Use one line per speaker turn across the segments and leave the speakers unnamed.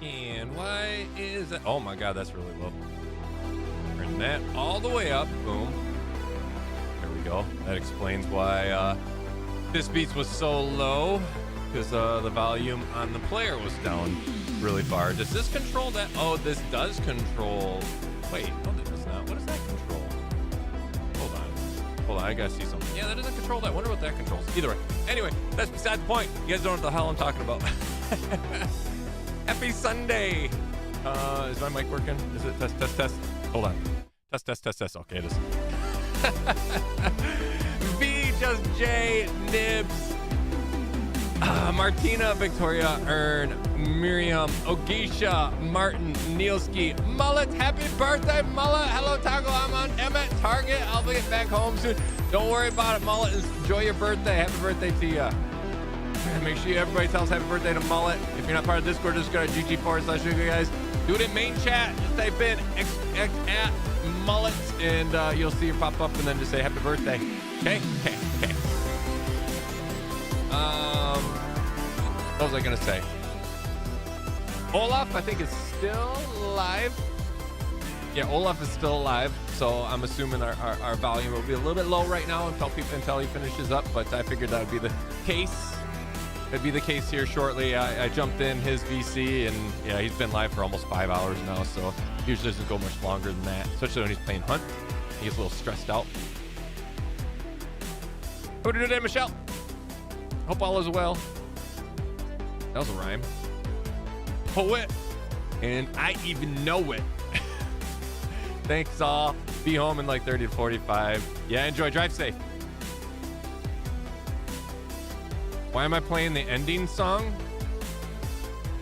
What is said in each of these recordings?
And why is that? Oh my God, that's really low. Turn that all the way up. Boom. There we go. That explains why Fiskbeats was so low, because the volume on the player was down really far. Does this control that? Oh, this does control. Wait, no, this does not. What does that control? Hold on, I gotta see something. Yeah, that doesn't control that. I wonder what that controls. Either way. Anyway, that's beside the point. You guys don't know what the hell I'm talking about. Happy Sunday. Is my mic working? Is it test? Hold on. Test. Okay, it is. V, just J, Nibs, Martina, Victoria, Ern, Miriam, Ogisha, Martin, Nielski, Mullet, happy birthday, Mullet. Hello, Taco. I'm on Emmett Target. I'll be back home soon. Don't worry about it, Mullet. Enjoy your birthday. Happy birthday to you. Make sure everybody tells happy birthday to Mullet. If you're not part of Discord, just go to GG4/you guys. Do it in main chat. Just type in x at Mullet, and you'll see it pop up, and then just say happy birthday. Okay. What was I gonna say? Olaf, I think, is still alive. Yeah, Olaf is still alive, so I'm assuming our volume will be a little bit low right now until he finishes up, but I figured that would be the case. It'd be the case here shortly. I jumped in his VC, and yeah, he's been live for almost 5 hours now, so usually doesn't go much longer than that, especially when he's playing Hunt. He gets a little stressed out. How are you doing today, Michelle? Hope all is well. That was a rhyme. Poet, and I even know it. Thanks all. Be home in like 30 to 45. Yeah, enjoy. Drive safe. Why am I playing the ending song?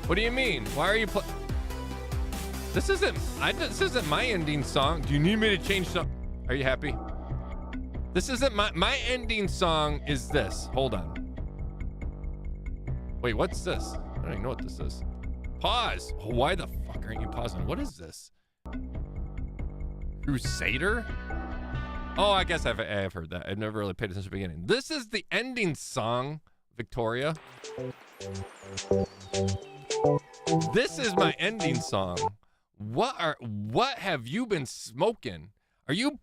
What do you mean? Why are you This isn't my ending song. Do you need me to change something? Are you happy? This isn't my ending song is this. Hold on. Wait, what's this? I don't even know what this is. Pause. Why the fuck aren't you pausing? What is this? Crusader? Oh, I guess I've heard that. I've never really paid attention to the beginning. This is the ending song, Victoria. This is my ending song. What have you been smoking? Are you?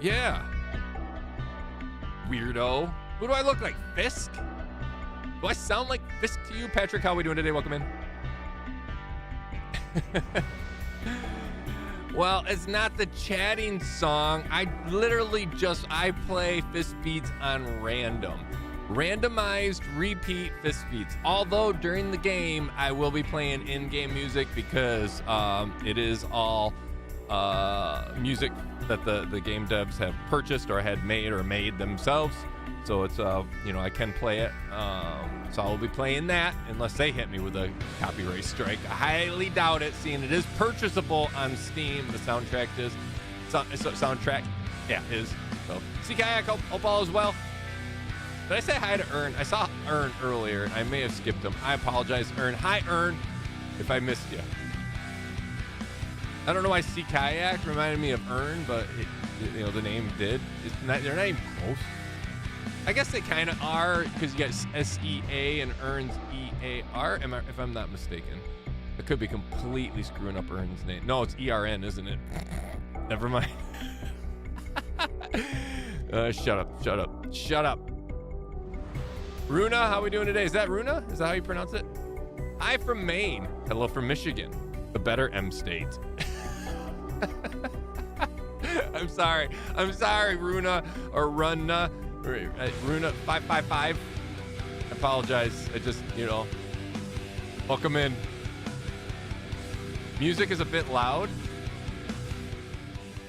Yeah. Weirdo. Who do I look like? Fisk? Do I sound like Fisk to you? Patrick, how are we doing today? Welcome in. Well, it's not the chatting song. I play Fiskbeats on random. Randomized repeat Fiskbeats. Although during the game, I will be playing in-game music because it is all music that the game devs have purchased or had made or made themselves. So it's, I can play it. So I'll be playing that unless they hit me with a copyright strike. I highly doubt it, seeing it is purchasable on Steam. The soundtrack is. Soundtrack, yeah, is. So, see Kayak, hope all is well. Did I say hi to Ern? I saw Ern earlier. I may have skipped him. I apologize, Ern. Hi, Ern, if I missed you. I don't know why Sea Kayak reminded me of Ern, but the name did. They're not even close. I guess they kind of are, because you got S-E-A and Ern's E-A-R, if I'm not mistaken. I could be completely screwing up Ern's name. No, it's E-R-N, isn't it? Never mind. Shut up. Runa, how are we doing today? Is that Runa? Is that how you pronounce it? Hi from Maine. Hello from Michigan. The better M state. I'm sorry, Runa or Runna. Runa 555. I apologize. I just, welcome in. Music is a bit loud. Is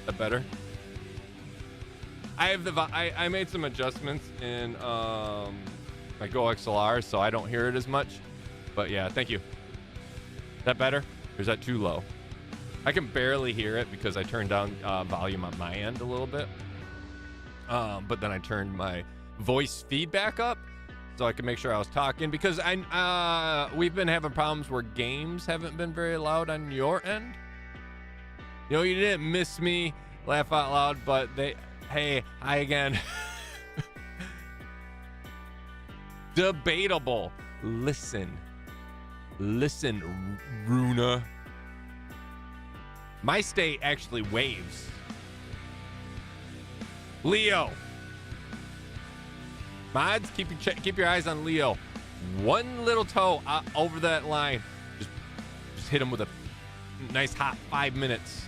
that better? I made some adjustments in my Go XLR, so I don't hear it as much. But yeah, thank you. Is that better? Or is that too low? I can barely hear it because I turned down volume on my end a little bit. But then I turned my voice feedback up so I could make sure I was talking, because we've been having problems where games haven't been very loud on your end. You didn't miss me, laugh out loud, but hey, hi again. Debatable. Listen. Listen, Runa. My state actually waves. Leo. Mods, keep your eyes on Leo. One little toe over that line. Just hit him with a nice hot 5 minutes.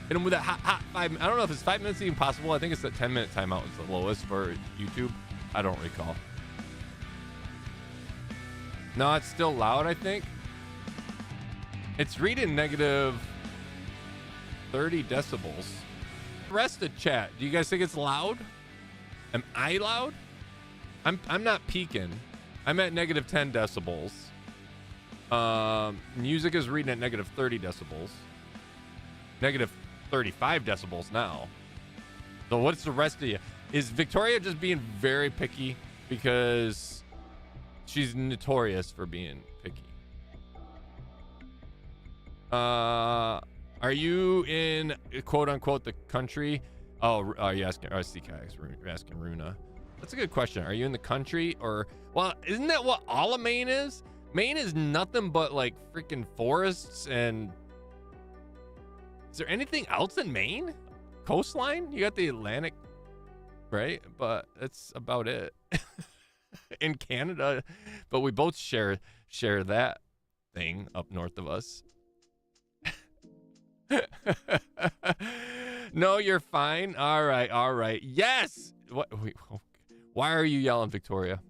Hit him with a hot 5. I don't know if it's 5 minutes even possible. I think it's a 10-minute timeout is the lowest for YouTube. I don't recall. No, it's still loud, I think. It's reading negative 30 decibels. The rest of chat, do you guys think it's loud? Am I loud? I'm not peaking. I'm at negative 10 decibels. Music is reading at negative 30 decibels. Negative 35 decibels now. So what's the rest of you? Is Victoria just being very picky because she's notorious for being picky? Are you in quote unquote the country? Oh, are you asking? Oh, you're asking Runa. That's a good question. Are you in the country or? Well, isn't that what all of Maine is? Maine is nothing but like freaking forests and. Is there anything else in Maine? Coastline? You got the Atlantic, right? But that's about it. In Canada, but we both share that thing up north of us. No, you're fine. All right. Yes. What? Why are you yelling, Victoria?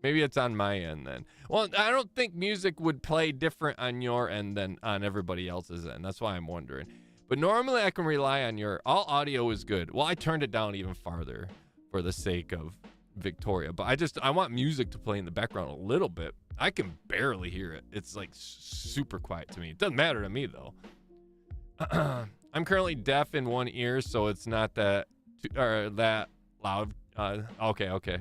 Maybe it's on my end then. Well, I don't think music would play different on your end than on everybody else's end. That's why I'm wondering. But normally I can rely on your all audio is good. Well, I turned it down even farther for the sake of Victoria, but I want music to play in the background a little bit. I can barely hear it. It's like super quiet to me. It doesn't matter to me though. I'm currently deaf in one ear, so it's not that loud. Okay.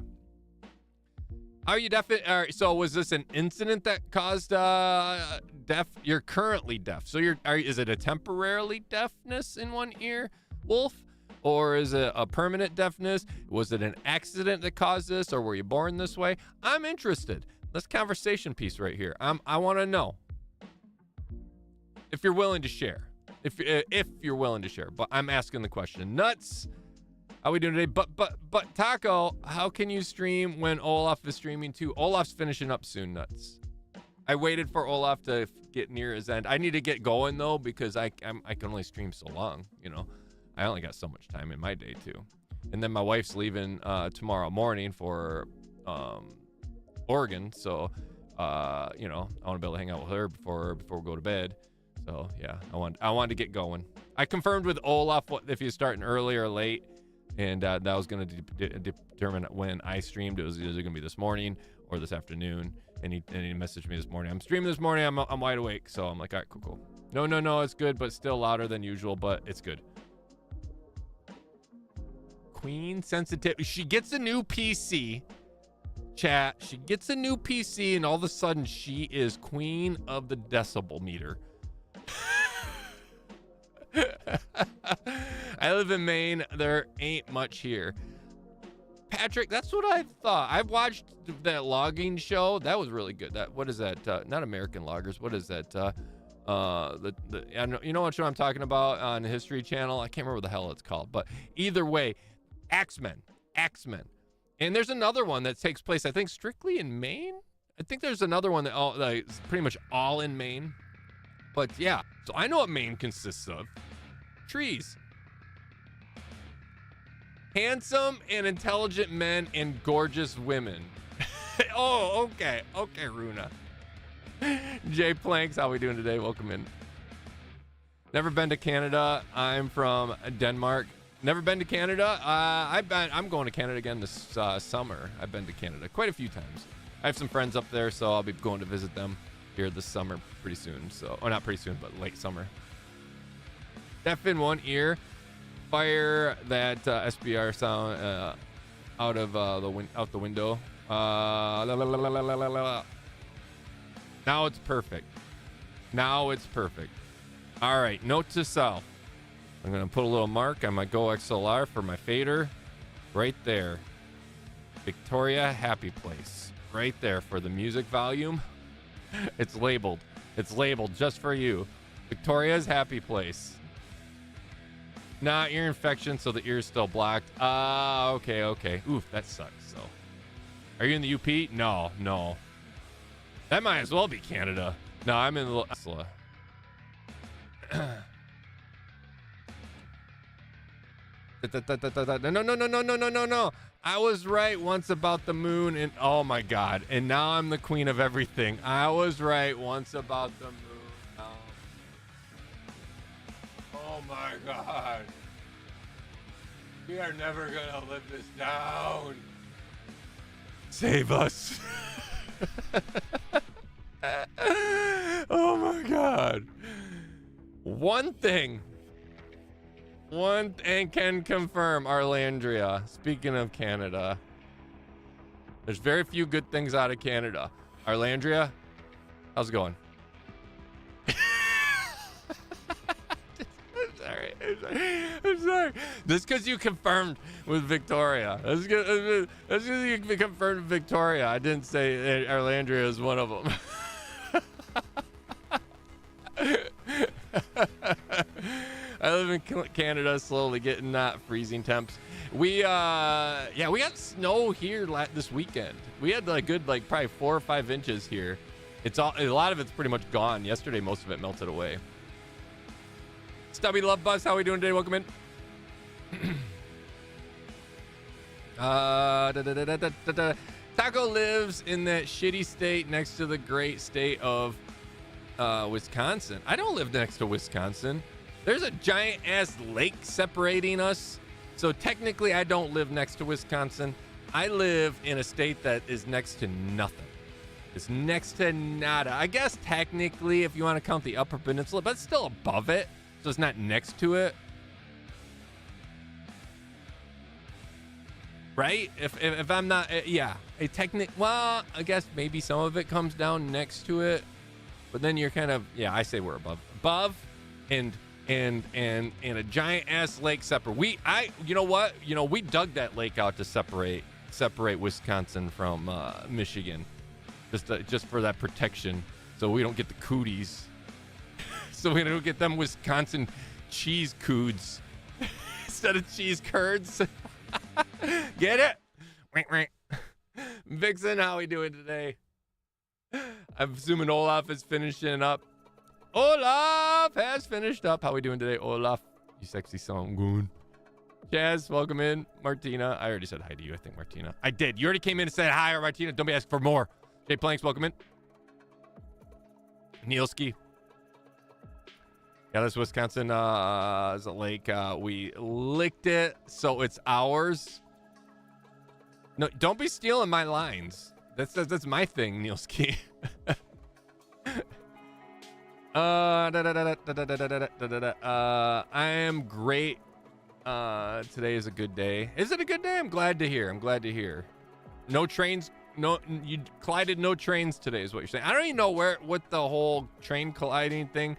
Are you deaf? So was this an incident that caused deaf? You're currently deaf. So is it a temporarily deafness in one ear, Wolf? Or is it a permanent deafness? Was it an accident that caused this, or were you born this way? I'm interested. This conversation piece right here. I want to know if you're willing to share. If you're willing to share, but I'm asking the question. Nuts. How we doing today? But Taco, how can you stream when Olaf is streaming too? Olaf's finishing up soon. Nuts. I waited for Olaf to get near his end. I need to get going though because I can only stream so long. You know, I only got so much time in my day too. And then my wife's leaving tomorrow morning for Oregon, so I want to be able to hang out with her before we go to bed. So yeah, I wanted to get going. I confirmed with Olaf if he's starting early or late, and that was going to determine when I streamed. It was either going to be this morning or this afternoon. And he messaged me this morning. I'm streaming this morning. I'm wide awake. So I'm like, all right, cool. No, it's good, but still louder than usual. But it's good. Queen sensitivity. She gets a new PC. Chat. She gets a new PC, and all of a sudden she is queen of the decibel meter. I live in Maine. There ain't much here. Patrick, that's what I thought. I've watched that logging show. That was really good. What is that? Not American Loggers. What is that? You know what show I'm talking about on the History Channel? I can't remember what the hell it's called. But either way, Axemen. And there's another one that takes place, I think, strictly in Maine. I think there's another one that is pretty much all in Maine. But yeah, so I know what Maine consists of. Trees. Handsome and intelligent men and gorgeous women. Oh, okay, Runa. Jay Planks, how we doing today? Welcome in. Never been to Canada. I'm from Denmark. Never been to Canada. I'm going to Canada again this summer. I've been to Canada quite a few times. I have some friends up there, so I'll be going to visit them here this summer pretty soon. So, or not pretty soon, but late summer. Deaf in one ear. Fire that SBR sound out the window. Now it's perfect. All right, note to self. I'm gonna put a little mark on my Go XLR for my fader, right there. Victoria, happy place, right there for the music volume. It's labeled. It's labeled just for you. Victoria's happy place. Nah, ear infection, so the ear's still blocked. Okay, okay. Oof, that sucks. So, are you in the UP? No, no. That might as well be Canada. No, I'm in the No. I was right once about the moon, and oh my god. And now I'm the queen of everything. I was right once about the moon. Oh my god. We are never gonna live this down. Save us. Oh my god. One thing. And can confirm, Arlandria. Speaking of Canada, there's very few good things out of Canada. Arlandria, how's it going? I'm sorry. This because you confirmed with Victoria. That's because you confirmed with Victoria. I didn't say Arlandria is one of them. I live in Canada, slowly getting not freezing temps. We got snow here this weekend. We had like good, like probably 4 or 5 inches here. A lot of it's pretty much gone. Yesterday, most of it melted away. Stubby Love Bus, how are we doing today? Welcome in. Taco lives in that shitty state next to the great state of Wisconsin. I don't live next to Wisconsin. There's a giant ass lake separating us. So technically I don't live next to Wisconsin. I live in a state that is next to nothing. It's next to nada. I guess technically if you want to count the Upper Peninsula, but it's still above it. So it's not next to it. Right? If I'm not, yeah. Well, I guess maybe some of it comes down next to it. But then you're kind of, yeah, I say we're above. Above and a giant ass lake separate. You know what? You know, we dug that lake out to separate Wisconsin from Michigan, just for that protection, so we don't get the cooties, so we don't get them Wisconsin cheese coods instead of cheese curds. Get it? Vixen, how we doing today? I'm assuming Olaf is finishing up. Olaf has finished up. How we doing today, Olaf? You sexy song. Good. Jazz, welcome in. Martina. I already said hi to you, I think, Martina. I did. You already came in and said hi, Martina. Don't be asking for more. Jay Planks, welcome in. Nielski. Yeah, this Wisconsin is a lake. We licked it, so it's ours. No, don't be stealing my lines. That's my thing, Nielski. I am great. Today is a good day. Is it a good day? I'm glad to hear. No trains. No, you collided no trains today is what you're saying. I don't even know what the whole train colliding thing,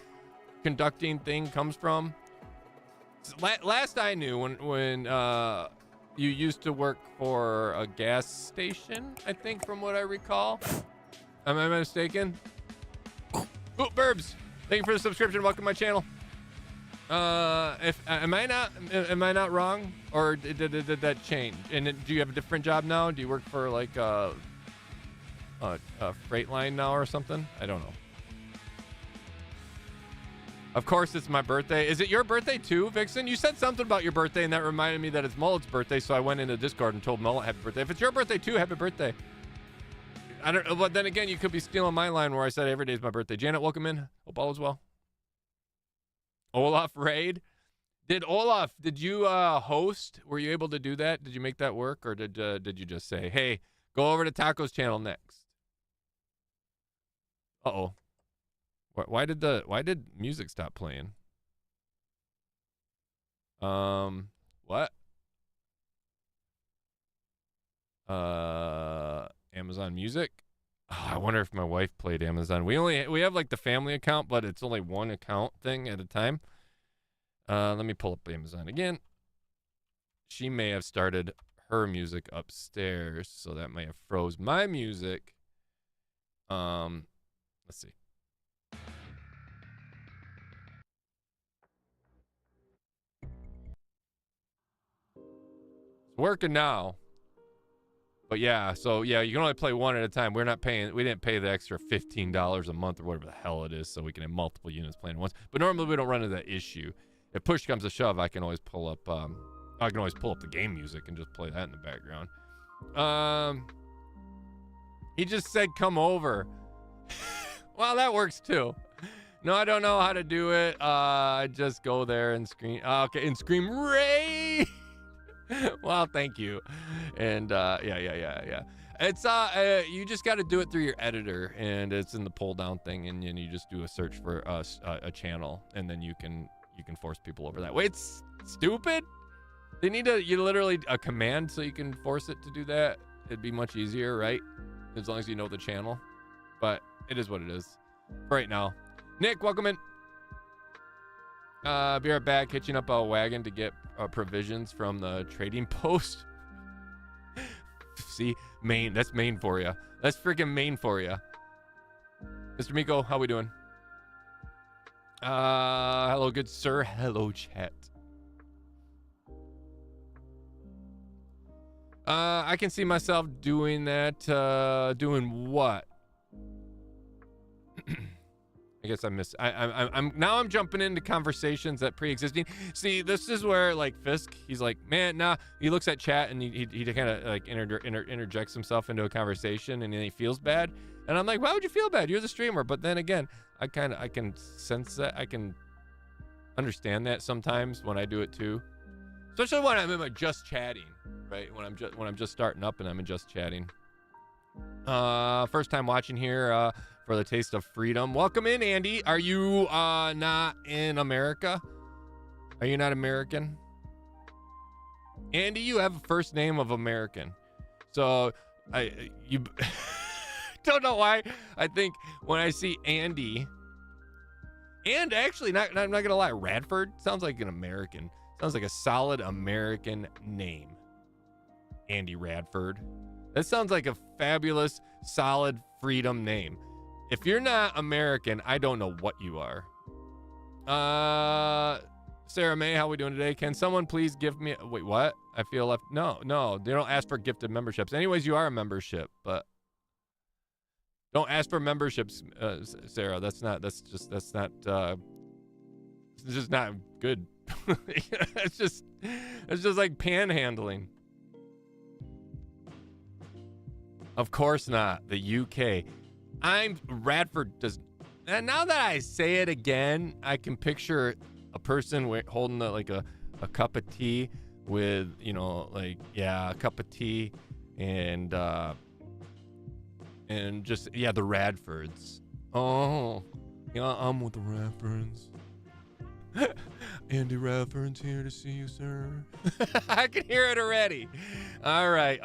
conducting thing comes from. Last I knew, when you used to work for a gas station, I think, from what I recall. Am I mistaken? Oh, Burbs, thank you for the subscription. Welcome to my channel. Am I not wrong, or did that change? And do you have a different job now? Do you work for like a freight line now or something? I don't know. Of course, it's my birthday. Is it your birthday too, Vixen? You said something about your birthday, and that reminded me that it's Mullet's birthday. So I went into Discord and told Mullet happy birthday. If it's your birthday too, happy birthday. I don't. But then again, you could be stealing my line where I said every day is my birthday. Janet, welcome in. Hope all is well. Olaf raid. Did you host? Were you able to do that? Did you make that work, or did you just say, hey, go over to Taco's channel next? Uh-oh. Why did music stop playing? What? Amazon Music? Oh, I wonder if my wife played Amazon. We have like the family account, but it's only one account thing at a time. Let me pull up Amazon again. She may have started her music upstairs, so that may have froze my music. Let's see. It's working now. But yeah, so yeah, you can only play one at a time. We didn't pay the extra $15 a month or whatever the hell it is, so we can have multiple units playing at once. But normally we don't run into that issue. If push comes to shove, I can always pull up the game music and just play that in the background. He just said come over. Well, that works too. No, I don't know how to do it. I just go there and scream. Okay, and scream Ray. Well, thank you. And yeah. It's you just got to do it through your editor, and it's in the pull down thing, and you just do a search for a channel, and then you can force people over that way. It's stupid. They need you literally a command so you can force it to do that. It'd be much easier, right? As long as you know the channel. But it is what it is for right now. Nick, welcome in. Be right back. Hitching up a wagon to get provisions from the trading post. See, Maine. That's Maine for you. That's freaking Maine for you. Mr. Miko, how we doing? Hello, good sir. Hello, chat. I can see myself doing that. Doing what? I guess I missed. I'm jumping into conversations that pre-existing. See, this is where like Fisk, he's like, man, nah. He looks at chat and he kind of like interjects himself into a conversation, and then he feels bad. And I'm like, why would you feel bad? You're the streamer. But then again, I can sense that. I can understand that sometimes when I do it too, especially when I'm in just chatting, right? When I'm just starting up and I'm in just chatting. First time watching here. For the taste of freedom. Welcome in, Andy. Are you not in America? Are you not American? Andy, you have a first name of American. So you don't know why. I think when I see Andy, and actually I'm not gonna lie, Radford sounds like an American. Sounds like a solid American name. Andy Radford. That sounds like a fabulous, solid freedom name. If you're not American, I don't know what you are. Sarah May, how we doing today? Can someone please give me... Wait, what? I feel left... No, they don't ask for gifted memberships. Anyways, you are a membership, but... Don't ask for memberships, Sarah. That's just not good. It's just like panhandling. Of course not. The UK... Radford does, and now that I say it again, I can picture a person holding a cup of tea with, a cup of tea and just, the Radfords. Oh, yeah, I'm with the Radfords. Andy Radford's here to see you, sir. I can hear it already. All right.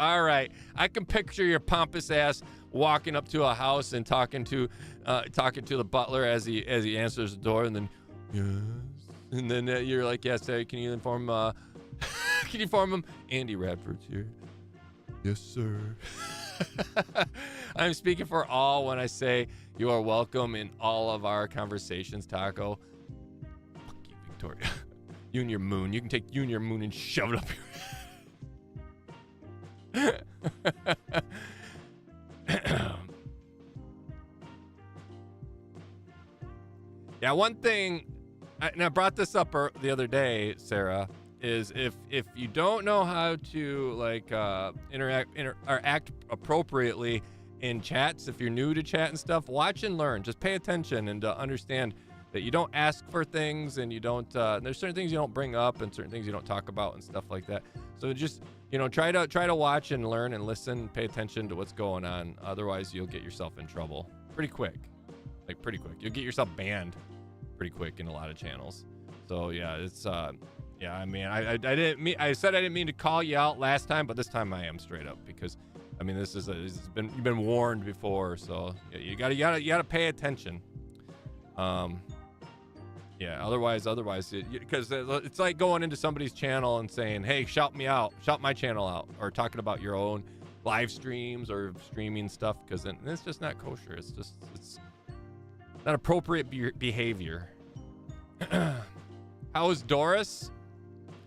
I can picture your pompous ass walking up to a house and talking to the butler as he answers the door, and then yes, and then you're like, yes, can you inform him Andy Radford's here? Yes, sir. I'm speaking for all when I say you are welcome in all of our conversations, Taco. Fuck you, Victoria. You and your moon. You can take you and your moon and shove it up your... Yeah, one thing, and I brought this up the other day, Sarah, is if you don't know how to interact or act appropriately in chats, if you're new to chat and stuff, watch and learn. Just pay attention and understand that you don't ask for things, and you don't. There's certain things you don't bring up, and certain things you don't talk about, and stuff like that. So just try to watch and learn and listen, and pay attention to what's going on. Otherwise, you'll get yourself in trouble pretty quick. You'll get yourself banned pretty quick in a lot of channels. So yeah, it's I mean, I said I didn't mean to call you out last time, but this time I am straight up, because I mean, you've been warned before, so yeah, you gotta pay attention. Yeah, otherwise, because it's like going into somebody's channel and saying, hey, shout my channel out, or talking about your own live streams or streaming stuff, because then it's just not kosher. It's Not appropriate behavior. How is Doris?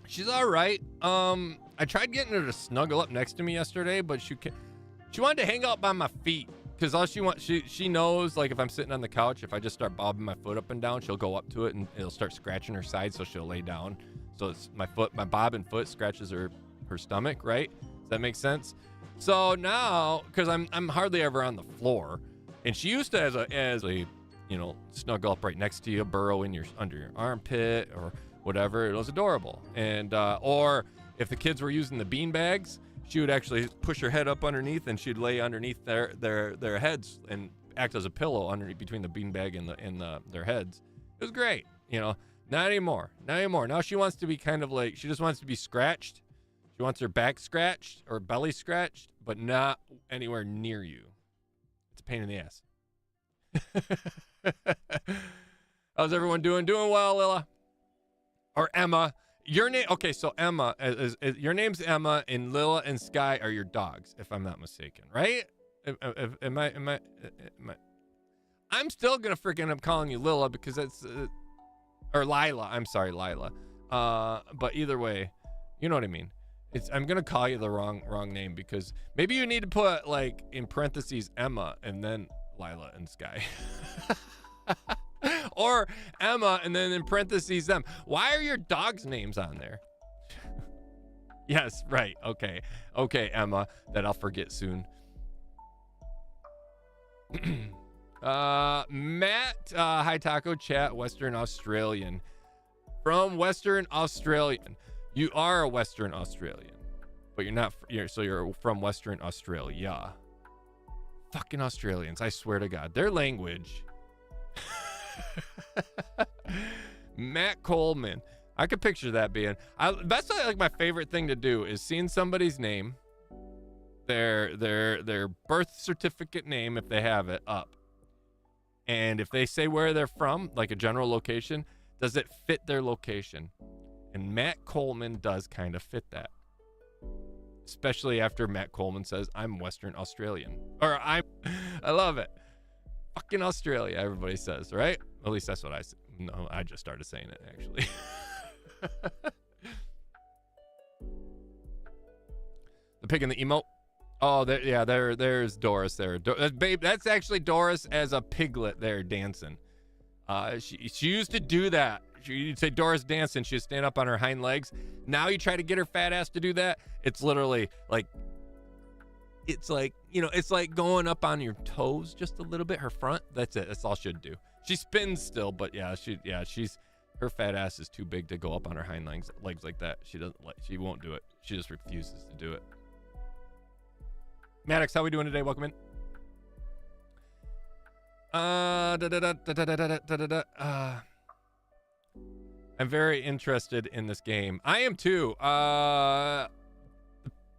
She's all right. I tried getting her to snuggle up next to me yesterday, but she wanted to hang out by my feet. Because all she knows, like, if I'm sitting on the couch, if I just start bobbing my foot up and down, she'll go up to it and it'll start scratching her side, so she'll lay down. So it's my bobbing foot scratches her stomach, right? Does that make sense? So now, because I'm hardly ever on the floor, and she used to as a snuggle up right next to you, burrow in under your armpit or whatever. It was adorable. And or if the kids were using the bean bags, she would actually push her head up underneath, and she'd lay underneath their heads and act as a pillow underneath between the beanbag and their heads. It was great, Not anymore. Now she wants to be kind of like, she just wants to be scratched. She wants her back scratched or belly scratched, but not anywhere near you. It's a pain in the ass. How's everyone doing? Doing well, Lila. Or Emma. Your name, okay, so Emma, your name's Emma, and Lila and Sky are your dogs, if I'm not mistaken, right? Am I? I'm still gonna freaking end up calling you Lila because that's, or Lila. I'm sorry, Lila. But either way, you know what I mean. I'm gonna call you the wrong name because maybe you need to put like in parentheses Emma and then Lila and Sky. Or Emma and then in parentheses them. Why are your dogs' names on there? Yes, right. Okay, Emma, that I'll forget soon. Matt, hi Taco Chat, Western Australian. From Western Australian. You are a Western Australian, but you're not. So you're from Western Australia. Fucking Australians! I swear to God, their language. Matt Coleman. I could picture that being. That's like my favorite thing to do is seeing somebody's name, their birth certificate name if they have it up, and if they say where they're from, like a general location, does it fit their location? And Matt Coleman does kind of fit that. Especially after Matt Coleman says, I'm Western Australian. Or I love it. Fucking Australia, everybody says, right? At least that's what I say. No, I just started saying it, actually. The pig and the emote. Oh, there's Doris there. Babe, that's actually Doris as a piglet there dancing. She used to do that. You'd say Doris dancing, she'd stand up on her hind legs. Now you try to get her fat ass to do that. It's literally like, it's like going up on your toes just a little bit. Her front, that's it. That's all she'd do. She spins still, but her fat ass is too big to go up on her hind legs like that. She won't do it. She just refuses to do it. Maddox, how we doing today? Welcome in. I'm very interested in this game. I am too. The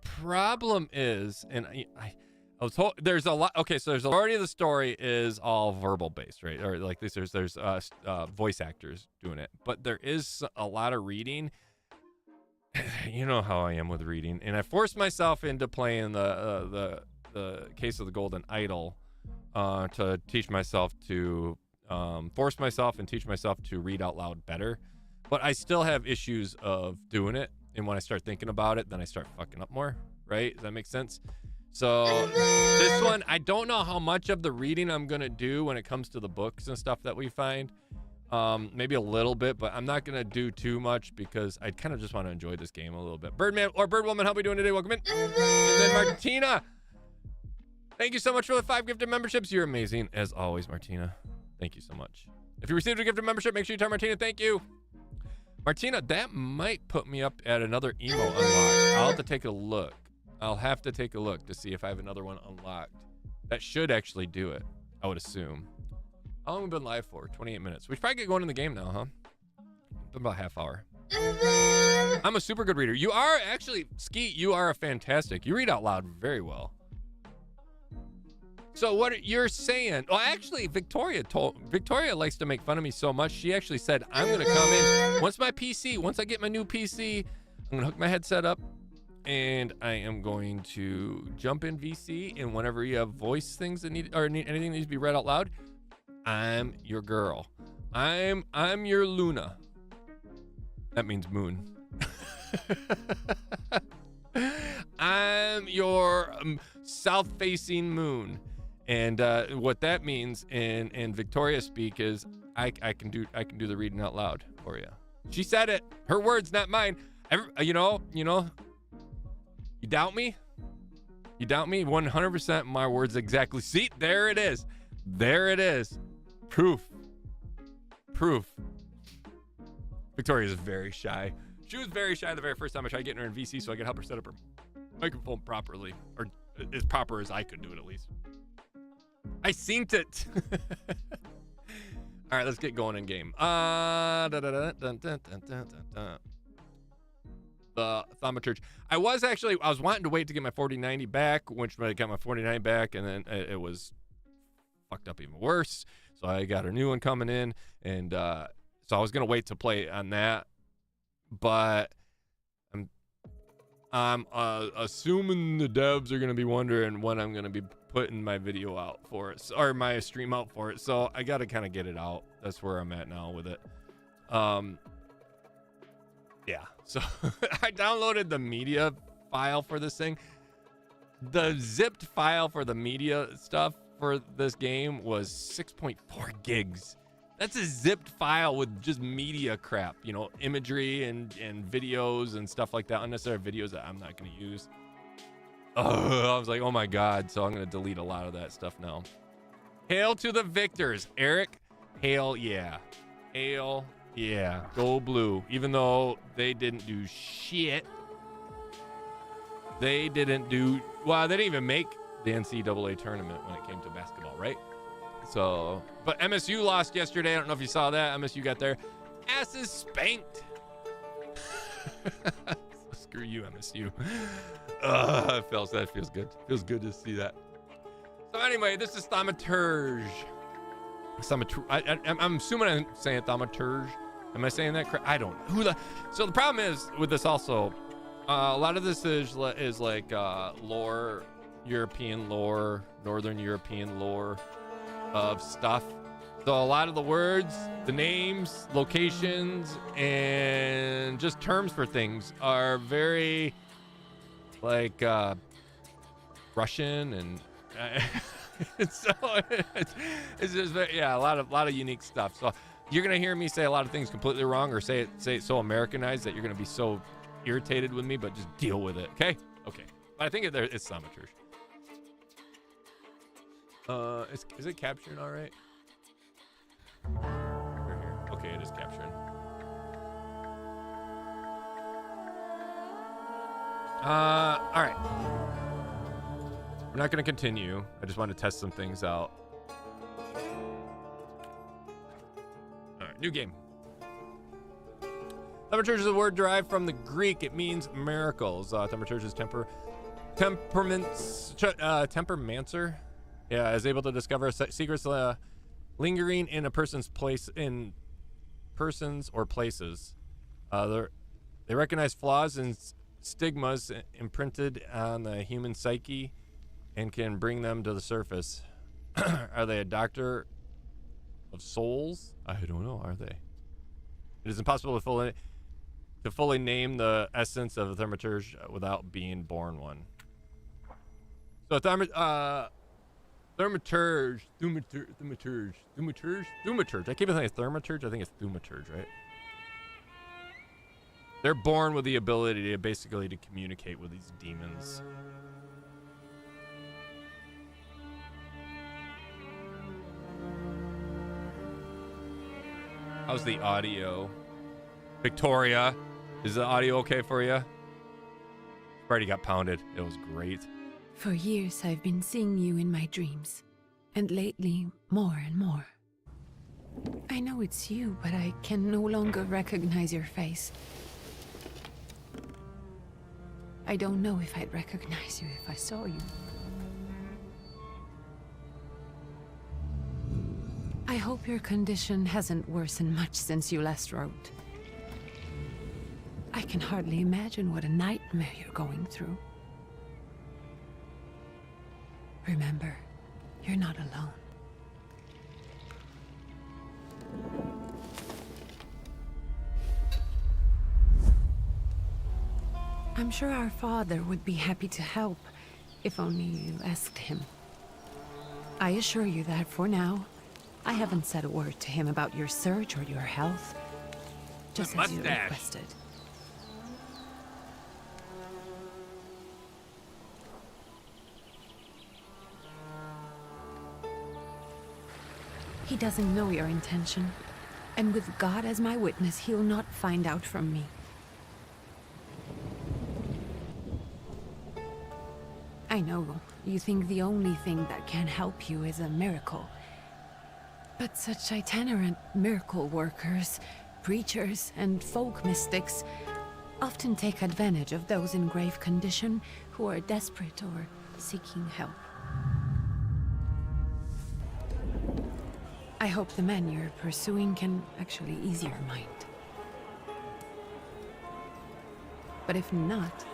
problem is, and I was told there's a lot. Okay, so there's already the story is all verbal based, right? Or like this, there's voice actors doing it, but there is a lot of reading. You know how I am with reading, and I forced myself into playing the Case of the Golden Idol to teach myself to force myself and teach myself to read out loud better. But I still have issues of doing it. And when I start thinking about it, then I start fucking up more, right? Does that make sense? So this one, I don't know how much of the reading I'm going to do when it comes to the books and stuff that we find. Maybe a little bit, but I'm not going to do too much because I kind of just want to enjoy this game a little bit. Birdman or Birdwoman, how are we doing today? Welcome in. And then Martina. Thank you so much for the 5 gifted memberships. You're amazing as always, Martina. Thank you so much. If you received a gifted membership, make sure you tell Martina thank you. Martina, that might put me up at another emo unlocked. I'll have to take a look. I'll have to take a look to see if I have another one unlocked. That should actually do it, I would assume. How long have we been live for? 28 minutes. We should probably get going in the game now, huh? Been about a half hour. I'm a super good reader. You are actually, Skeet, you are a fantastic. You read out loud very well. So what you're saying, well, actually, Victoria likes to make fun of me so much. She actually said, I'm going to come in. Once I get my new PC, I'm going to hook my headset up and I am going to jump in VC. And whenever you have voice things that need anything that needs to be read out loud, I'm your girl. I'm your Luna. That means moon. I'm your south-facing moon. And what that means in Victoria speak is I can do the reading out loud for you. She said it. Her words, not mine. You know. You doubt me? You doubt me? 100% my words exactly. See, there it is. There it is. Proof. Victoria is very shy. She was very shy the very first time I tried getting her in VC so I could help her set up her microphone properly, or as proper as I could do it at least. I synced it. All right, let's get going in game. The Thaumaturge. I was wanting to wait to get my 4090 back, which I got my 4090 back, and then it was fucked up even worse. So I got a new one coming in, and so I was gonna wait to play on that, but I'm assuming the devs are gonna be wondering when I'm gonna be putting my video out for it, or my stream out for it. So I gotta kind of get it out. That's where I'm at now with it. Yeah. So I downloaded the media file for this thing. The zipped file for the media stuff for this game was 6.4 gigs. That's a zipped file with just media crap, you know, imagery and videos and stuff like that, unnecessary videos that I'm not going to use. I was like, oh my God. So I'm going to delete a lot of that stuff now. Hail to the victors. Eric, hail yeah. Hail yeah. Go blue. Even though they didn't do shit. They didn't even make the NCAA tournament when it came to basketball, right? So, but MSU lost yesterday. I don't know if you saw that. MSU got their asses spanked. Screw you, MSU. That feels good. Feels good to see that. So anyway, this is Thaumaturge. I'm assuming I'm saying Thaumaturge. Am I saying that correct? I don't know. So the problem is with this also, a lot of this is like lore, European lore, Northern European lore of stuff. So a lot of the words, the names, locations, and just terms for things are very like Russian, and so it's just very, a lot of unique stuff. So you're gonna hear me say a lot of things completely wrong, or say it so Americanized that you're gonna be so irritated with me, but just deal with it. Okay. But I think it's Thaumaturge. Is it capturing all right? Here. Okay, it is capturing. All right. We're not going to continue. I just want to test some things out. All right, new game. Thaumaturge is a word derived from the Greek. It means miracles. Thaumaturge is tempermancer. Yeah, is able to discover secrets lingering in a person's or places. They recognize flaws and stigmas imprinted on the human psyche and can bring them to the surface. Are they a doctor of souls? I don't know. Are they? It is impossible to fully name the essence of a thaumaturge without being born one. So thaumaturge. I keep saying thaumaturge. I think it's thaumaturge, right? They're born with the ability to basically to communicate with these demons. How's the audio? Victoria, is the audio okay for you? Already got pounded. It was great.
For years, I've been seeing you in my dreams, and lately, more and more. I know it's you, but I can no longer recognize your face. I don't know if I'd recognize you if I saw you. I hope your condition hasn't worsened much since you last wrote. I can hardly imagine what a nightmare you're going through. Remember, you're not alone. I'm sure our father would be happy to help, if only you asked him. I assure you that for now, I haven't said a word to him about your search or your health, just as you requested. He doesn't know your intention, and with God as my witness, he'll not find out from me. I know you think the only thing that can help you is a miracle. But such itinerant miracle workers, preachers, and folk mystics often take advantage of those in grave condition who are desperate or seeking help. I hope the man you're pursuing can actually ease your mind. But if not,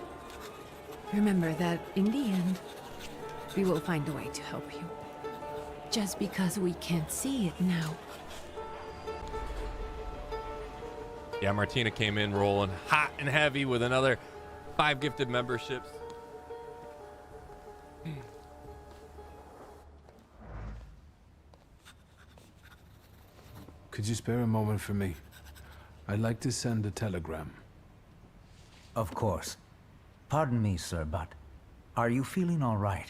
remember that in the end, we will find a way to help you. Just because we can't see it now.
Yeah, Martina came in rolling hot and heavy with another 5 gifted memberships.
Could you spare a moment for me? I'd like to send a telegram.
Of course. Pardon me, sir, but are you feeling all right?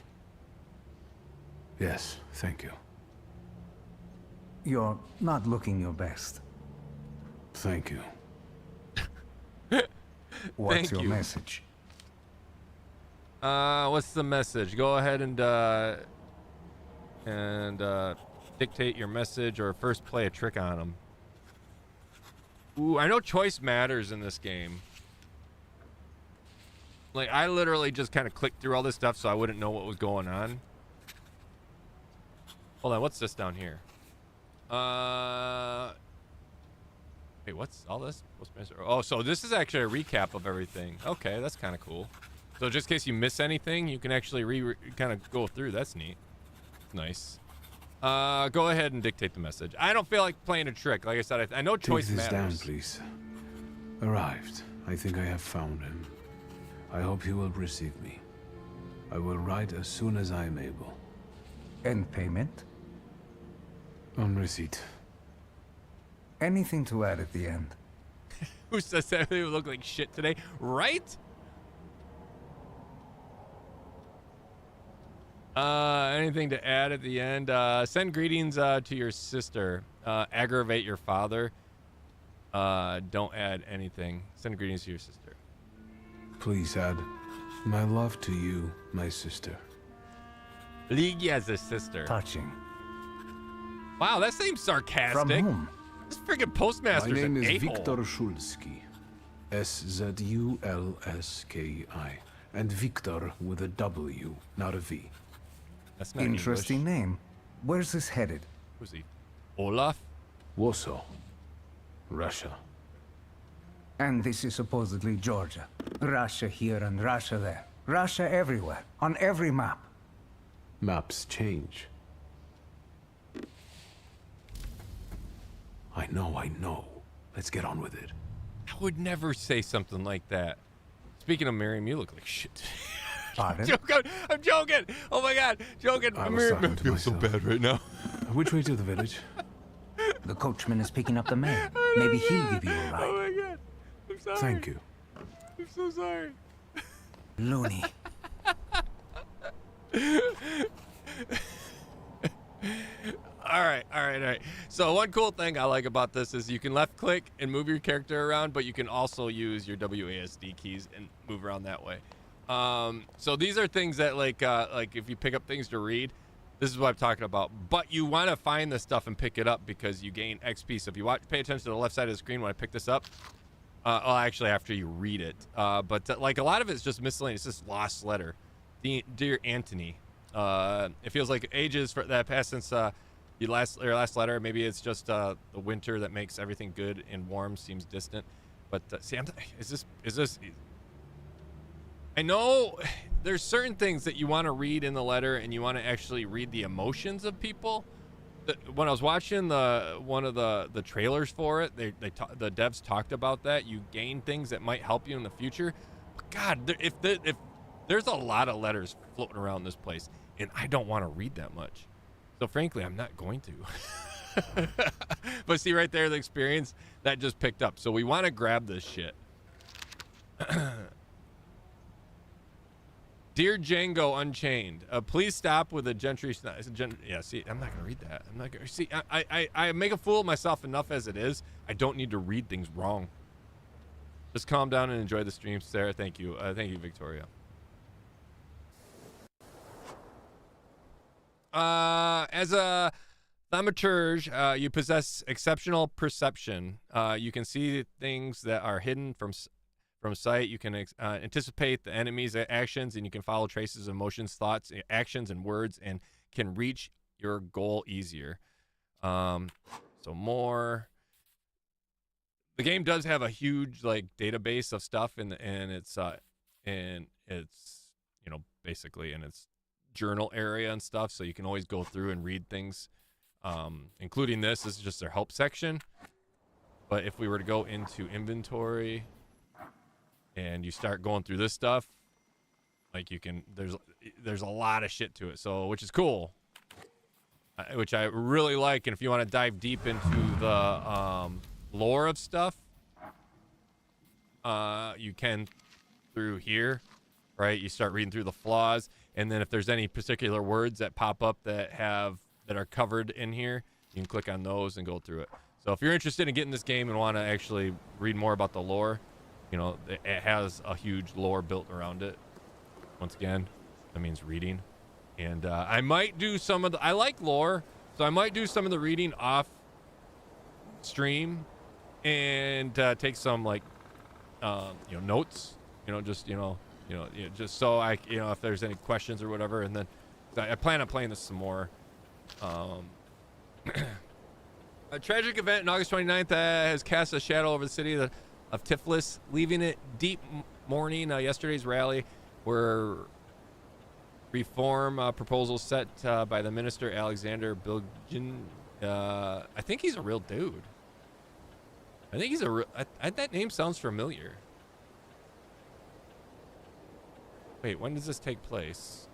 Yes, thank you.
You're not looking your best.
Thank you.
What's
Thank
your
you.
message?
What's the message? Go ahead and dictate your message, or first play a trick on them. Ooh, I know choice matters in this game. Like, I literally just kind of clicked through all this stuff so I wouldn't know what was going on. Hold on, what's this down here? Wait, what's all this? Oh, so this is actually a recap of everything. Okay, that's kind of cool. So just in case you miss anything, you can actually kind of go through. That's neat. Nice. Go ahead and dictate the message. I don't feel like playing a trick. Like I said, I know choice
Take this
matters.
down, please. Arrived. I think I have found him. I hope he will receive me. I will write as soon as I am able.
And payment?
On receipt.
Anything to add at the end?
Who says that they look like shit today? Right? Anything to add at the end? Send greetings to your sister. Aggravate your father. Don't add anything. Send greetings to your sister.
Please add my love to you, my sister.
Lygia's a sister.
Touching.
Wow, that seems sarcastic.
From whom?
This freaking postmaster's
My name
an
is
a-hole.
Viktor Szulski. S-Z-U-L-S-K-I. And Victor with a W, not a V.
That's not
Interesting
English.
name. Where's this headed?
Who's he? Olaf?
Warsaw, Russia.
And this is supposedly Georgia. Russia here and Russia there. Russia everywhere. On every map.
Maps change. I know. Let's get on with it.
I would never say something like that. Speaking of Miriam, you look like shit.
Pardon?
I'm joking. Oh my god, joking.
I was
Miriam,
talking
I
to
feel so
myself.
bad right now.
Which way to the village?
The coachman is picking up the mail. Maybe he'll give you a ride.
Oh my god. I'm sorry.
Thank you.
I'm so sorry.
Loony.
All right. So one cool thing I like about this is you can left click and move your character around, but you can also use your WASD keys and move around that way. So these are things that like if you pick up things to read, this is what I'm talking about. But you want to find this stuff and pick it up because you gain XP. So if you pay attention to the left side of the screen when I pick this up, well, actually after you read it, but like a lot of it's just miscellaneous. It's just lost letter, dear Anthony. It feels like ages for that passed since your last letter. Maybe it's just the winter that makes everything good and warm seems distant. But see, is this? I know there's certain things that you want to read in the letter, and you want to actually read the emotions of people. When I was watching one of the trailers for it, the devs talked about that. You gain things that might help you in the future, God, if there's a lot of letters floating around this place, and I don't want to read that much. So frankly, I'm not going to. But see right there, the experience that just picked up. So we want to grab this shit. Dear Django Unchained, please stop with the gentry. Yeah, see, I'm not gonna read that. I'm not gonna see. I make a fool of myself enough as it is. I don't need to read things wrong. Just calm down and enjoy the stream, Sarah. Thank you. Thank you, Victoria. As a thaumaturge, you possess exceptional perception. You can see things that are hidden from sight. You can anticipate the enemy's actions, and you can follow traces of emotions, thoughts, actions, and words, and can reach your goal easier. So more. The game does have a huge like database of stuff, and it's you know, basically in its journal area and stuff, so you can always go through and read things, including this. This is just their help section. But if we were to go into inventory and you start going through this stuff, like you can, there's a lot of shit to it, so which is cool, which I really like. And if you want to dive deep into the lore of stuff, you can through here, right? You start reading through the flaws, and then if there's any particular words that pop up that are covered in here, you can click on those and go through it. So if you're interested in getting this game and want to actually read more about the lore, you know, it has a huge lore built around it. Once again, that means reading. And I might do some of the, I like lore, so I might do some of the reading off stream and take some like you know, notes, you know, just just so I, you know, if there's any questions or whatever. And then I plan on playing this some more. A tragic event on August 29th has cast a shadow over the city of Tiflis, leaving it deep mourning. Yesterday's rally were reform proposals set by the minister Alexander Bilgin. I think he's a real dude. I think he's a real. That name sounds familiar. Wait, when does this take place?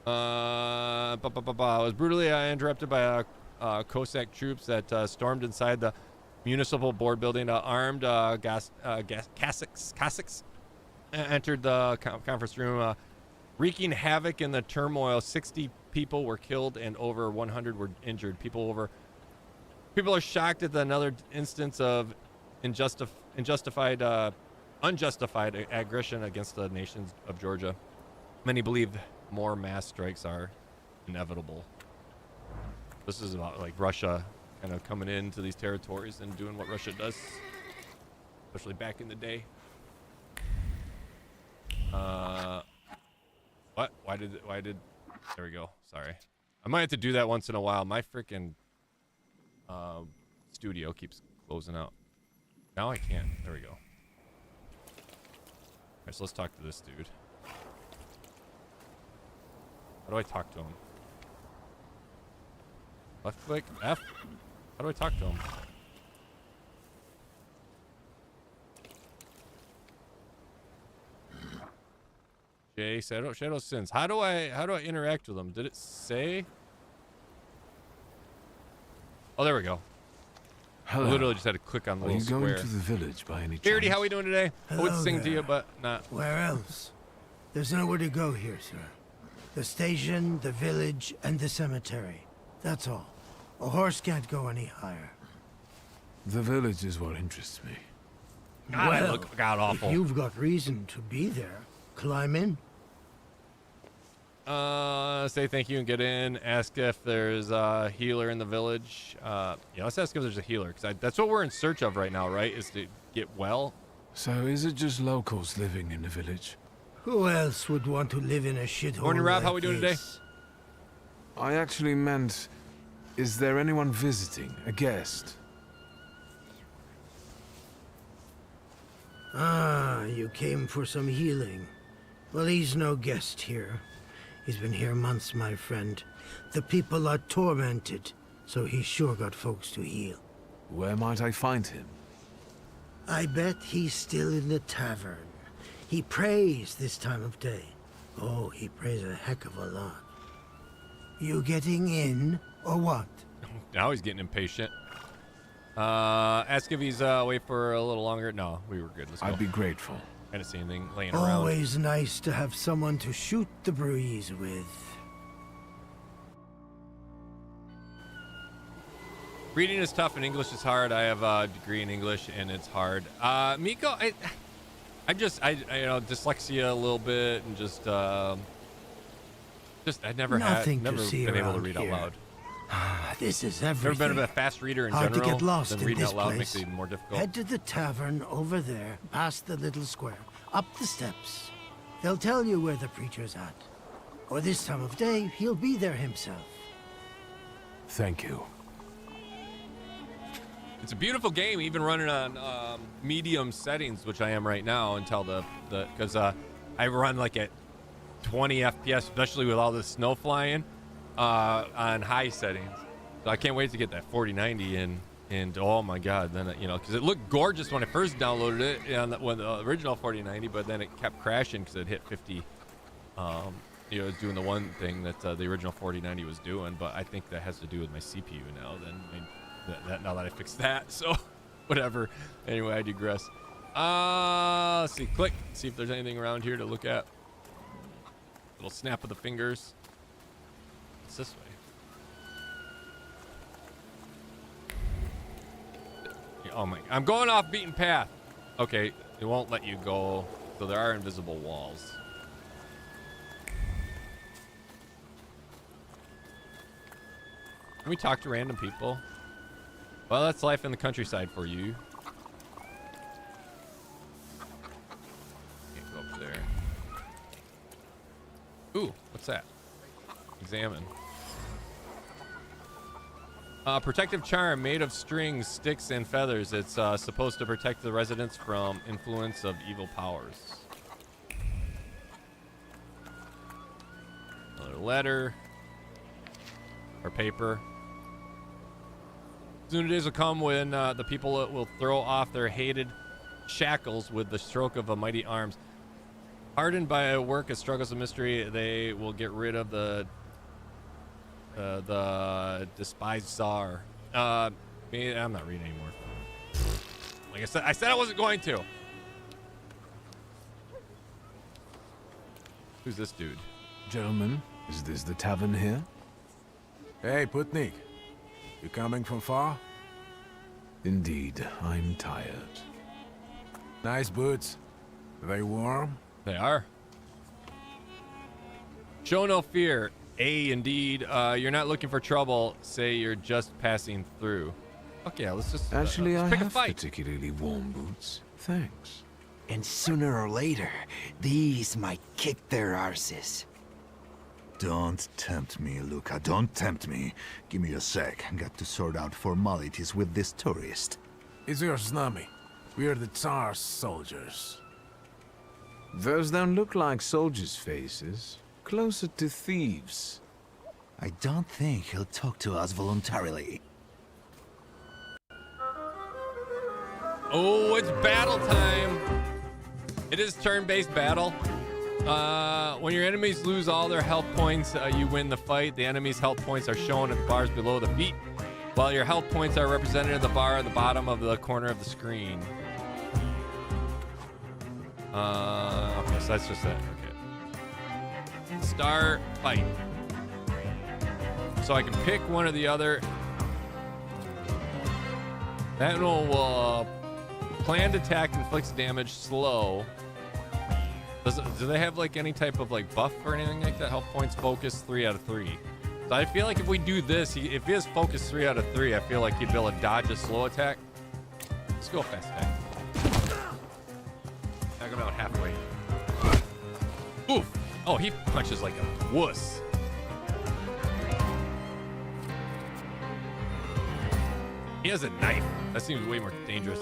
I was brutally interrupted by Cossack troops that stormed inside the municipal board building. Armed Cossacks entered the conference room, wreaking havoc in the turmoil. 60 people were killed and over 100 were injured. People are shocked at another instance of unjustified aggression against the nations of Georgia. Many believe more mass strikes are inevitable. This is about like Russia kind of coming into these territories and doing what Russia does, especially back in the day. What? Why did? There we go. Sorry. I might have to do that once in a while. My freaking studio keeps closing out. Now I can't. There we go. All right, so let's talk to this dude. How do I talk to him? Left click? F? How do I talk to him? J, Shadow Sins. How do I interact with him? Did it say? Oh, there we go.
Hello.
I literally just had to click on the little square.
Are you going to the village by any chance?
Beardy, how we doing today? I would
Hello
sing to
there.
you, but not.
Where else? There's nowhere to go here, sir. The station, the village, and the cemetery. That's all. A horse can't go any higher.
The village is what interests me.
God, I look god awful.
If you've got reason to be there, climb in.
Say thank you and get in. Ask if there's a healer in the village. Yeah, let's ask if there's a healer, because that's what we're in search of right now, right? Is to get well.
So is it just locals living in the village?
Who else would want to live in a shithole?
Morning, Rob.
like
How we doing today?
this?
I actually meant, is there anyone visiting? A guest?
Ah, you came for some healing. Well, he's no guest here. He's been here months, my friend. The people are tormented, so he's sure got folks to heal.
Where might I find him?
I bet he's still in the tavern, He prays this time of day. Oh, he prays a heck of a lot. You getting in, or what?
Now he's getting impatient. Ask if he's away for a little longer. No, we were good. Let's go.
I'd be grateful.
I didn't see anything laying around.
Always nice to have someone to shoot the breeze with.
Reading is tough and English is hard. I have a degree in English and it's hard. Miko, I you know, dyslexia a little bit and just I never
Nothing to
never
see
been able to
around
read
here.
out loud.
This is
Never
everything.
been a fast reader in
Hard
general.
to get lost
Then
in
reading
this
out loud
place.
makes it even more difficult.
Head to the tavern over there, past the little square, up the steps. They'll tell you where the preacher's at. Or this time of day, he'll be there himself.
Thank you.
It's a beautiful game, even running on medium settings, which I am right now until because I run like at 20 FPS, especially with all this snow flying, on high settings. So I can't wait to get that 4090 in, and oh my god, then you know, because it looked gorgeous when I first downloaded it on when the original 4090, but then it kept crashing because it hit 50. You know, it was doing the one thing that the original 4090 was doing, but I think that has to do with my CPU now. Then now that I fixed that, so whatever. Anyway, I digress. Let's see. Click. See if there's anything around here to look at. Little snap of the fingers. It's this way. Oh my! I'm going off beaten path. Okay, it won't let you go. So there are invisible walls. Can we talk to random people? Well, that's life in the countryside for you. Can't go up there. Ooh, what's that? Examine. Protective charm made of strings, sticks, and feathers. It's supposed to protect the residents from influence of evil powers. Another letter. Or paper. Soon days will come when the people will throw off their hated shackles with the stroke of a mighty arms. Hardened by a work of struggles of mystery, they will get rid of the despised czar. I'm not reading anymore. Like I said I wasn't going to. Who's this dude?
Gentlemen, is this the tavern here?
Hey, Putnik. You coming from far?
Indeed, I'm tired.
Nice boots. Are they warm?
They are. Show no fear. Indeed. You're not looking for trouble. Say you're just passing through. Okay, yeah, let's just
Actually,
let's
I
pick a
have
fight.
particularly warm boots. Thanks.
And sooner or later, these might kick their arses.
Don't tempt me, Luca. Don't tempt me. Give me a sec. Got to sort out formalities with this tourist.
It's your snummy. We are the Tsar's soldiers.
Those don't look like soldiers' faces. Closer to thieves.
I don't think he'll talk to us voluntarily.
Oh, it's battle time. It is turn-based battle. When your enemies lose all their health points, you win the fight. The enemy's health points are shown at the bars below the feet, while your health points are represented at the bar at the bottom of the corner of the screen. Okay, so that's just that. Okay. Start fight. So I can pick one or the other. That will planned attack inflicts damage slow. Do they have like any type of like buff or anything like that? Health points focus 3 out of 3. So I feel like if we do this, if he has focus 3 out of 3, I feel like he'd be able to dodge a slow attack. Let's go fast attack. Knock him out halfway. Oof! Oh, he punches like a wuss. He has a knife. That seems way more dangerous.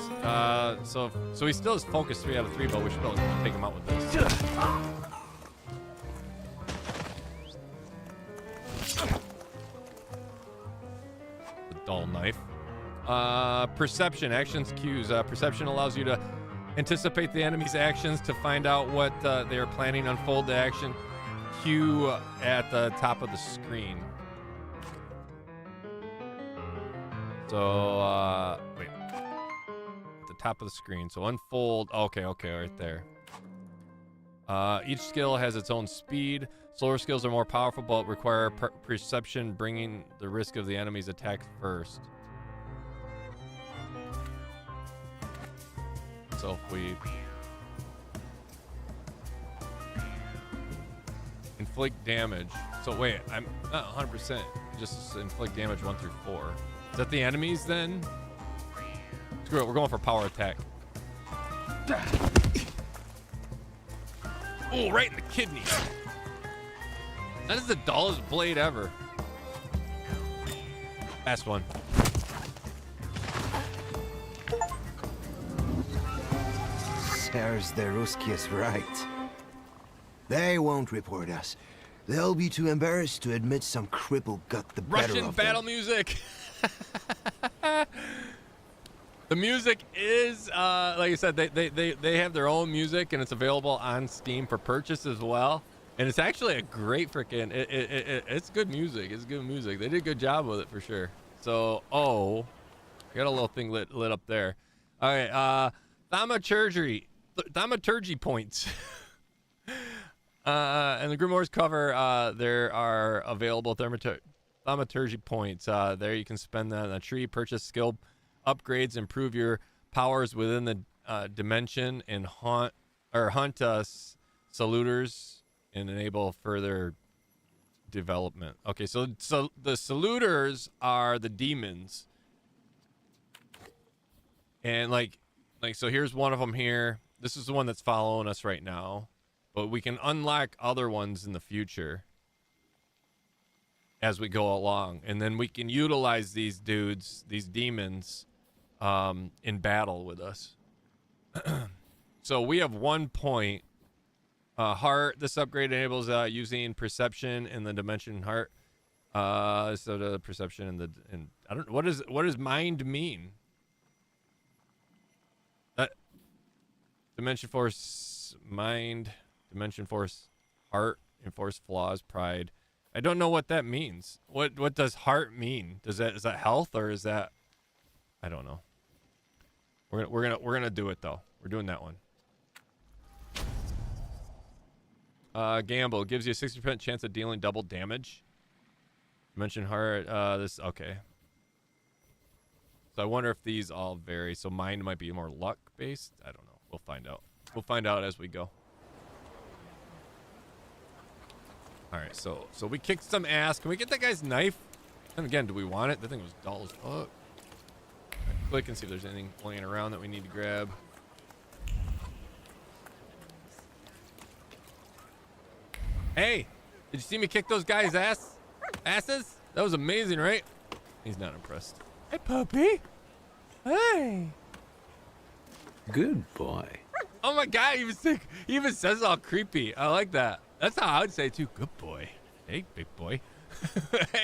So he still has focus 3 out of 3, but we should be able to take him out with this. The dull knife. Perception, actions, cues. Perception allows you to Anticipate the enemy's actions to find out what they are planning. Unfold the action cue at the top of the screen. So, wait. At the top of the screen. So unfold. Okay, right there. Each skill has its own speed. Slower skills are more powerful, but require perception, bringing the risk of the enemy's attack first. So if we inflict damage. So wait, I'm not 100%. Just inflict damage 1 through 4. Is that the enemies then? Screw it, we're going for power attack. Oh, right in the kidney. That is the dullest blade ever. Last one.
There's the Ruskies right. They won't report us. They'll be too embarrassed to admit some cripple got the better
Russian
of
battle
them.
music. The music is, like I said, they have their own music, and it's available on Steam for purchase as well. And it's actually a great freaking, it's good music. It's good music. They did a good job with it for sure. So, oh, got a little thing lit up there. All right, thaumaturge points. And the Grimoires cover, there are available thaumaturge points. There you can spend that on a tree, purchase skill upgrades, improve your powers within the dimension, and hunt salutors and enable further development. Okay, so the salutors are the demons, and like so here's one of them here. This is the one that's following us right now, but we can unlock other ones in the future as we go along, and then we can utilize these dudes, these demons, in battle with us. So we have 1 point. Heart. This upgrade enables using perception in the dimension heart. So the perception and I don't. What does mind mean? Dimension force, mind, dimension force, heart, enforce flaws, pride. I don't know what that means. What does heart mean? Is that health, or is that? I don't know. We're gonna do it though. We're doing that one. Gamble gives you a 60% chance of dealing double damage. Dimension heart. This okay. So I wonder if these all vary. So mine might be more luck based. I don't know. We'll find out. We'll find out as we go. All right. So we kicked some ass. Can we get that guy's knife? And again, do we want it? The thing was dull as fuck. Click and see if there's anything laying around that we need to grab. Hey, did you see me kick those guys' asses? That was amazing, right? He's not impressed. Hey, puppy. Hey.
Good boy.
Oh my God, he even says it all creepy. I like that. That's how I would say it too. Good boy. Hey, big boy.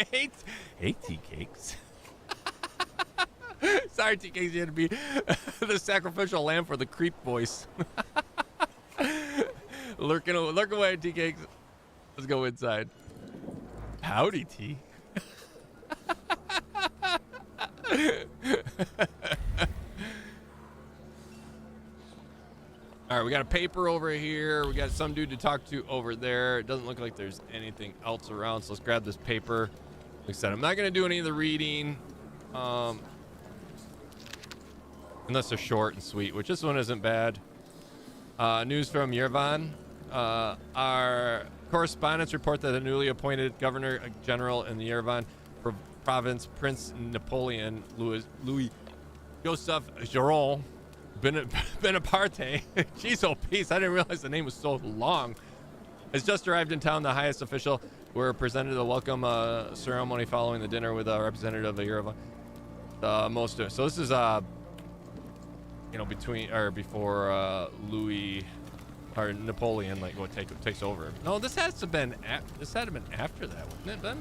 Hey, tea cakes. Sorry, tea cakes, you had to be the sacrificial lamb for the creep voice. Lurk away, tea cakes. Let's go inside. Howdy, tea. All right, we got a paper over here. We got some dude to talk to over there. It doesn't look like there's anything else around, so let's grab this paper. Like I said, I'm not going to do any of the reading, unless they're short and sweet, which this one isn't bad. News from Yerevan. Our correspondents report that the newly appointed governor general in the Yerevan province, Prince Napoleon Louis Joseph Geron Bonaparte, jeez, oh peace, I didn't realize the name was so long, has just arrived in town. The highest official were presented a welcome ceremony following the dinner with a representative of Yerevan. So this is before Louis or Napoleon takes over. No, this had to have been after that, wouldn't it, Ben?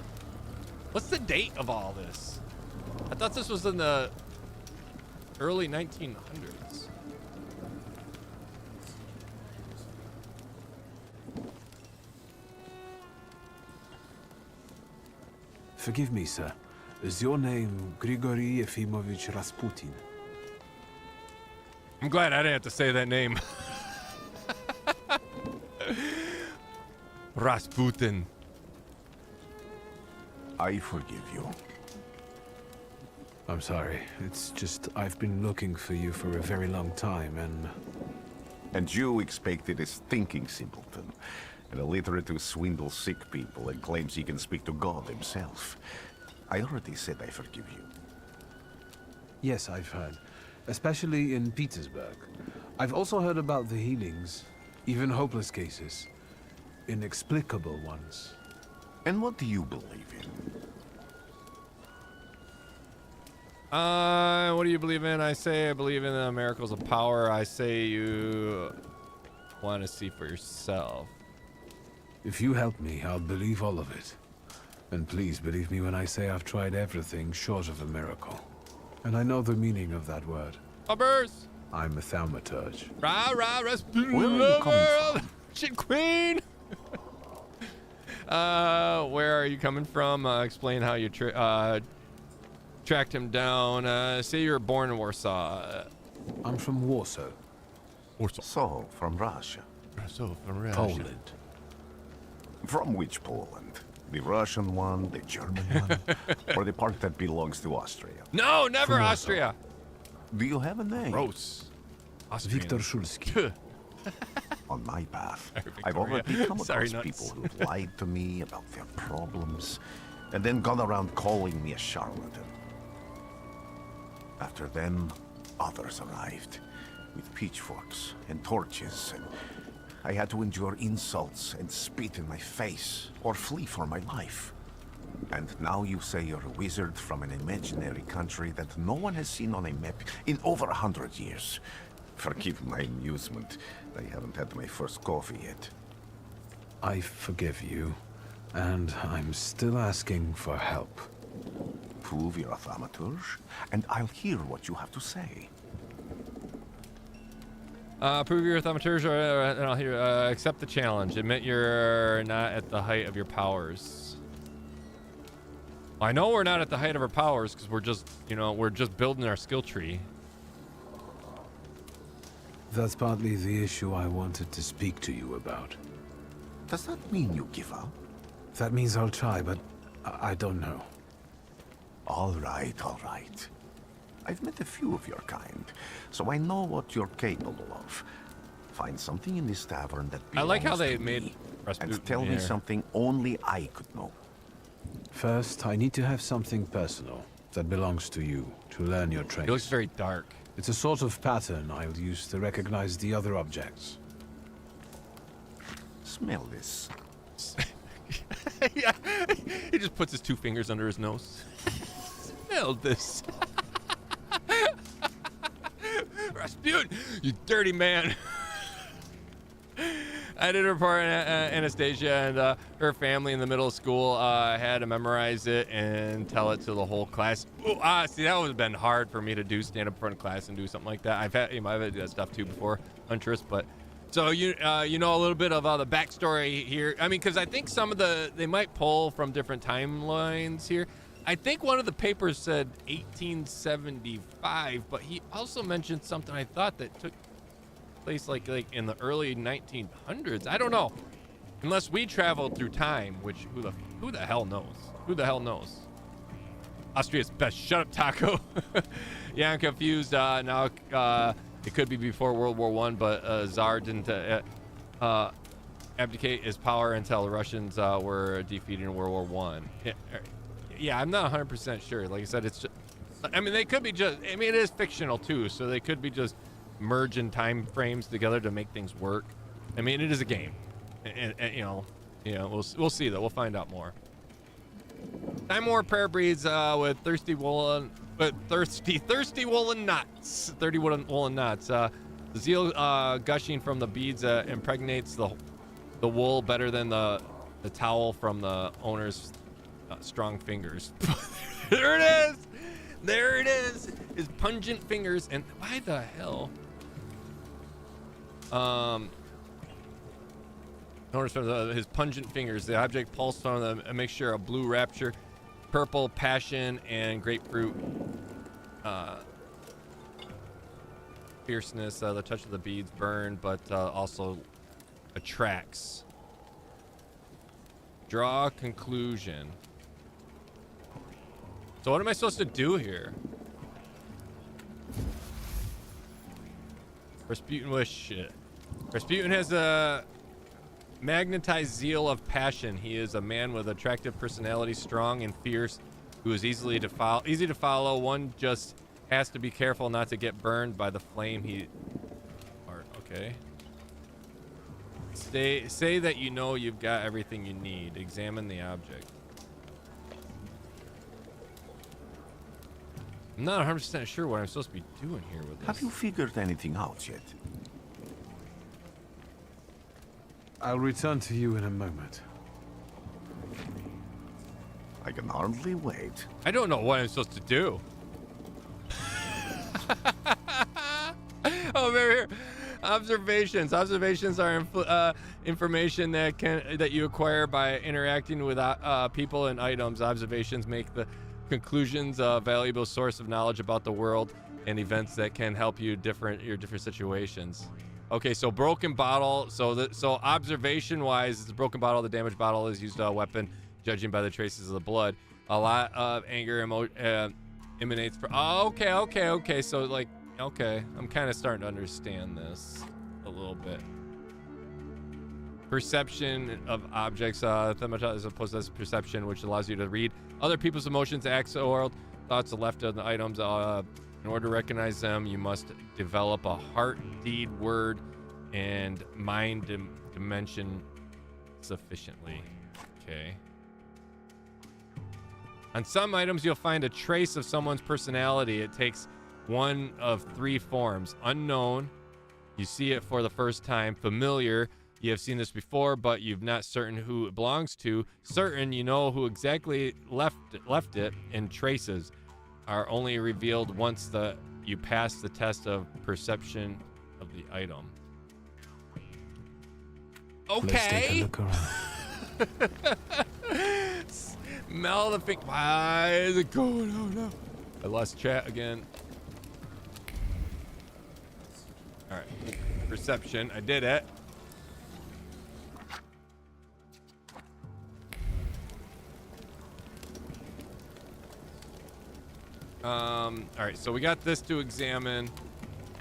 What's the date of all this? I thought this was in the early 1900s.
Forgive me, sir. Is your name Grigory Efimovich Rasputin?
I'm glad I didn't have to say that name. Rasputin.
I forgive you.
I'm sorry. It's just I've been looking for you for a very long time, and...
And you expected a thinking simpleton, an illiterate who swindles sick people and claims he can speak to God himself. I already said I forgive you.
Yes, I've heard. Especially in Petersburg. I've also heard about the healings, even hopeless cases. Inexplicable ones.
And what do you believe in?
What do you believe in? I say I believe in the miracles of power. I say you want to see for yourself.
If you help me, I'll believe all of it. And please believe me when I say I've tried everything short of a miracle. And I know the meaning of that word.
Bubbers!
I'm a thaumaturge.
Rah, rah, Rasputin.
Where are you coming from?
Shit queen! Where are you coming from? Explain how you tracked him down. Say you were born in Warsaw.
I'm from Warsaw.
So, from Russia.
Poland.
From which Poland? The Russian one, the German one, or the part that belongs to Austria?
No, never
From
Austria.
Do you have a name?
Gross. Austrian.
Victor Szulski.
On my path,
Victoria.
I've already come
Sorry,
across
nuts.
people who've lied to me about their problems, and then gone around calling me a charlatan. After them, others arrived, with pitchforks and torches, and I had to endure insults and spit in my face, or flee for my life. And now you say you're a wizard from an imaginary country that no one has seen on a map in over 100 years. Forgive my amusement. I haven't had my first coffee yet.
I forgive you. And I'm still asking for help.
Prove you're a thaumaturge, and I'll hear what you have to say.
Prove you're a thaumaturge, and I'll hear. Accept the challenge. Admit you're not at the height of your powers. I know we're not at the height of our powers because we're just, we're just building our skill tree.
That's partly the issue I wanted to speak to you about.
Does that mean you give up?
That means I'll try, but I don't know.
All right, all right. I've met a few of your kind, so I know what you're capable of. Find something in this tavern that belongs
I like how they
to
made
me,
Rasputin
and tell me
here.
something only I could know.
First, I need to have something personal that belongs to you to learn your trade.
It looks very dark.
It's a sort of pattern I'll use to recognize the other objects.
Smell this.
Yeah, he just puts his 2 fingers under his nose. Smell this. Rasputin, you dirty man. I did a report on Anastasia and her family in the middle of school. I had to memorize it and tell it to the whole class. Ooh, see, that would have been hard for me to do, stand up in front of class and do something like that. I've had to do that stuff too before, Huntress, but so you know a little bit of the backstory here. I mean, because I think some of they might pull from different timelines here. I think one of the papers said 1875, but he also mentioned something I thought that took place like in the early 1900s. I don't know, unless we traveled through time, which who the hell knows? Who the hell knows? Austria's best. Shut up, Taco. Yeah, I'm confused. Now it could be before World War I, but Tsar didn't abdicate his power until the Russians were defeated in World War I. Yeah, I'm not 100% sure. Like I said, it's just, I mean, they could be just, I mean, it is fictional too, so they could be just merging time frames together to make things work. I mean, it is a game, and we'll see though. We'll find out more. 9 more prayer breeds with thirsty woolen knots. 30 woolen knots. The zeal gushing from the beads impregnates the wool better than the towel from the owner's strong fingers. There it is. There it is. His pungent fingers. And why the hell? Notice from his pungent fingers, the object pulsed on a mixture of blue rapture purple, passion, and grapefruit. Fierceness, the touch of the beads burn, but also attracts. Draw a conclusion. So what am I supposed to do here? Rasputin was shit. Rasputin has a magnetized zeal of passion. He is a man with attractive personality, strong and fierce, who is easy to follow. One just has to be careful not to get burned by the flame okay. Say that you know you've got everything you need. Examine the object. I'm not 100% sure what I'm supposed to be doing here with this.
Have you figured anything out yet?
I'll return to you in a moment.
I can hardly wait.
I don't know what I'm supposed to do. Over here. Observations. Observations are information that you acquire by interacting with people and items. Observations make the conclusions a valuable source of knowledge about the world and events that can help you your different situations. Okay, so broken bottle. So observation-wise, it's a broken bottle. The damaged bottle is used as a weapon, judging by the traces of the blood. A lot of anger emanates from. Oh, okay. So like, okay, I'm kind of starting to understand this a little bit. Perception of objects. Thaumaturge is opposed to perception, which allows you to read other people's emotions, acts, or thoughts left of the items. In order to recognize them, you must develop a heart, deed, word, and mind dimension sufficiently. Okay. On some items, you'll find a trace of someone's personality. It takes one of three forms. Unknown, you see it for the first time. Familiar, you have seen this before, but you've not certain who it belongs to. Certain, you know who exactly left it. And traces are only revealed once you pass the test of perception of the item. Okay.
Let's take a look around.
Smell the thing. Why is it going? Oh no. I lost chat again. All right. Perception. I did it. All right, so we got this to examine.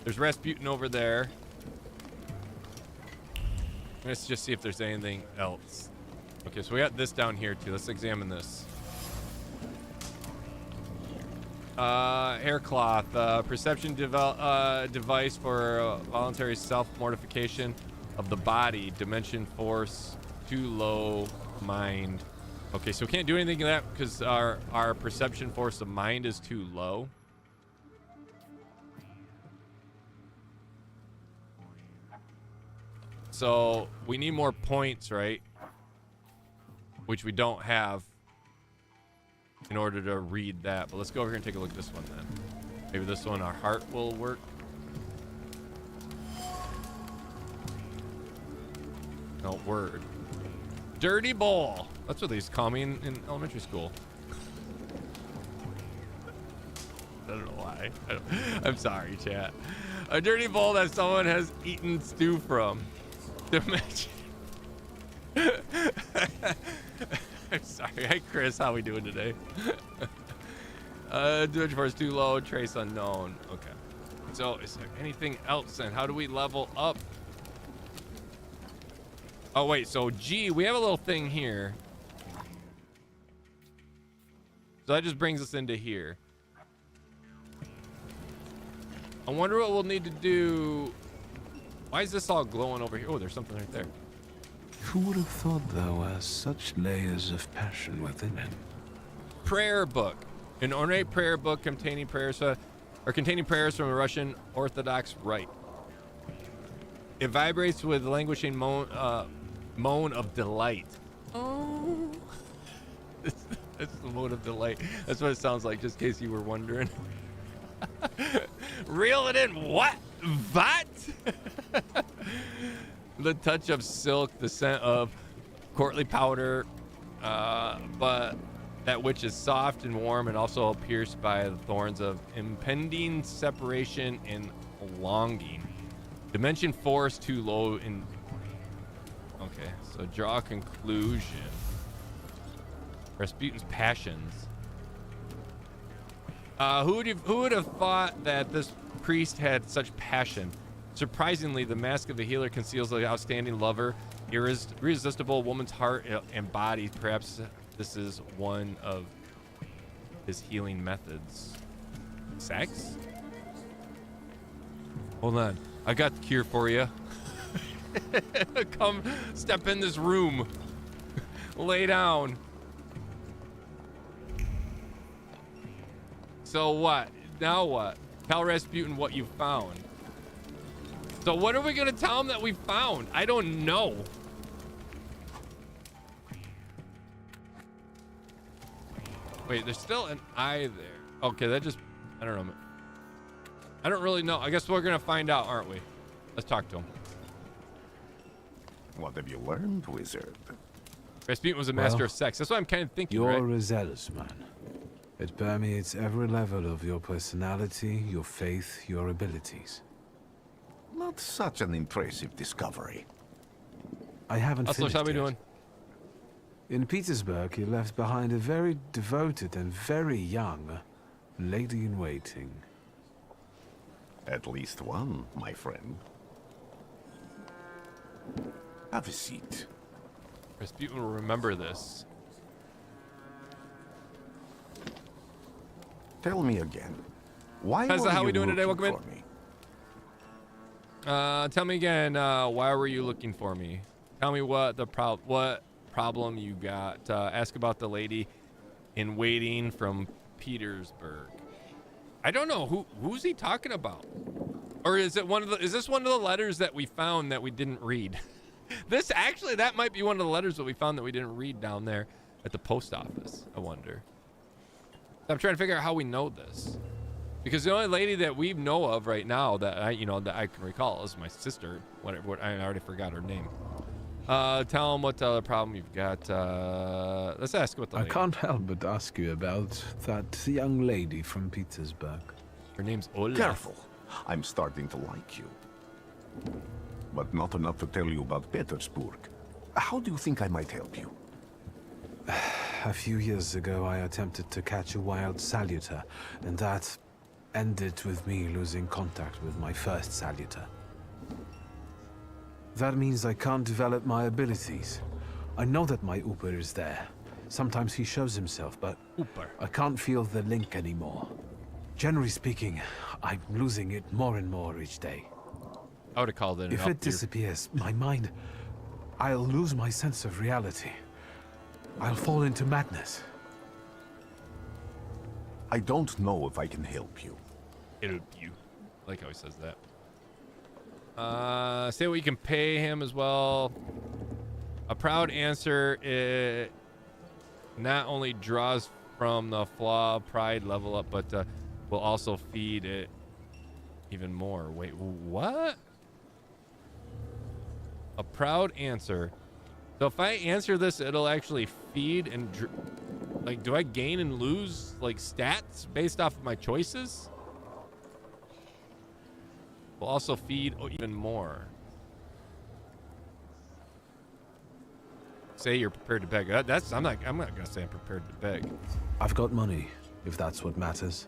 There's Rasputin over there. Let's just see if there's anything else. Okay, so we got this down here too. Let's examine this. Hair cloth, perception device for voluntary self-mortification of the body. Dimension force, too low, mind. Okay, so we can't do anything to that because our perception force of mind is too low. So we need more points, right? Which we don't have in order to read that. But let's go over here and take a look at this one then. Maybe this one, our heart will work. No, word. Dirty ball. That's what they used to call me in elementary school. I don't know why. I'm sorry, chat. A dirty bowl that someone has eaten stew from. Dimension. I'm sorry. Hey, Chris. How we doing today? Dimension force too low. Trace unknown. Okay. So is there anything else then? How do we level up? Oh, wait. So G, we have a little thing here. So that just brings us into here. I wonder what we'll need to do. Why is this all glowing over here? Oh, there's something right there.
Who would have thought there were such layers of passion within him?
Prayer book. An ornate prayer book containing prayers from a Russian Orthodox rite. It vibrates with languishing moan of delight. Oh. That's the moan of delight. That's what it sounds like, just in case you were wondering. Reel it in. What? The touch of silk, the scent of courtly powder, but that which is soft and warm and also pierced by the thorns of impending separation and longing. Dimension 4 is too low in... Okay, so draw a conclusion. Rasputin's passions. Who would have thought that this priest had such passion? Surprisingly, the mask of the healer conceals the outstanding lover, irresistible woman's heart and body. Perhaps this is one of his healing methods. Sex? Hold on. I got the cure for you. Come step in this room. Lay down. So what? Now what? Tell Rasputin what you found. So what are we gonna tell him that we found? I don't know. Wait, there's still an eye there. Okay, that just, I don't know. I don't really know. I guess we're gonna find out, aren't we? Let's talk to him.
What have you learned, wizard?
Rasputin was a master of sex. That's what I'm kind of thinking,
You're
right?
a zealous man. It permeates every level of your personality, your faith, your abilities.
Not such an impressive discovery.
I haven't
Also,
finished
how we
yet.
doing?
In Petersburg, you left behind a very devoted and very young lady-in-waiting.
At least one, my friend. Have a seat.
Rasputin will remember this.
Tell me again. Why
Tessa,
were
how
you
we doing today?
looking
Welcome
for me?
Tell me again, why were you looking for me? Tell me what problem you got. Ask about the lady in waiting from Petersburg. I don't know who's he talking about, or is it is this one of the letters that we found that we didn't read? That might be one of the letters that we found that we didn't read down there at the post office. I wonder. I'm trying to figure out how we know this, because the only lady that we know of right now that I can recall is my sister. What I already forgot her name. Tell him what other problem you've got. Let's ask what the
I
lady.
can't help but ask you about that young lady from Petersburg.
Her name's Ola.
Careful. I'm starting to like you. But not enough to tell you about Petersburg. How do you think I might help you?
A few years ago, I attempted to catch a wild salutor, and that ended with me losing contact with my first salutor. That means I can't develop my abilities. I know that my Uber is there. Sometimes he shows himself, but I can't feel the link anymore. Generally speaking, I'm losing it more and more each day.
I would have called it.
If it disappears, my mind, I'll lose my sense of reality. I'll fall into madness.
I don't know if I can help you.
Help you. I like how he says that. Say what you can pay him as well. A proud answer, it not only draws from the flaw pride level up, but will also feed it even more. Wait, what? A proud answer. So if I answer this, it'll actually feed and like, do I gain and lose like stats based off of my choices? Will also feed even more. Say you're prepared to beg. I'm not gonna say I'm prepared to beg.
I've got money, if that's what matters.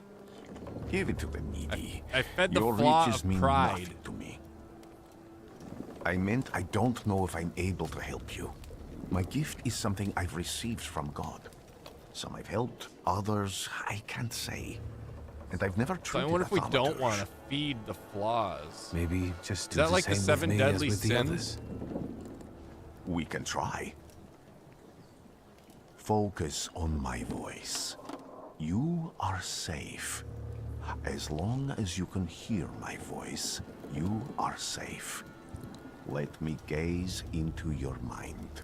Give it to the needy.
I fed the
Your
flaw
riches
of
mean
pride.
nothing to me. I meant I don't know if I'm able to help you. My gift is something I've received from God. Some I've helped, others I can't say. And I've never
So
treated
I wonder
a
if we don't
thaumaturge.
want to feed the flaws.
Maybe just
Is
do
that
the
like the
same
7
with me as
deadly
with the
sins?
others.
We can try. Focus on my voice. You are safe. As long as you can hear my voice, you are safe. Let me gaze into your mind.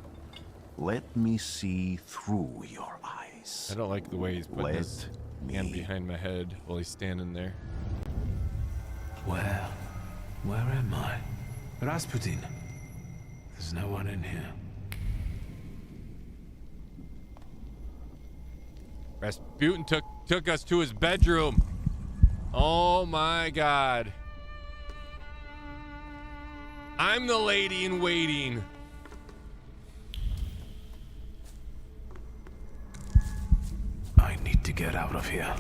Let me see through your eyes.
I don't like the way he's putting his
Let
hand
me-
behind my head while he's standing there.
Where am I? Rasputin. There's no one in here.
Rasputin took us to his bedroom. Oh my God. I'm the lady in waiting.
I need to get out of here.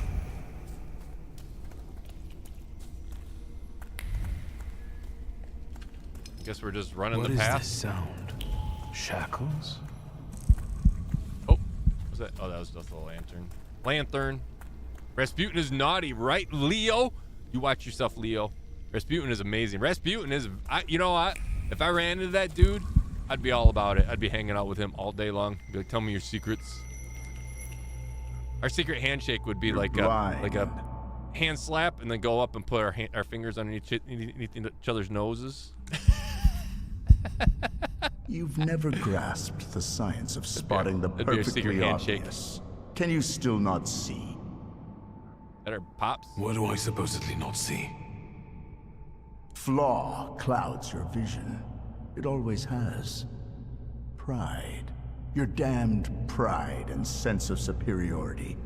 Guess we're just running
What
the
is
path.
this sound? Shackles?
Oh, was that? Oh, that was just a lantern. Lantern. Rasputin is naughty, right, Leo? You watch yourself, Leo. Rasputin is amazing. Rasputin is, you know what? If I ran into that dude, I'd be all about it. I'd be hanging out with him all day long. Be like, tell me your secrets. Our secret handshake would be like a hand slap, and then go up and put our fingers underneath each other's noses.
You've never grasped the science of spotting the
That'd be a secret
perfectly
handshake.
obvious. Can you still not see?
That are pops.
What do I supposedly not see?
Flaw clouds your vision. It always has. Pride. Your damned pride and sense of superiority.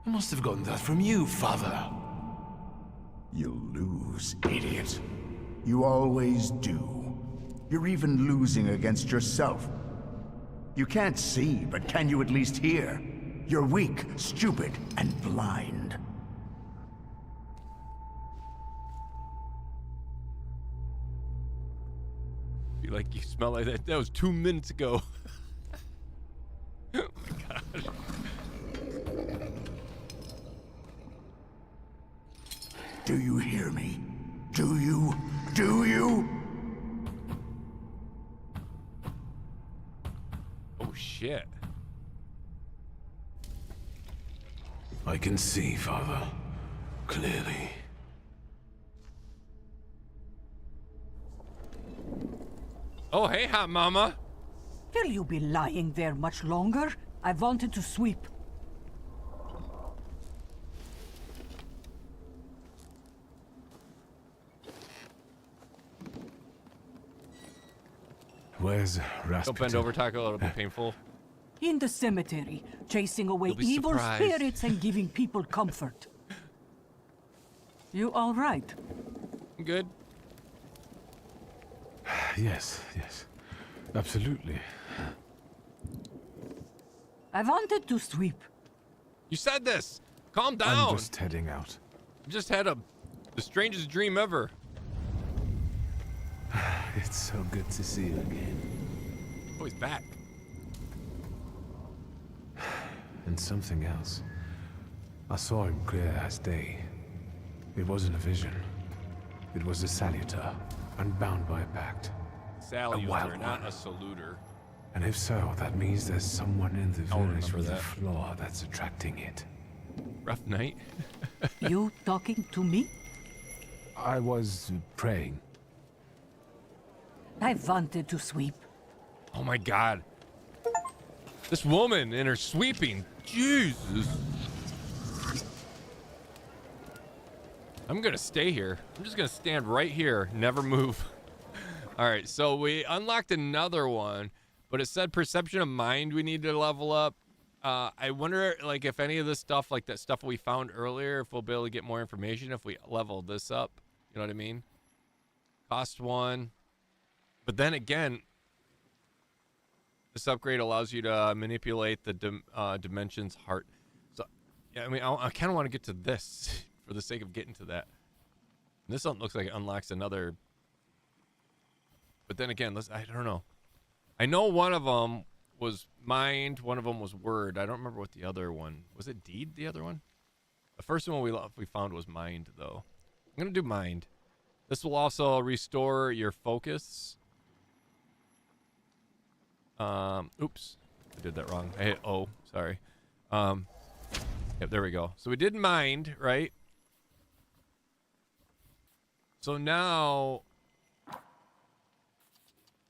I must have gotten that from you, Father.
You'll lose, idiot. You always do. You're even losing against yourself. You can't see, but can you at least hear? You're weak, stupid, and blind.
Be like, you smell like that. That was 2 minutes ago. Oh my gosh.
Do you hear me? Do you? Do you?
Oh shit.
I can see, Father. Clearly.
Oh, hey, hot mama.
Will you be lying there much longer? I wanted to sweep.
Where's Rasputin?
Don't bend over, Taco. It'll be painful.
In the cemetery, chasing away
You'll be
evil
surprised.
spirits and giving people comfort. You all right?
I'm good.
Yes, yes. Absolutely.
I wanted to sweep.
You said this. Calm down.
I'm just heading out.
Just had the strangest dream ever.
It's so good to see you again.
Oh, he's back.
And something else. I saw him clear as day. It wasn't a vision. It was a salutor, unbound by a pact.
Salutor,
wild
not
one.
a salutor.
And if so, that means there's someone in the
I'll
village
remember
with a
that.
flaw that's attracting it.
Rough night.
You talking to me?
I was praying.
I wanted to sweep.
Oh my god. This woman and her sweeping. Jesus. I'm gonna stay here. I'm just gonna stand right here, never move. All right, so we unlocked another one, but it said perception of mind we need to level up. I wonder, like, if any of this stuff, like that stuff we found earlier, if we'll be able to get more information if we level this up. You know what I mean? Cost 1. But then again, this upgrade allows you to manipulate the dimensions heart. So, yeah, I mean, I kind of want to get to this for the sake of getting to that. And this one looks like it unlocks another. But then again, I don't know. I know one of them was mind, one of them was word. I don't remember what the other one was. It deed, the other one? The first one we found was mind, though. I'm gonna do mind. This will also restore your focus. Oops, I did that wrong. I hit O. Sorry. Yep, there we go. So we did mind, right? So now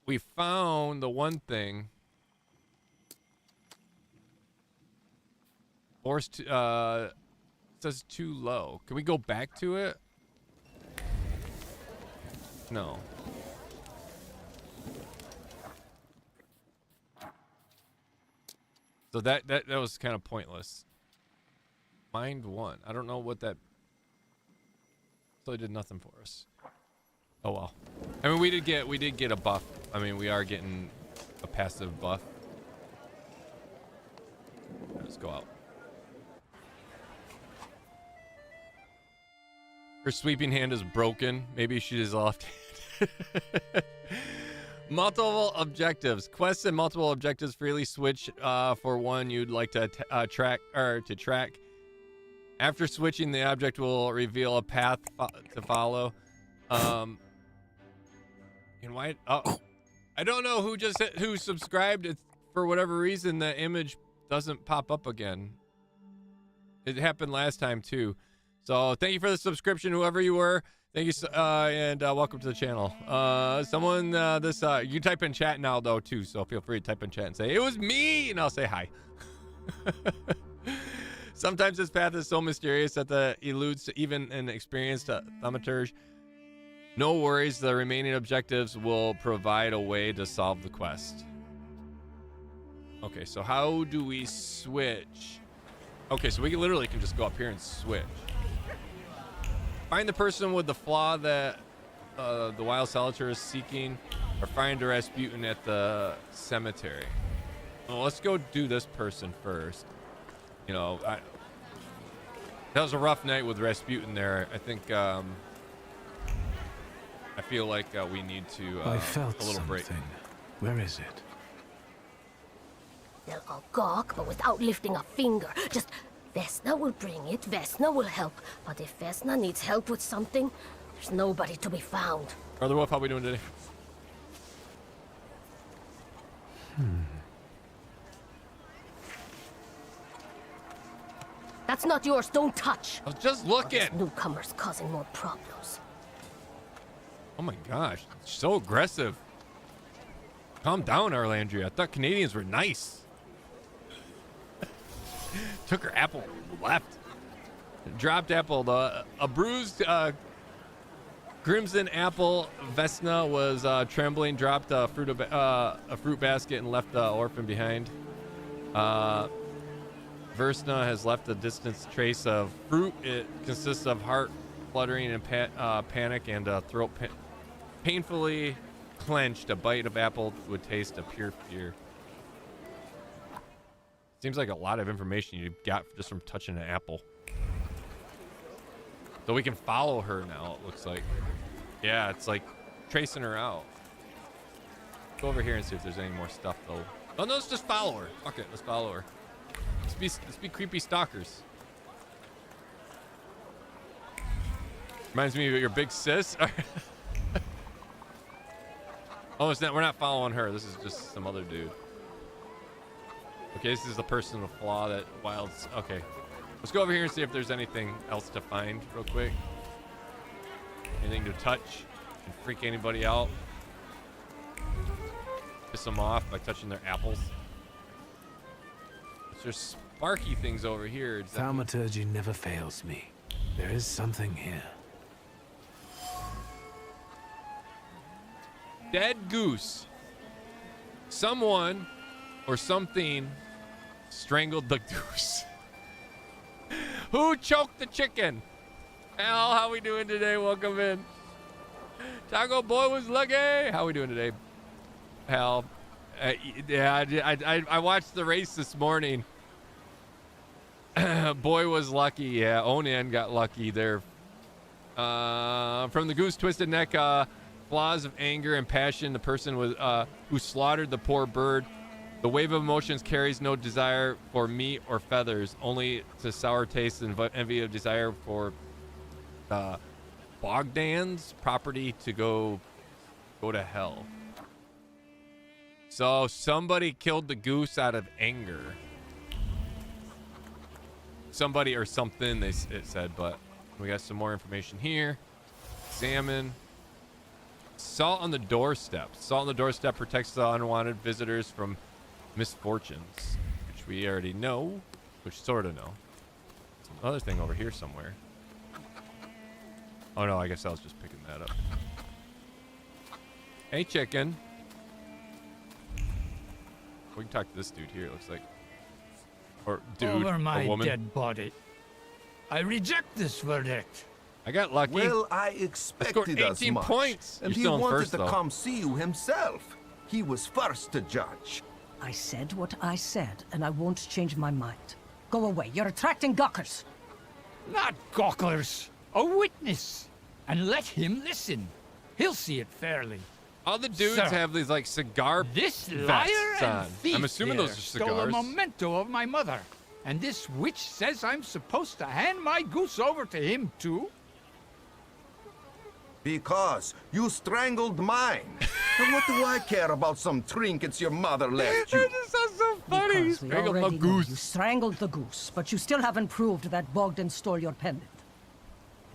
we found the one thing. Forced to, says too low. Can we go back to it? No. So that was kind of pointless. Mind 1. I don't know what that... So it did nothing for us. Oh well. I mean, we did get a buff. I mean, we are getting a passive buff. Let's go out. Her sweeping hand is broken. Maybe she is left-handed. Multiple objectives. Quests and multiple objectives freely switch for one you'd like to track. After switching, the object will reveal a path to follow. And why? Oh, I don't know who subscribed. It's, for whatever reason, the image doesn't pop up again. It happened last time too. So thank you for the subscription, whoever you were. Thank you, and welcome to the channel. Someone, you type in chat now though too, so feel free to type in chat and say, it was me, and I'll say hi. Sometimes this path is so mysterious that it eludes even an experienced thaumaturge. No worries, the remaining objectives will provide a way to solve the quest. Okay, so how do we switch? Okay, so we literally can just go up here and switch. Find the person with the flaw that the wild salutor is seeking, or find a Rasputin at the cemetery. Well, let's go do this person first. You know, that was a rough night with Rasputin there. I think I feel like we need to
I felt
a little break.
something. Where is it?
They'll all gawk, but without lifting a finger. Just Vesna will bring it, Vesna will help. But if Vesna needs help with something, there's nobody to be found.
Brother Wolf, how we doing today?
That's not yours, don't touch.
I was just looking.
This newcomer's causing more problems.
Oh my gosh, so aggressive. Calm down, Arlandria. I thought Canadians were nice. Took her apple, left. Dropped apple. A bruised crimson apple. Vesna was trembling, dropped a fruit basket and left the orphan behind. Vesna has left a distant trace of fruit. It consists of heart fluttering and panic and throat painfully clenched. A bite of apple would taste of pure fear. Seems like a lot of information you got just from touching an apple. So we can follow her now, it looks like. Yeah, it's like tracing her out. Go over here and see if there's any more stuff though. Oh no, let's just follow her. Fuck it, let's follow her. Let's be creepy stalkers. Reminds me of your big sis. Oh, it's not, we're not following her. This is just some other dude. Okay, this is the person with flaw that wilds. Okay, let's go over here and see if there's anything else to find real quick. Anything to touch and freak anybody out. Piss them off by touching their apples. There's sparky things over here.
Thaumaturge never fails me. There is something here.
Dead goose. Someone or something strangled the goose. Who choked the chicken? Al, how we doing today? Welcome in. Taco Boy was lucky. How we doing today, Hal? Yeah, I watched the race this morning. Boy was lucky. Yeah, Onan got lucky there. From the goose twisted neck, flaws of anger and passion. The person was who slaughtered the poor bird. The wave of emotions carries no desire for meat or feathers, only to sour taste and envy of desire for Bogdan's property to go to hell. So somebody killed the goose out of anger. Somebody or something, it said, but we got some more information here. Examine. Salt on the doorstep. Salt on the doorstep protects the unwanted visitors from misfortunes, which we already know, which sort of know. Some other thing over here somewhere. Oh no, I guess I was just picking that up. Hey, chicken. We can talk to this dude here, it looks like. Or dude,
over my
a woman.
dead body. I reject this verdict.
I got lucky.
Well, I
I scored
expected as
18
much.
points.
And
You're
he
still in
wanted
first,
to
though.
come see you himself. He was first to judge.
I said what I said, and I won't change my mind. Go away. You're attracting gawkers.
Not gawkers. A witness. And let him listen. He'll see it fairly.
All the dudes
Sir,
have these like cigar
This
vests
liar and
on.
thief
I'm assuming
here
those are
stole a
cigars.
memento of my mother. And this witch says I'm supposed to hand my goose over to him too?
Because you strangled mine. And what do I care about some trinkets your mother left you?
That just sounds so funny.
Because we
Strangled my
already know you
goose.
strangled the goose, but you still haven't proved that Bogdan stole your pendant.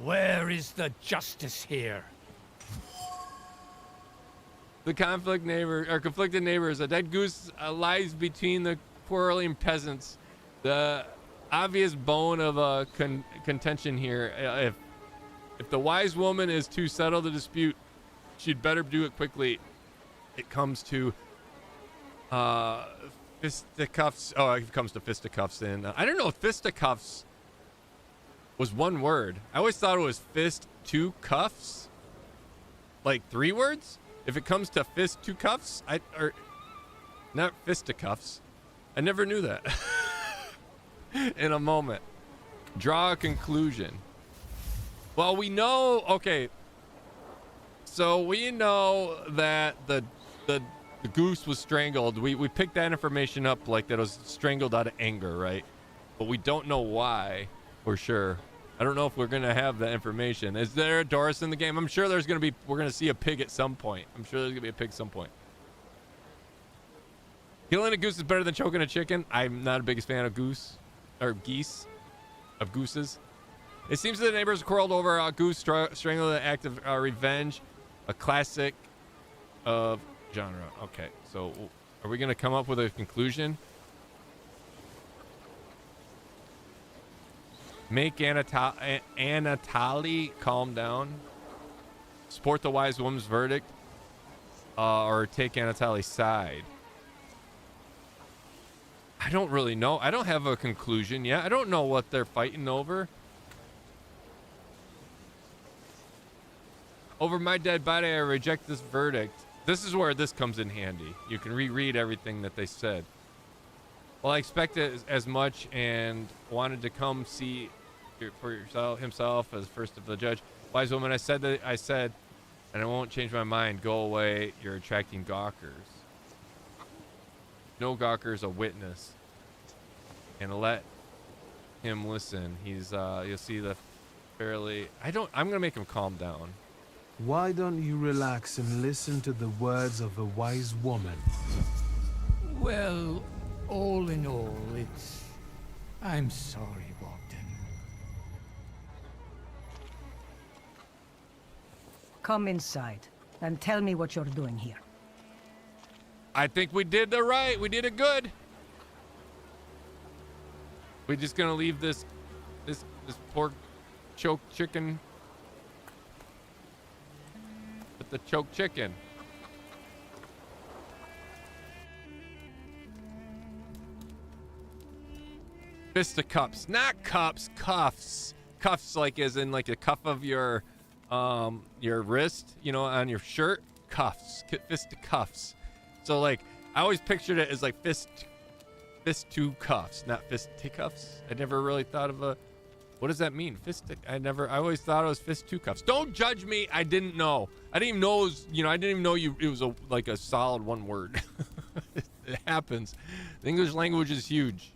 Where is the justice here?
The conflicted neighbors. A dead goose lies between the quarreling peasants. The obvious bone of contention here. If the wise woman is to settle the dispute, she'd better do it quickly. It comes to fisticuffs. Oh, it comes to fisticuffs. And I don't know if fisticuffs was one word. I always thought it was fist two cuffs, like 3 words. If it comes to fist two cuffs, or not fisticuffs. I never knew that. In a moment, draw a conclusion. Well, we know. Okay, so we know that the goose was strangled. We picked that information up, like that it was strangled out of anger, right? But we don't know why for sure. I don't know if we're gonna have that information. Is there a Doris in the game? I'm sure there's gonna be. We're gonna see a pig at some point. I'm sure there's gonna be a pig at some point. Killing a goose is better than choking a chicken. I'm not a biggest fan of gooses. It seems that the neighbors quarreled over a goose strangling an act of revenge, a classic of genre. Okay, so are we gonna come up with a conclusion? Make Anatoly calm down. Support the wise woman's verdict, or take Anatoly's side. I don't really know. I don't have a conclusion yet. I don't know what they're fighting over. Over my dead body, I reject this verdict. This is where this comes in handy. You can reread everything that they said. Well, I expected as much and wanted to come see for himself as first of the judge. Wise woman, I said, and I won't change my mind. Go away. You're attracting gawkers. No gawkers, a witness. And let him listen. He's you'll see the fairly. I'm gonna make him calm down.
Why don't you relax and listen to the words of a wise woman?
Well, all in all, I'm sorry, Bogdan.
Come inside and tell me what you're doing here.
I think we did we did it good. We're just gonna leave this pork choke chicken with the choke chicken. Fisticuffs, not cups, cuffs. Cuffs, like as in like a cuff of your wrist, on your shirt. Cuffs, fisticuffs. So like I always pictured it as like fist two cuffs, not fisticuffs. I never really thought of what does that mean? I always thought it was fist two cuffs. Don't judge me. I didn't know. I didn't even know it was, I didn't even know it was like a solid one word. It happens. The English language is huge.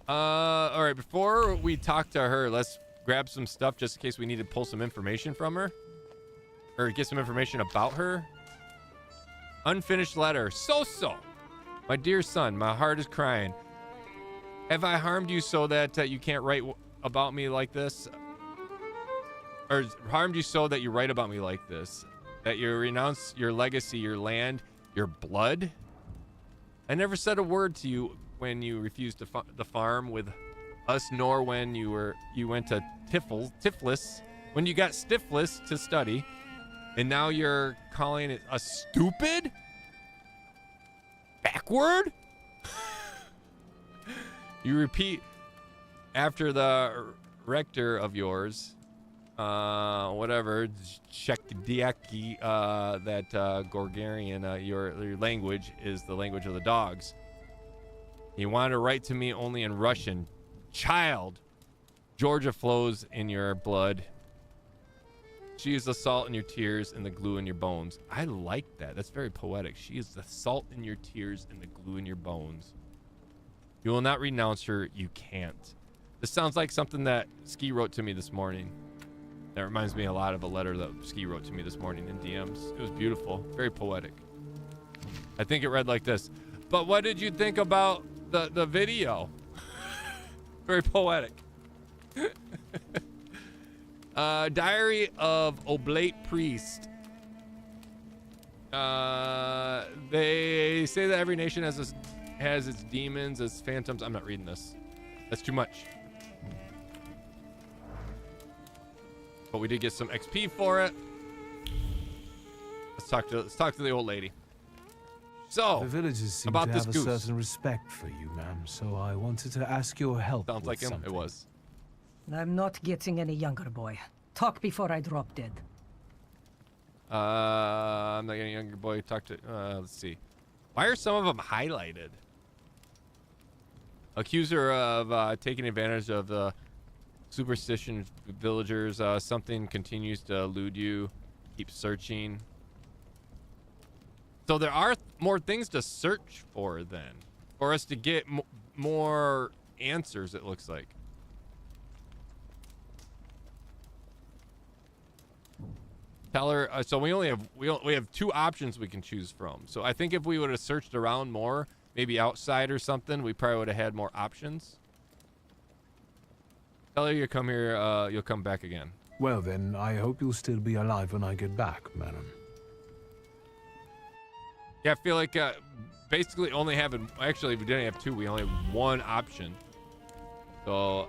All right, before we talk to her, let's grab some stuff just in case we need to pull some information from her or get some information about her. Unfinished letter. So. My dear son, my heart is crying. Have I harmed you so that you can't write about me like this? Or harmed you so that you write about me like this? That you renounce your legacy, your land, your blood? I never said a word to you when you refused the farm with us, nor when you went to Tiflis, when you got Stiflis to study, and now you're calling it a stupid? Backward? You repeat after the rector of yours, whatever, Shekdiaki, that Gorgarian, your language is the language of the dogs. You want to write to me only in Russian. Child, Georgia flows in your blood. She is the salt in your tears and the glue in your bones. I like that. That's very poetic. She is the salt in your tears and the glue in your bones. You will not renounce her. You can't. This sounds like something that Ski wrote to me this morning. That reminds me a lot of a letter that Ski wrote to me this morning in DMs. It was beautiful. Very poetic. I think it read like this. But what did you think about the video? Very poetic. Diary of Oblate Priest. They say that every nation has its demons, its phantoms. I'm not reading this. That's too much. But we did get some XP for it. Let's talk to the old lady. So,
the villagers seem
about
to
this
have
goose.
a certain respect for you, ma'am, so I wanted to ask your help.
Sounds like him.
something.
It was.
I'm not getting any younger, boy. Talk before I drop dead.
I'm not getting a younger boy. Talk to. Let's see. Why are some of them highlighted? Accuse her of taking advantage of the superstition villagers. Something continues to elude you. Keep searching. So there are more things to search for then, for us to get more answers. It looks like. Tell her. So we have two options we can choose from. So I think if we would have searched around more, maybe outside or something, we probably would have had more options. Tell her you come here. You'll come back again.
Well then, I hope you'll still be alive when I get back, madam.
Yeah, I feel like basically only having. Actually, we didn't have two. We only have one option. So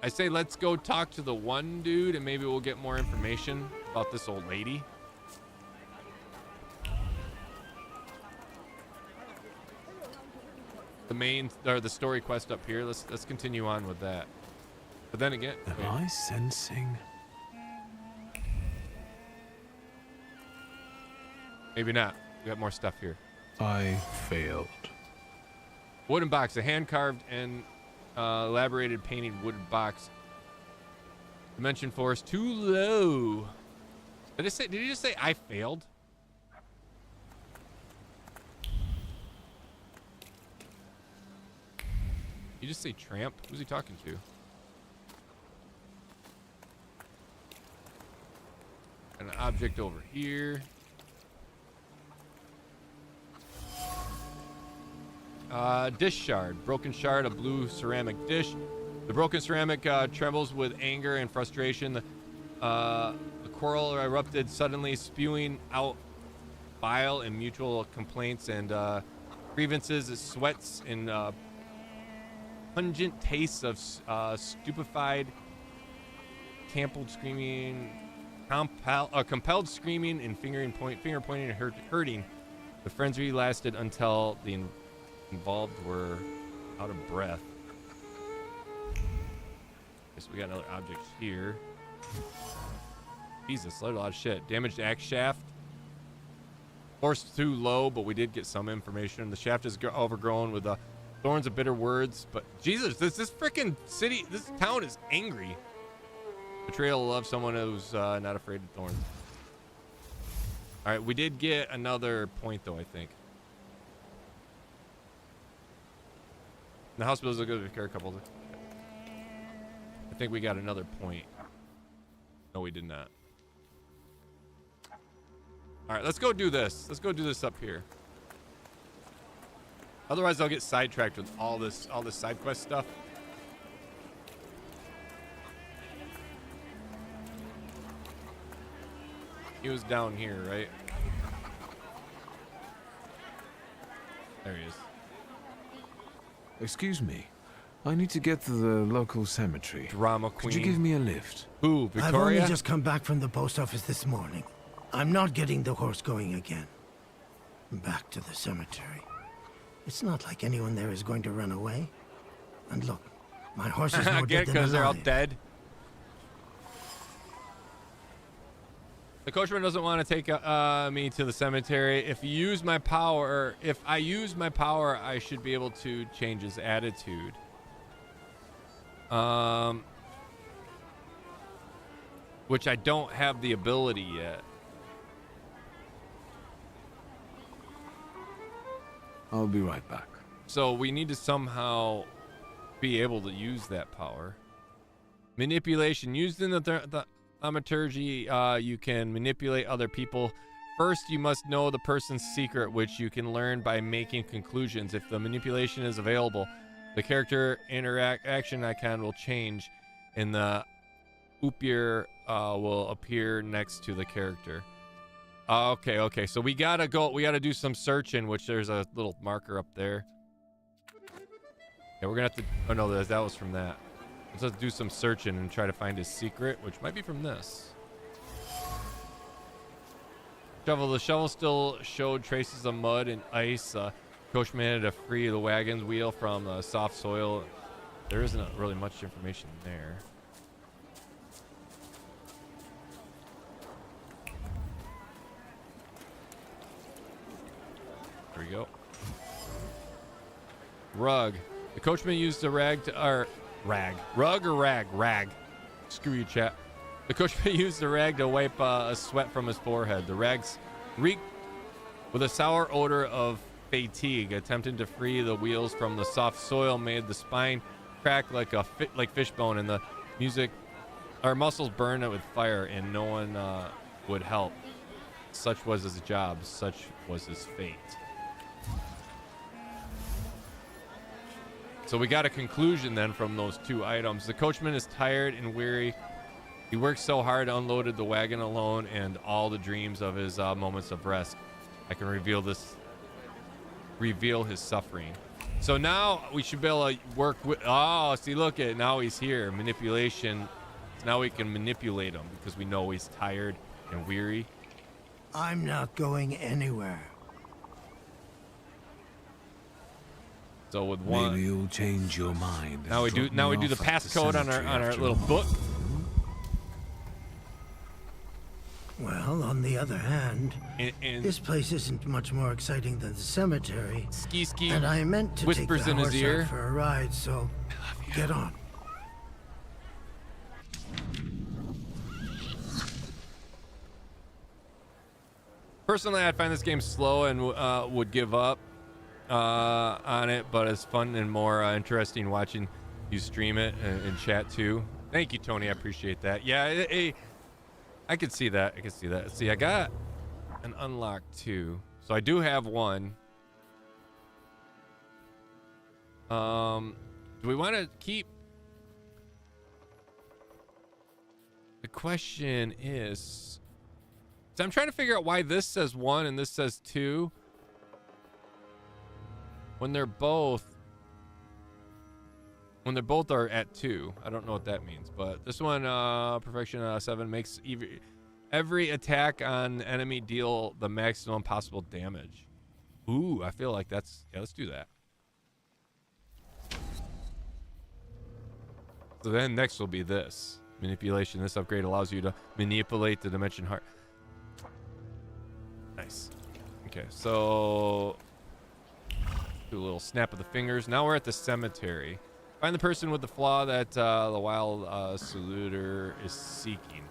I say let's go talk to the one dude, and maybe we'll get more information about this old lady. The main or the story quest up here. Let's continue on with that. But then again,
Am I sensing?
Maybe not. We got more stuff here.
I failed.
Wooden box, a hand-carved and elaborated painted wooden box. Dimension force too low. Did you just say I failed? You just say tramp? Who's he talking to? An object over here. Dish shard. Broken shard, a blue ceramic dish. The broken ceramic trembles with anger and frustration. The quarrel erupted suddenly, spewing out bile and mutual complaints and grievances. It sweats and pungent tastes of stupefied, compelled screaming and finger pointing and hurting. The frenzy lasted until the involved were out of breath. Guess we got another object here. Jesus, a lot of shit. Damaged axe shaft. Horse too low, but we did get some information. The shaft is overgrown with thorns of bitter words. But Jesus, this freaking city, this town is angry. Betrayal of someone who's not afraid of thorns. All right, we did get another point though, I think. The hospitals are good to care a couple. I think we got another point. No, we did not. All right, let's go do this. Let's go do this up here. Otherwise, I'll get sidetracked with all this side quest stuff. He was down here, right? There he is.
Excuse me. I need to get to the local cemetery.
Drama queen.
Could you give me a lift?
Who, Victoria?
I've only just come back from the post office this morning. I'm not getting the horse going again. Back to the cemetery. It's not like anyone there is going to run away. And look, my horse is
I
more
get
dead
it,
than
because they're all
alive.
dead. The coachman doesn't want to take me to the cemetery. If I use my power, I should be able to change his attitude. Which I don't have the ability yet.
I'll be right back.
So we need to somehow be able to use that power. Manipulation. Used in the thaumaturge, you can manipulate other people. First, you must know the person's secret, which you can learn by making conclusions. If the manipulation is available, the character action icon will change, and the Upier will appear next to the character. Okay. So we gotta do some searching, which there's a little marker up there. Yeah, we're gonna have to. Oh no, that was from that. Let's have to do some searching and try to find his secret, which might be from this. Shovel. The shovel still showed traces of mud and ice. Coachman had to free the wagon's wheel from soft soil. There isn't really much information there. There we go. Rug. The coachman used the rag. Screw you, chat. The coachman used the rag to wipe a sweat from his forehead. The rags reeked with a sour odor of fatigue. Attempting to free the wheels from the soft soil made the spine crack like fishbone, and the muscles burned with fire, and no one would help. Such was his job. Such was his fate. So we got a conclusion then from those two items. The coachman is tired and weary. He worked so hard, unloaded the wagon alone, and all the dreams of his moments of rest. I can reveal his suffering. So now we should be able to work with. Oh, see, look at it. Now he's here. Manipulation. So now we can manipulate him because we know he's tired and weary.
I'm not going anywhere.
So with one,
maybe you'll change your mind.
Now we do the passcode on our little book.
Well, on the other hand,
and
this place isn't much more exciting than the cemetery.
Ski
and I meant to take the
whispers in his
horse
ear
out for a ride, so get on.
Personally, I'd find this game slow and would give up on it, but it's fun and more interesting watching you stream it and chat too. Thank you, Tony. I appreciate that. Yeah, I could see that. See, I got an unlock too, so I do have one. Do we want to keep? The question is, so I'm trying to figure out why this says 1 and this says 2 when they're both are at 2. I don't know what that means, but this one, perfection 7, makes every attack on enemy deal the maximum possible damage. Ooh, I feel like that's, yeah, let's do that. So then next will be this manipulation. This upgrade allows you to manipulate the dimension heart. Nice. Okay, so do a little snap of the fingers. Now we're at the cemetery. Find the person with the flaw that the wild salutor is seeking.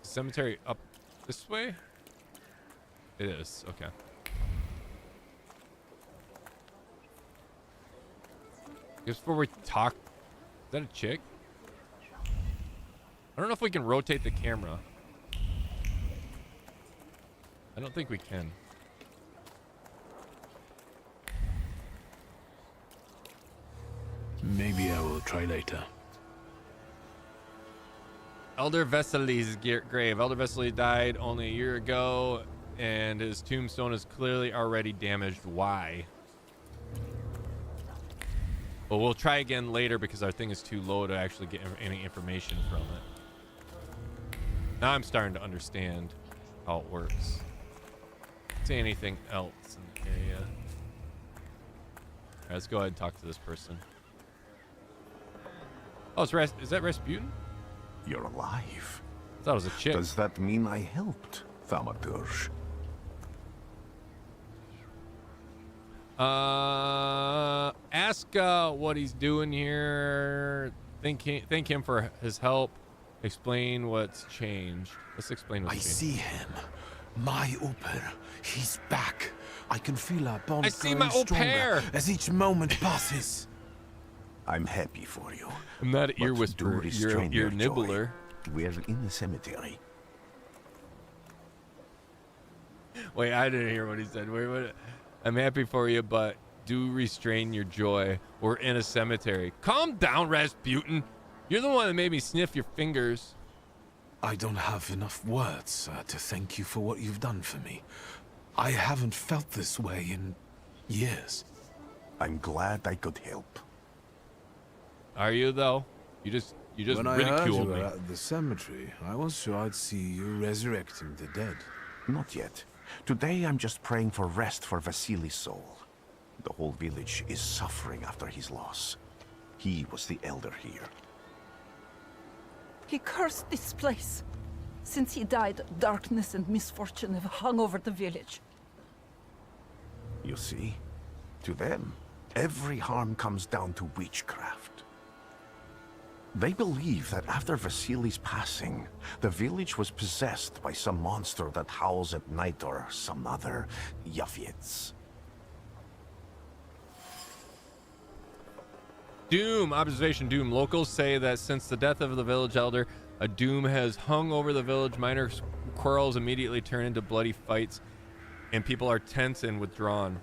Cemetery up this way? It is, okay. Just before we talk, is that a chick? I don't know if we can rotate the camera. I don't think we can.
Maybe I will try later.
Elder Vesely's grave. Elder Vesely died only a year ago, and his tombstone is clearly already damaged. Why? Well, we'll try again later because our thing is too low to actually get any information from it. Now I'm starting to understand. how it works. See anything else in the area? All right, let's go ahead and talk to this person. Oh, is that Rasputin?
You're alive.
I thought it was a chick.
Does that mean I helped, Thaumaturge?
Ask what he's doing here. Thank him for his help. Explain what's changed. Let's explain what's changed.
I see him. My Uper. He's back. I can feel our bond
I see
growing
my au
stronger
pair.
as each moment passes.
I'm happy for you.
I'm not an ear
But
whisperer.
do
You're
restrain your
nibbler.
joy. We're in the cemetery.
Wait, I didn't hear what he said. Wait, what? I'm happy for you, but do restrain your joy. We're in a cemetery. Calm down, Rasputin. You're the one that made me sniff your fingers.
I don't have enough words to thank you for what you've done for me. I haven't felt this way in years.
I'm glad I could help.
Are you though? You just
when I heard you
ridiculed
were
me.
at the cemetery, I was sure I'd see you resurrecting the dead.
Not yet. Today I'm just praying for rest for Vasily's soul. The whole village is suffering after his loss. He was the elder here.
He cursed this place. Since he died, darkness and misfortune have hung over the village.
You see? To them, every harm comes down to witchcraft. They believe that after Vasily's passing, the village was possessed by some monster that howls at night or some other Yafits.
Doom, observation doom. Locals say that since the death of the village elder, a doom has hung over the village. Minor quarrels immediately turn into bloody fights, and people are tense and withdrawn.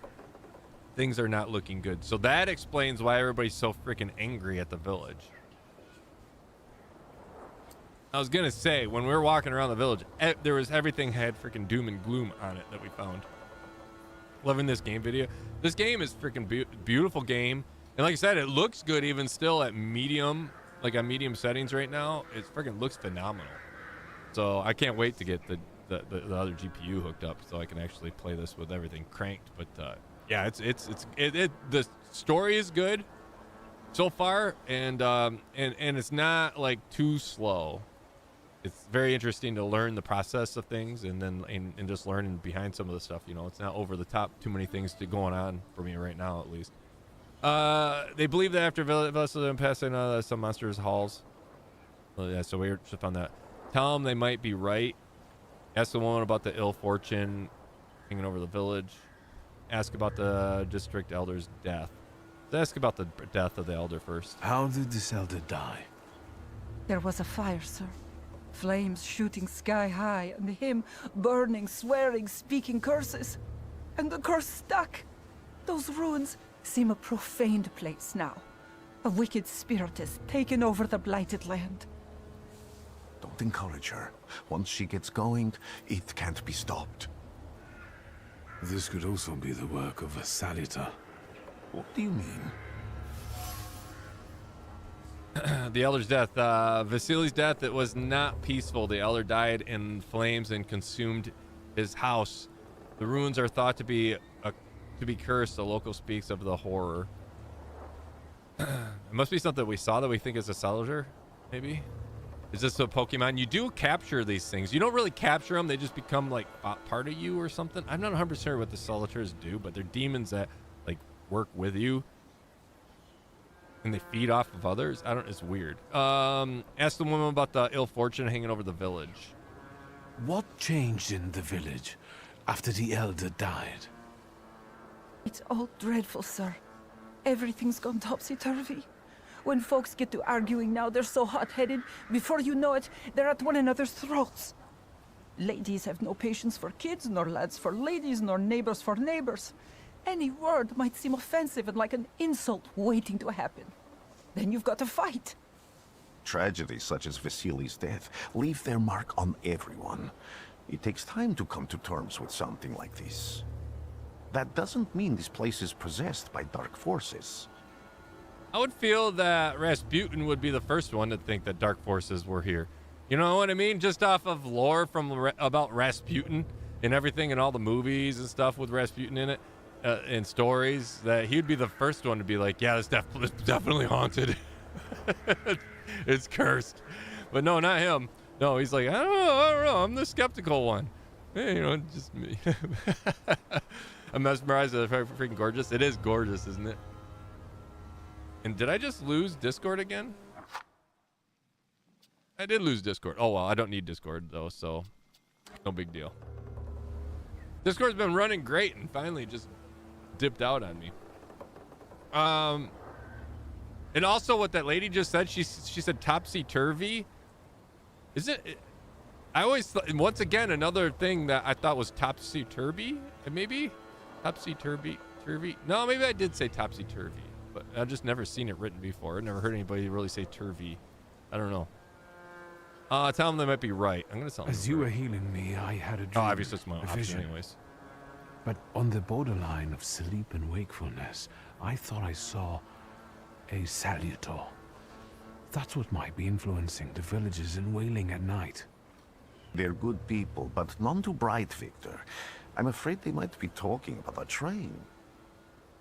Things are not looking good. So that explains why everybody's so freaking angry at the village. I was gonna say, when we were walking around the village, there was everything had freaking doom and gloom on it that we found. Loving this game video. This game is freaking beautiful game. And like I said, it looks good even still at medium, like on medium settings right now. It freaking looks phenomenal. So I can't wait to get the other GPU hooked up so I can actually play this with everything cranked. But yeah, the story is good so far, and it's not like too slow. It's very interesting to learn the process of things, and then and just learning behind some of the stuff. You know, it's not over the top. Too many things going on for me right now, at least. They believe that after Vasily's passing, some monsters halls. Well, yeah, so we just found that. Tell them they might be right. Ask the woman about the ill fortune hanging over the village. Ask about the district elder's death. Let's ask about the death of the elder first.
How did this elder die?
There was a fire, sir. Flames shooting sky high, and him burning, swearing, speaking curses. And the curse stuck. Those ruins seem a profaned place now. A wicked spirit has taken over the blighted land.
Don't encourage her. Once she gets going, it can't be stopped.
This could also be the work of a salutor.
What do you mean?
The elder's death. Vasily's death, it was not peaceful. The elder died in flames and consumed his house. The ruins are thought to be cursed. The local speaks of the horror. It must be something we saw that we think is a salutor, maybe? Is this a Pokemon? You do capture these things. You don't really capture them. They just become like part of you or something. I'm not 100% sure what the salutors do, but they're demons that like work with you. And they feed off of others. It's weird. Ask the woman about the ill fortune hanging over the village.
What changed in the village after the elder died?
It's all dreadful, sir. Everything's gone topsy-turvy. When folks get to arguing now, they're so hot-headed. Before you know it, they're at one another's throats. Ladies have no patience for kids, nor lads for ladies, nor neighbors for neighbors. Any word might seem offensive and like an insult waiting to happen. Then you've got to fight.
Tragedies such as Vasily's death leave their mark on everyone. It takes time to come to terms with something like this. That doesn't mean this place is possessed by dark forces.
I would feel that Rasputin would be the first one to think that dark forces were here. You know what I mean? Just off of lore from about Rasputin and everything and all the movies and stuff with Rasputin in it and stories, that he'd be the first one to be like, yeah, it's definitely haunted. It's cursed. But no, not him. No, he's like, I don't know. I'm the skeptical one. Hey, you know, just me. I'm mesmerized. It's freaking gorgeous. It is gorgeous, isn't it? And did I just lose Discord again? I did lose Discord. Oh, well, I don't need Discord, though, so no big deal. Discord's been running great and finally just dipped out on me. And also what that lady just said, she said topsy-turvy. Is it? I always thought, once again, another thing that I thought was topsy-turvy, maybe? Topsy-turvy? No, maybe I did say topsy-turvy, but I've just never seen it written before. I've never heard anybody really say turvy. I don't know. Tell them they might be right. I'm going to tell them.
As you were healing me, I had a dream.
Oh, obviously it's my option
vision.
anyways.
But on the borderline of sleep and wakefulness, I thought I saw a salutor. That's what might be influencing the villagers in Wailing at night.
They're good people, but none too bright, Victor. I'm afraid they might be talking about a train.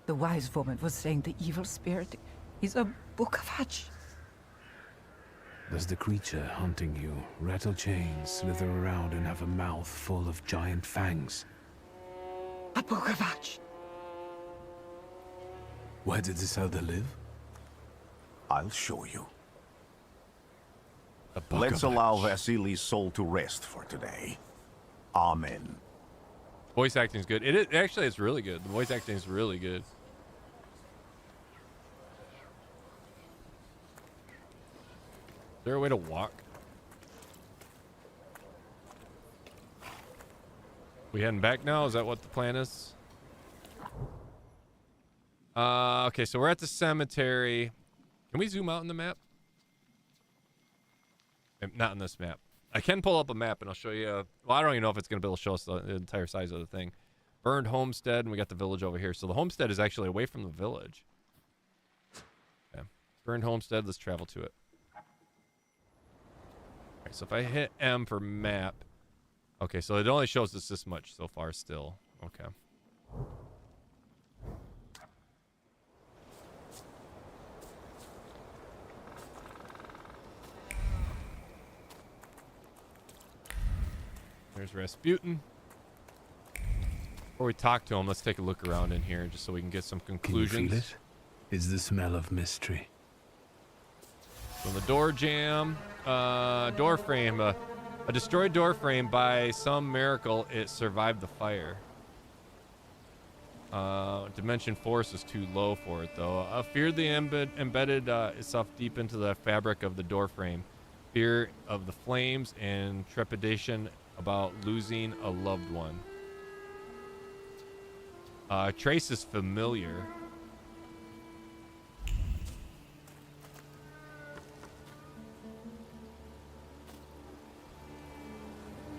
The wise woman was saying the evil spirit is a book of hatch.
Does the creature hunting you rattle chains, slither around, and have a mouth full of giant fangs?
A book of hatch.
Where did this elder live?
I'll show you.
A book
Let's
of
allow
hatch.
Vasili's soul to rest for today. Amen.
Voice acting is good. It is actually, it's really good. The voice acting is really good. Is there a way to walk? We heading back now? Is that what the plan is? Okay, so we're at the cemetery. Can we zoom out in the map? Not on this map. I can pull up a map and I'll show you. Well, I don't even know if it's going to be able to show us the entire size of the thing. Burned homestead, and we got the village over here. So the homestead is actually away from the village. Okay. Burned homestead, let's travel to it. All right, so if I hit M for map. Okay, so it only shows us this much so far still. Okay. There's Rasputin. Before we talk to him, let's take a look around in here just so we can get some conclusions.
Can you feel it? It's the smell of mystery.
So the door jam, door frame, a destroyed door frame. By some miracle, it survived the fire. Dimension force is too low for it, though. Fear the embedded itself deep into the fabric of the door frame. Fear of the flames and trepidation about losing a loved one. Trace is familiar.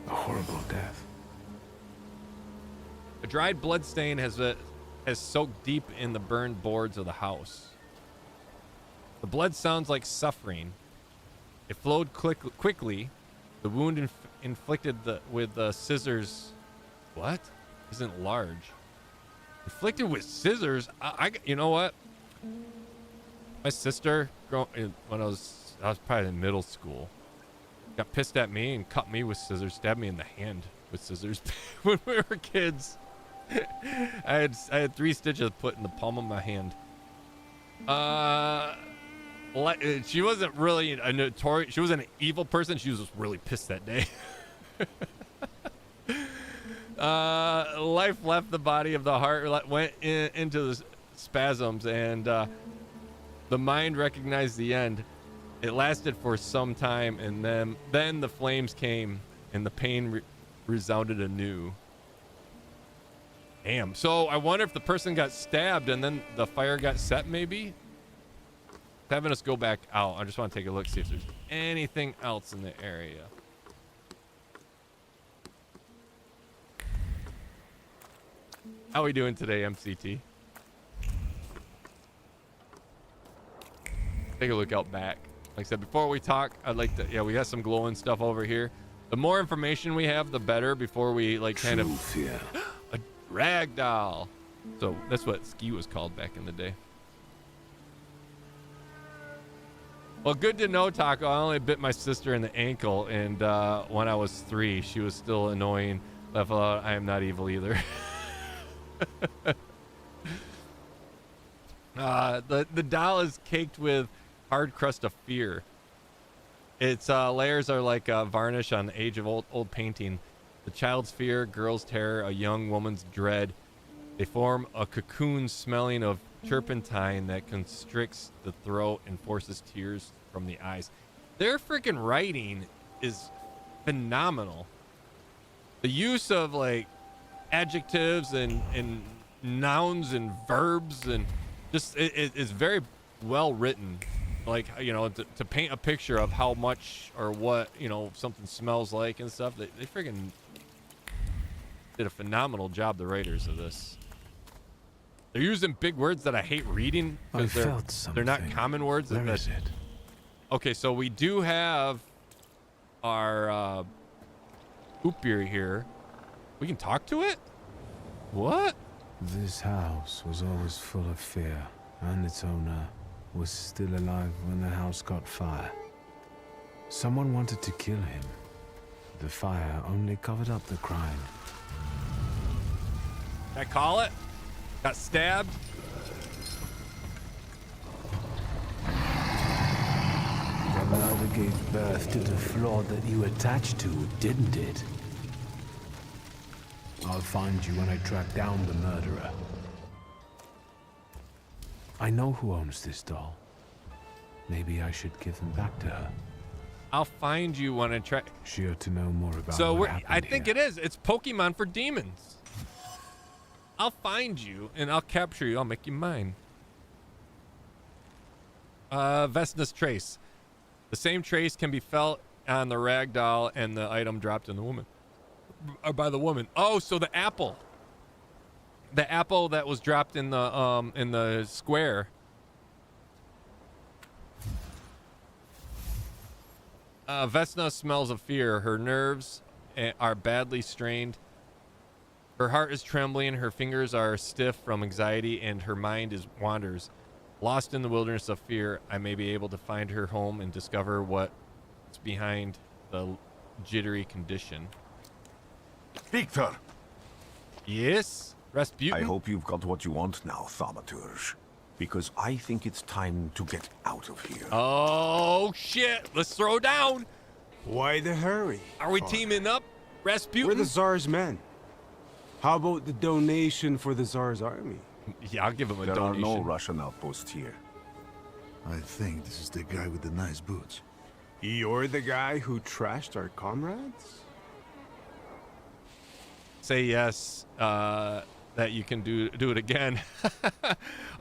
A horrible death.
A dried blood stain has soaked deep in the burned boards of the house. The blood sounds like suffering. It flowed quickly. The wound inflicted with scissors. What? Isn't large. Inflicted with scissors? You know what? My sister, when I was probably in middle school, got pissed at me and cut me with scissors, stabbed me in the hand with scissors when we were kids. I had 3 stitches put in the palm of my hand. She wasn't really a notorious. She wasn't an evil person. She was just really pissed that day. Life left the body of the heart, went into the spasms, and the mind recognized the end. It lasted for some time, and then the flames came, and the pain resounded anew. Damn. So I wonder if the person got stabbed and then the fire got set, maybe? Having us go back out. I just want to take a look, see if there's anything else in the area. How are we doing today, MCT? Take a look out back. Like I said, before we talk, I'd like to, yeah, we got some glowing stuff over here. The more information we have, the better before we like kind of a rag doll. So that's what ski was called back in the day. Well, good to know, Taco. I only bit my sister in the ankle, and when I was 3, she was still annoying. Level out, I am not evil either. The doll is caked with hard crust of fear. Its layers are like varnish on the age of old painting. The child's fear, girl's terror, a young woman's dread. They form a cocoon smelling of turpentine that constricts the throat and forces tears from the eyes. Their freaking writing is phenomenal. The use of like adjectives and nouns and verbs and just it is very well written. Like, you know, to paint a picture of how much or what, you know, something smells like and stuff. They freaking did a phenomenal job, the writers of this. They're using big words that I hate reading because they're not common words.
Where is it?
Okay, so we do have our Oopir here. We can talk to it? What?
This house was always full of fear, and its owner was still alive when the house caught fire. Someone wanted to kill him. The fire only covered up the crime.
Can I call it? Got stabbed?
The murder gave birth to the flaw that you attached to, didn't it? I'll find you when I track down the murderer. I know who owns this doll. Maybe I should give them back to her.
I'll find you when I track.
She ought to know more about
So
what
I
happened
think
here.
it is. It's Pokemon for demons. I'll find you and I'll capture you. I'll make you mine. Vesna's trace. The same trace can be felt on the rag doll and the item dropped in the woman. Or by the woman. Oh, so the apple. The apple that was dropped in the square. Vesna smells of fear. Her nerves are badly strained. Her heart is trembling, her fingers are stiff from anxiety, and her mind wanders. Lost in the wilderness of fear, I may be able to find her home and discover what's behind the jittery condition.
Victor!
Yes? Rasputin?
I hope you've got what you want now, Thaumaturge. Because I think it's time to get out of here.
Oh, shit! Let's throw down!
Why the hurry?
Are we teaming up, Rasputin?
We're the Tsar's men. How about the donation for the Tsar's army?
Yeah, I'll give him a
There
donation.
are no Russian outposts here.
I think this is the guy with the nice boots.
You're the guy who trashed our comrades?
Say yes, that you can do it again.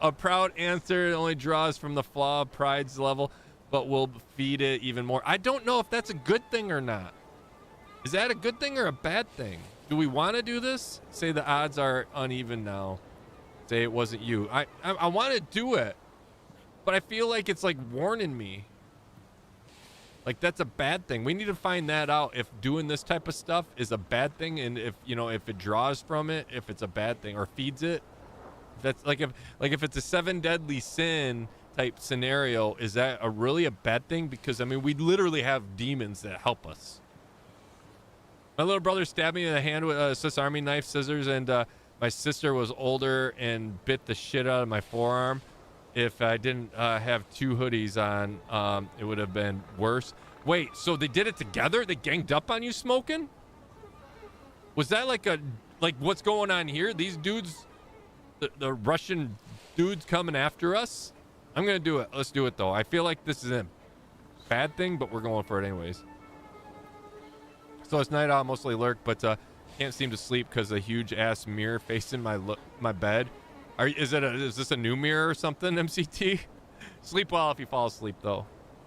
A proud answer only draws from the flaw of pride's level, but will feed it even more. I don't know if that's a good thing or not. Is that a good thing or a bad thing? Do we want to do this? Say the odds are uneven now. Say it wasn't you. I want to do it, but I feel like it's like warning me. Like that's a bad thing. We need to find that out. If doing this type of stuff is a bad thing, and if you know if it draws from it, if it's a bad thing or feeds it. That's like if it's a 7 deadly sin type scenario, is that really a bad thing? Because I mean, we literally have demons that help us. My little brother stabbed me in the hand with a Swiss Army knife, scissors, and my sister was older and bit the shit out of my forearm. If I didn't have 2 hoodies on, it would have been worse. Wait, so they did it together? They ganged up on you smoking? Was that like what's going on here? These dudes, the Russian dudes coming after us? I'm going to do it. Let's do it, though. I feel like this is a bad thing, but we're going for it anyways. So it's night. I'll mostly lurk, but can't seem to sleep because a huge ass mirror facing my bed. Is this a new mirror or something, MCT? Sleep well if you fall asleep, though.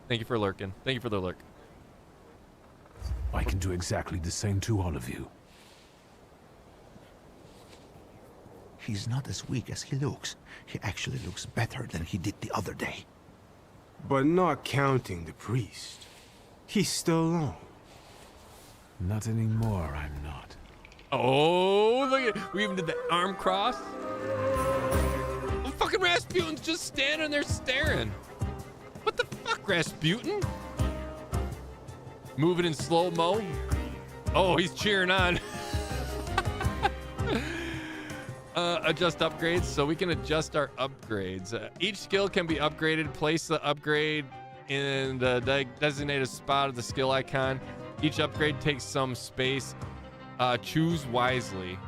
Thank you for lurking. Thank you for the lurk.
I can do exactly the same to all of you.
He's not as weak as he looks. He actually looks better than he did the other day.
But not counting the priest. He's still alone.
Not anymore, I'm not.
Oh, look at, we even did the arm cross. Oh, fucking Rasputin's just standing there staring. What the fuck, Rasputin? Moving in slow-mo. Oh, he's cheering on. Adjust upgrades. So we can adjust our upgrades. Each skill can be upgraded. Place the upgrade in the designated spot of the skill icon. Each upgrade takes some space. Choose wisely.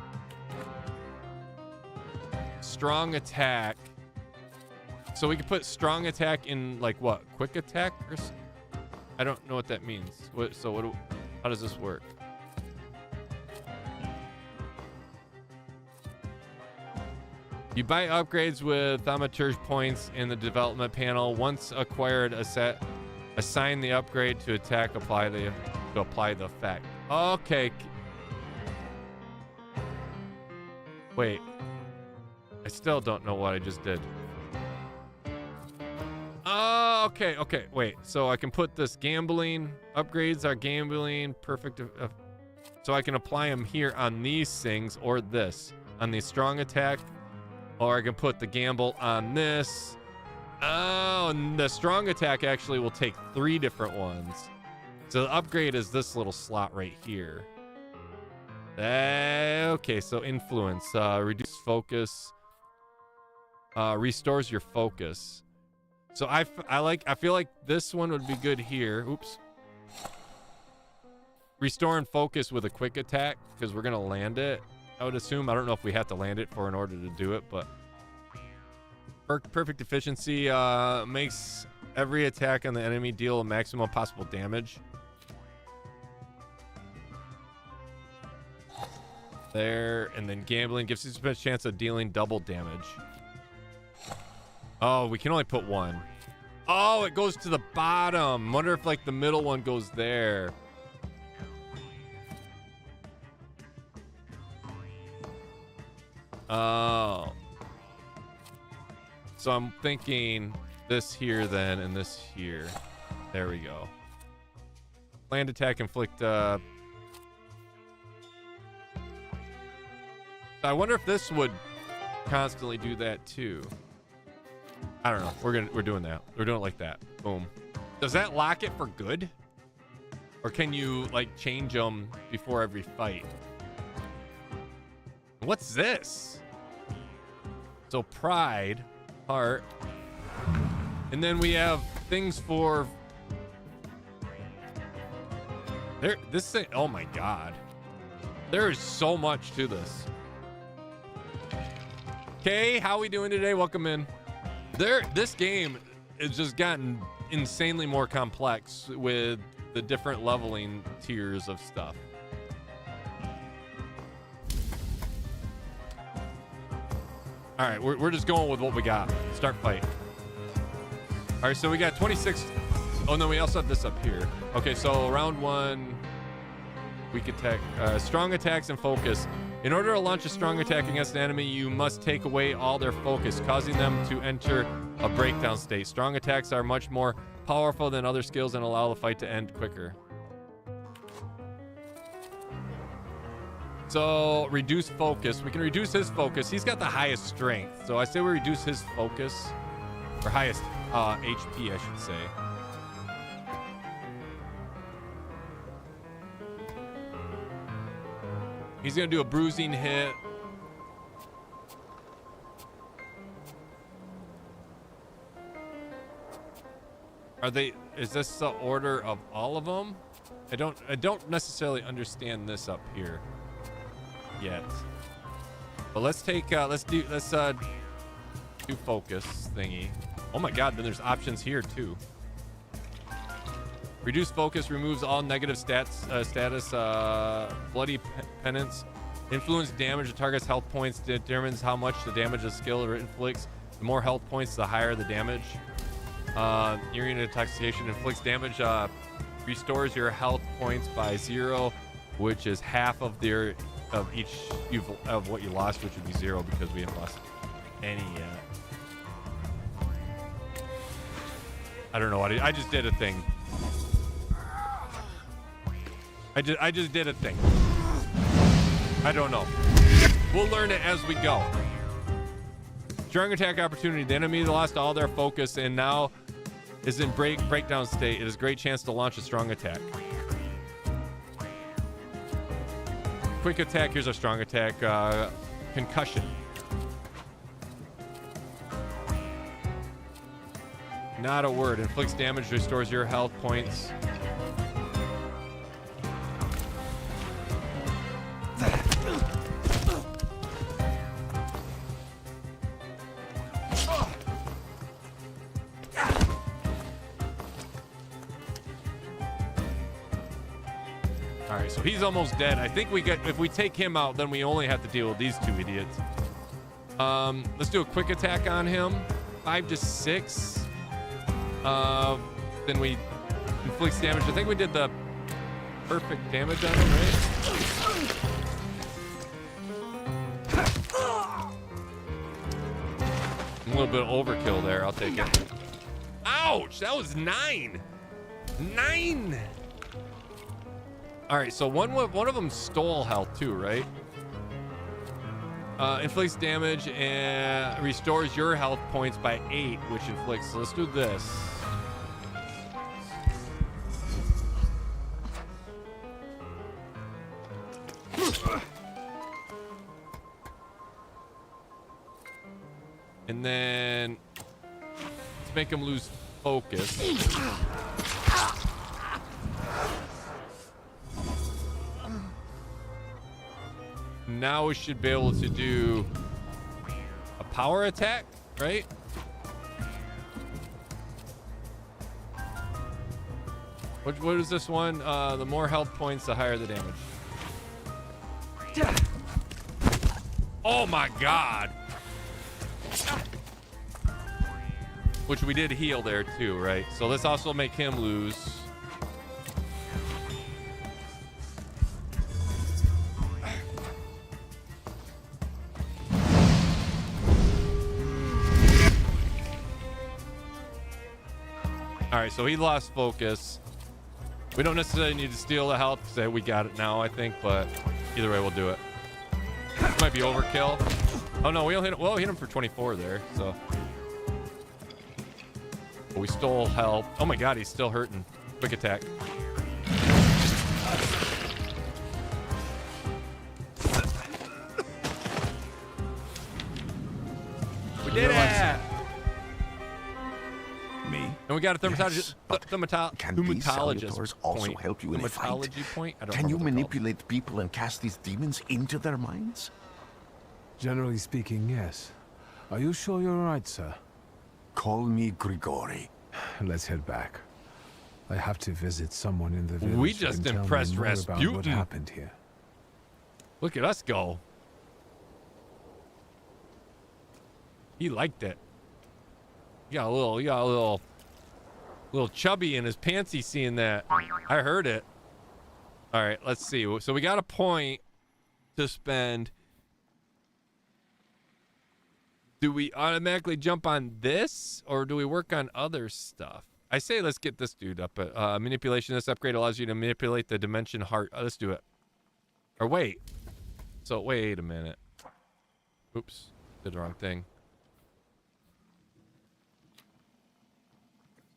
Strong attack. So we can put strong attack in like what? Quick attack? Or I don't know what that means. How does this work? You buy upgrades with thaumaturge points in the development panel. Once acquired, assign the upgrade to attack. Apply the effect. Okay. Wait. I still don't know what I just did. Oh, okay. Wait. So I can put this gambling upgrades are gambling perfect. So I can apply them here on these things or this on the strong attack. Or I can put the gamble on this. Oh, and the strong attack actually will take 3 different ones. So the upgrade is this little slot right here. Okay, so influence, reduce focus, restores your focus. So I feel like this one would be good here. Oops. Restore and focus with a quick attack because we're gonna land it. I would assume. I don't know if we have to land it in order to do it, but perfect efficiency makes every attack on the enemy deal a maximum possible damage. There, and then gambling gives you a chance of dealing double damage. Oh, we can only put 1. Oh, it goes to the bottom. Wonder if like the middle one goes there. Oh. So I'm thinking this here then and this here. There we go. Land attack inflict I wonder if this would constantly do that too. I don't know. We're doing that. We're doing it like that. Boom. Does that lock it for good? Or can you like change them before every fight? What's this? So pride, heart. And then we have things for there. This thing, oh my God. There is so much to this. Okay, how we doing today? Welcome in. This game has just gotten insanely more complex with the different leveling tiers of stuff. All right, we're just going with what we got. Start fight. All right, so we got 26. Oh no, we also have this up here. Okay, so round 1, weak attack, strong attacks and focus. In order to launch a strong attack against an enemy, you must take away all their focus, causing them to enter a breakdown state. Strong attacks are much more powerful than other skills and allow the fight to end quicker. So, reduce focus. We can reduce his focus. He's got the highest strength. So I say we reduce his focus. Or highest HP, I should say. He's going to do a bruising hit. Is this the order of all of them? I don't necessarily understand this up here yet. But let's do focus thingy. Oh my God, then there's options here too. Reduce focus removes all negative status. Bloody penance. Influence damage. The target's health points determines how much the damage the skill inflicts. The more health points, the higher the damage. Urine intoxication inflicts damage. Restores your health points by 0, which is half of what you lost, which would be 0 because we haven't lost any yet. I don't know what I just did a thing. I just did a thing. I don't know. We'll learn it as we go. Strong attack opportunity. The enemy lost all their focus and now is in breakdown state. It is a great chance to launch a strong attack. Quick attack. Here's our strong attack. Concussion. Not a word. Inflicts damage, restores your health points. All right, so he's almost dead. I think we get, if we take him out, then we only have to deal with these two idiots. Let's do a quick attack on him. 5 to 6. Then we inflicts damage. I think we did the perfect damage on him, right? A little bit of overkill there. I'll take it. Ouch! That was 9. 9. All right, so one of them stole health too, right? Inflicts damage and restores your health points by 8, which inflicts. So let's do this. And then let's make him lose focus. Now we should be able to do a power attack, right? What is this one? The more health points, the higher the damage. Oh my god. Which we did heal there too, right? So let's also make him lose. All right, so he lost focus. We don't necessarily need to steal the health because we got it now, I think, but either way, we'll do it. This might be overkill. Oh no, we only hit, well, we hit him for 24 there, so. But we stole health. Oh my god, he's still hurting. Quick attack. We did it!
Me?
And we got a thaumaturge,
Can these
thaumatologist
salutors also
point.
help you in a fight?
Thaumatology point? I don't
Can
know
you
what they're called.
manipulate people and cast these demons into their minds?
Generally speaking, yes. Are you sure you're right, sir?
Call me Grigori.
Let's head back. I have to visit someone in the village.
We
who
just
can tell me
impressed
more about what
Rasputin.
happened here.
Look at us go. He liked it. He got a little chubby in his pantsy seeing that. I heard it. All right, let's see. So we got a point to spend. Do we automatically jump on this or do we work on other stuff? I say let's get this dude up. Manipulation. This upgrade allows you to manipulate the dimension heart. Let's do it. Or wait. So wait a minute. Oops. Did the wrong thing.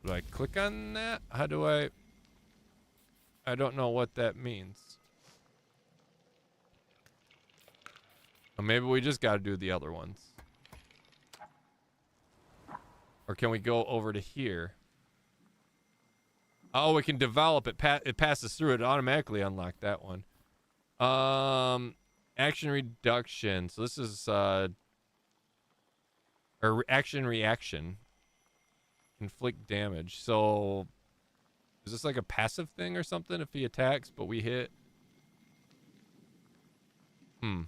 Do I click on that? How do I don't know what that means. Or maybe we just got to do the other ones. Or can we go over to here? Oh, we can develop it. It passes through it. Automatically unlock that one. Action reduction. So this is or action reaction. Inflict damage. So is this like a passive thing or something if he attacks but we hit? I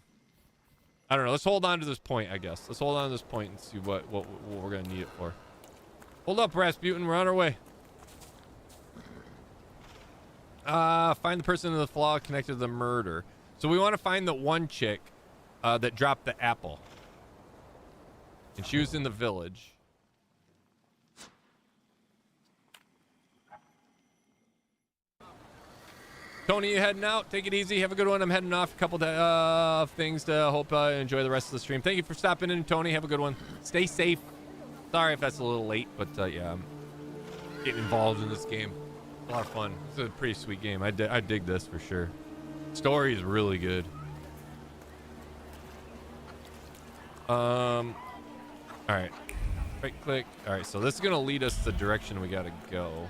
don't know. Let's hold on to this point, I guess. Let's hold on to this point and see what we're gonna need it for. Hold up, Rasputin. We're on our way. Find the person in the flaw connected to the murder. So we want to find the one chick that dropped the apple. And she was in the village. Tony, you heading out? Take it easy. Have a good one. I'm heading off. A couple of things to hope enjoy the rest of the stream. Thank you for stopping in, Tony. Have a good one. Stay safe. Sorry if that's a little late, but yeah, I'm getting involved in this game. A lot of fun. It's a pretty sweet game. I dig this for sure. Story is really good. All right. Right click. All right, so this is gonna lead us the direction we gotta go.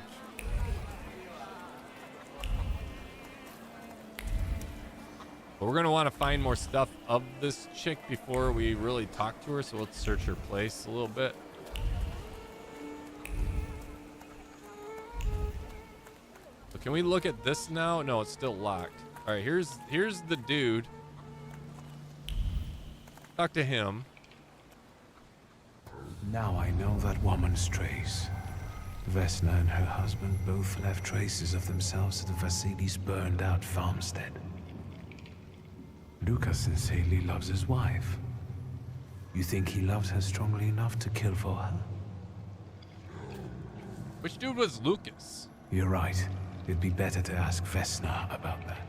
But we're gonna want to find more stuff of this chick before we really talk to her. So let's search her place a little bit. So can we look at this now? No, it's still locked. All right, here's the dude. Talk to him.
Now I know that woman's trace. Vesna and her husband both left traces of themselves at Vasily's burned-out farmstead. Luca sincerely loves his wife. You think he loves her strongly enough to kill for her?
Which dude was Lucas?
You're right. It'd be better to ask Vesna about that.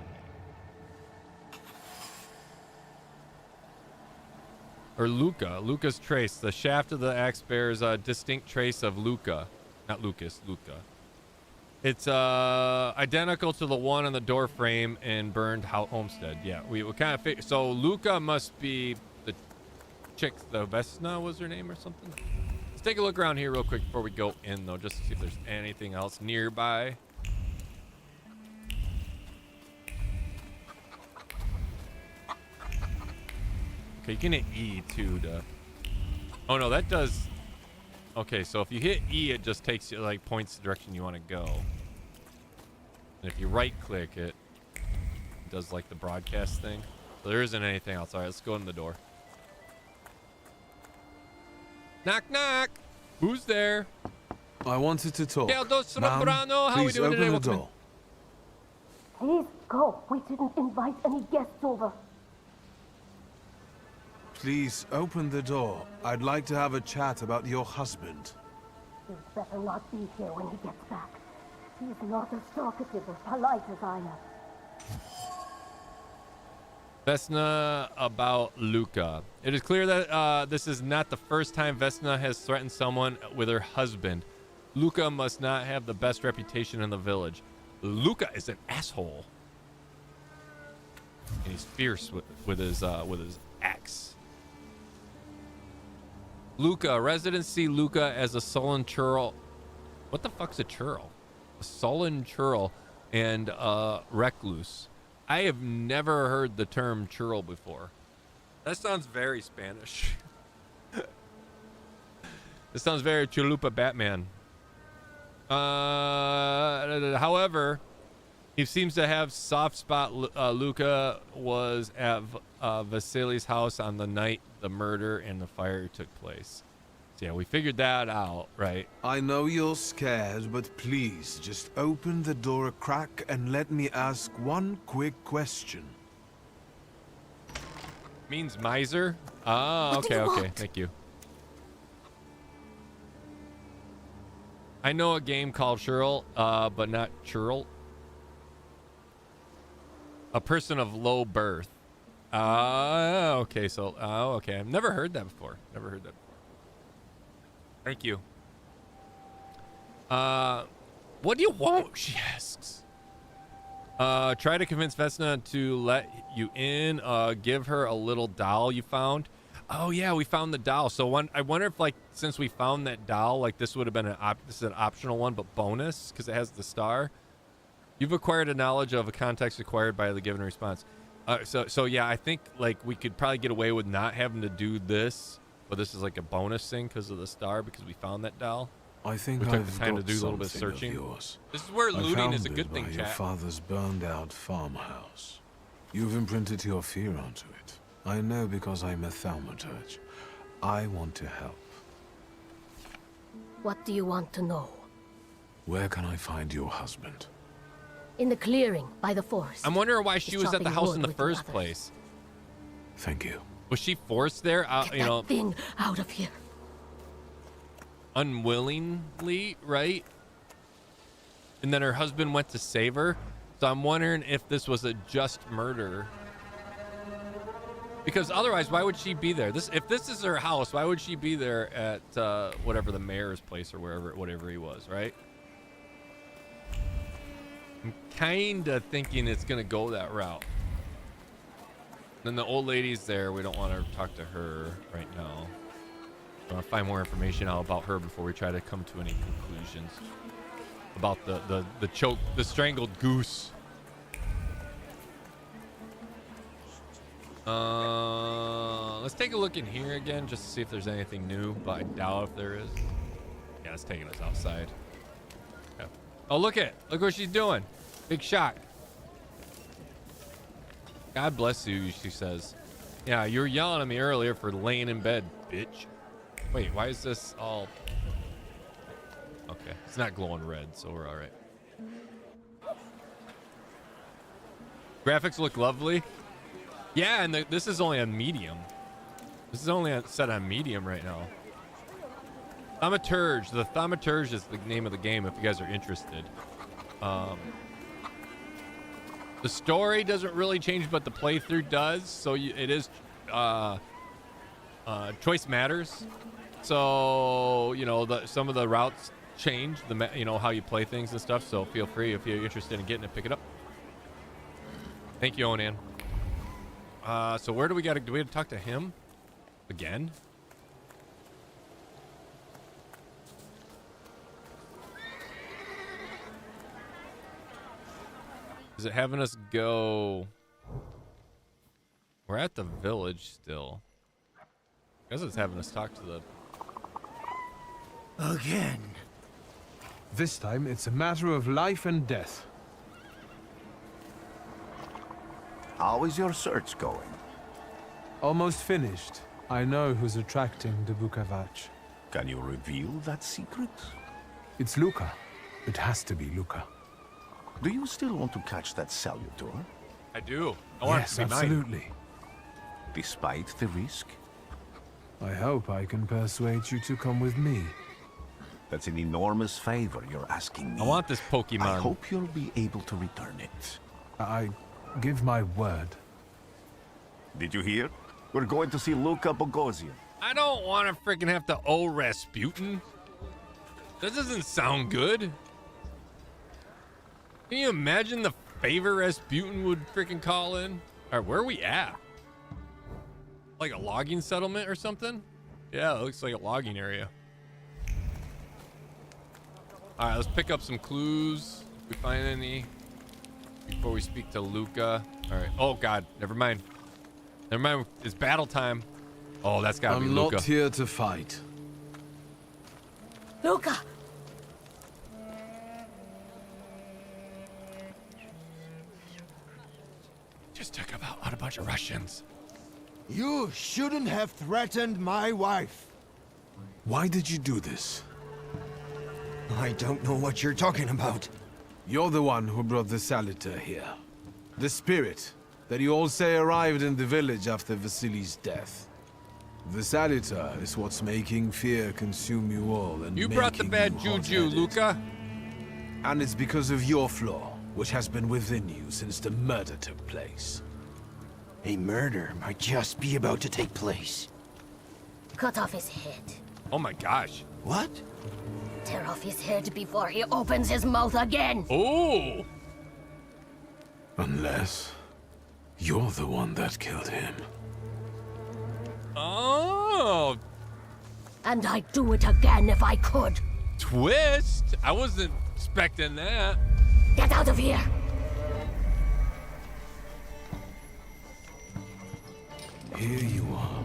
Or Luca. Luca's trace. The shaft of the axe bears a distinct trace of Luca. Not Lucas, Luca. It's identical to the one on the door frame in burned homestead. Yeah, we kind of figured. So Luca must be the chick, the Vesna was her name or something. Let's take a look around here real quick before we go in, though, just to see if there's anything else nearby. Okay, you can hit E too to... Oh no, that does... Okay, so if you hit E, it just takes you, like, points the direction you want to go. And if you right-click it, it does, like, the broadcast thing. So there isn't anything else. All right, let's go in the door. Knock, knock! Who's there?
I wanted to talk.
How are we doing today?
Open the door.
Please go. We didn't invite any guests over.
Please open the door. I'd like to have a chat about your husband.
He'd better not be here when he gets back. He's not as talkative or polite as I am.
Vesna about Luca. It is clear that this is not the first time Vesna has threatened someone with her husband. Luca must not have the best reputation in the village. Luca is an asshole. And he's fierce with his axe. Luca, residents see Luca as a sullen churl. What the fuck's a churl? A sullen churl and recluse. I have never heard the term churl before. That sounds very Spanish. This sounds very Chalupa Batman. However, he seems to have soft spot. Luca was at Vasily's house on the night the murder and the fire took place. So yeah, we figured that out, right?
I know you're scared, but please just open the door a crack and let me ask one quick question.
Means miser? Ah, okay, okay. Thank you. I know a game called Churl, but not Churl. A person of low birth. Okay, so, okay. I've never heard that before. Never heard that before. Thank you. What do you want? She asks. Try to convince Vesna to let you in. Give her a little doll you found. Oh yeah, we found the doll. So I wonder if, like, since we found that doll, like, this would have been this is an optional one, but bonus because it has the star. You've acquired a knowledge of a context acquired by the given response. So yeah, I think, like, we could probably get away with not having to do this, but this is like a bonus thing because of the star, because we found that doll.
I think
we took
I've
the time to
got
do a little bit of
something
searching.
yours.
This is where looting is a good thing,
by
chat.
Your father's burned-out farmhouse. You've imprinted your fear onto it. I know because I'm a thaumaturge. I want to help.
What do you want to know?
Where can I find your husband?
In the clearing, by the forest.
I'm wondering why she
He's
was at the
chopping
house
wood
in the
with
first
others.
place.
Thank you.
Was she forced there? You know,
That thing out of here.
unwillingly, right? And then her husband went to save her. So I'm wondering if this was a just murder. Because otherwise, why would she be there? If this is her house, why would she be there at whatever the mayor's place or whatever he was, right? I'm kind of thinking it's going to go that route. Then the old lady's there. We don't want to talk to her right now. I want to find more information out about her before we try to come to any conclusions about the strangled goose. Let's take a look in here again just to see if there's anything new, but I doubt if there is. Yeah, it's taking us outside. Yeah. Oh, look what she's doing. Big shock. God bless you, she says. Yeah, you were yelling at me earlier for laying in bed, bitch. Wait, why is this all... Okay, it's not glowing red, so we're all right. Graphics look lovely. Yeah, and this is only on medium. This is only set on medium right now. Thaumaturge. The Thaumaturge is the name of the game if you guys are interested. The story doesn't really change, but the playthrough does. So it is choice matters. So, you know, some of the routes change, how you play things and stuff. So feel free, if you're interested in getting it, pick it up. Thank you, Onan. So where do we have to talk to him again? Is it having us go? We're at the village still. I guess it's having us talk to the...
Again.
This time it's a matter of life and death.
How is your search going?
Almost finished. I know who's attracting the Bukavach.
Can you reveal that secret?
It's Luca. It has to be Luca.
Do you still want to catch that salutor?
I do. I want it to be
absolutely.
Mine. Despite the risk?
I hope I can persuade you to come with me.
That's an enormous favor you're asking me.
I want this Pokemon.
I hope you'll be able to return it.
I give my word.
Did you hear? We're going to see Luca Bogosian.
I don't want to freaking have to owe Rasputin. That doesn't sound good. Can you imagine the favor Rasputin would freaking call in? All right, where are we at? Like a logging settlement or something? Yeah, it looks like a logging area. All right, let's pick up some clues. If we find any before we speak to Luca. All right. Oh, God. Never mind. Never mind. It's battle time. Oh, that's got to be Luca.
I'm not here to fight.
Luca!
Just took out a bunch of Russians.
You shouldn't have threatened my wife.
Why did you do this?
I don't know what you're talking about.
You're the one who brought the salutor here. The spirit that you all say arrived in the village after Vasily's death. The salutor is what's making fear consume you all and
you brought the bad juju, Luca.
And it's because of your flaw, which has been within you since the murder took place.
A murder might just be about to take place.
Cut off his head.
Oh my gosh.
What?
Tear off his head before he opens his mouth again.
Oh.
Unless you're the one that killed him.
Oh.
And I'd do it again if I could.
Twist? I wasn't expecting that.
Get out of here.
Here you are,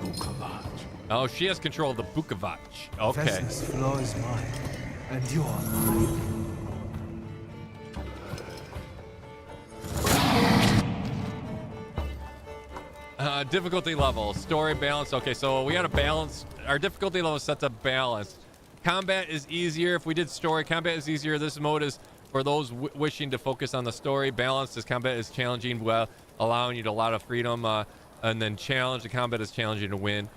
Bukavach.
Oh, she has control of the Bukavach. Okay.
Vesna's flaw is mine, and you're mine.
Difficulty level, story balance. Okay, so we got a balance. Our difficulty level is set to balance. Combat is easier. If we did story, combat is easier. This mode is for those wishing to focus on the story. Balance is combat is challenging, while allowing you to a lot of freedom. And then challenge, the combat is challenging to win.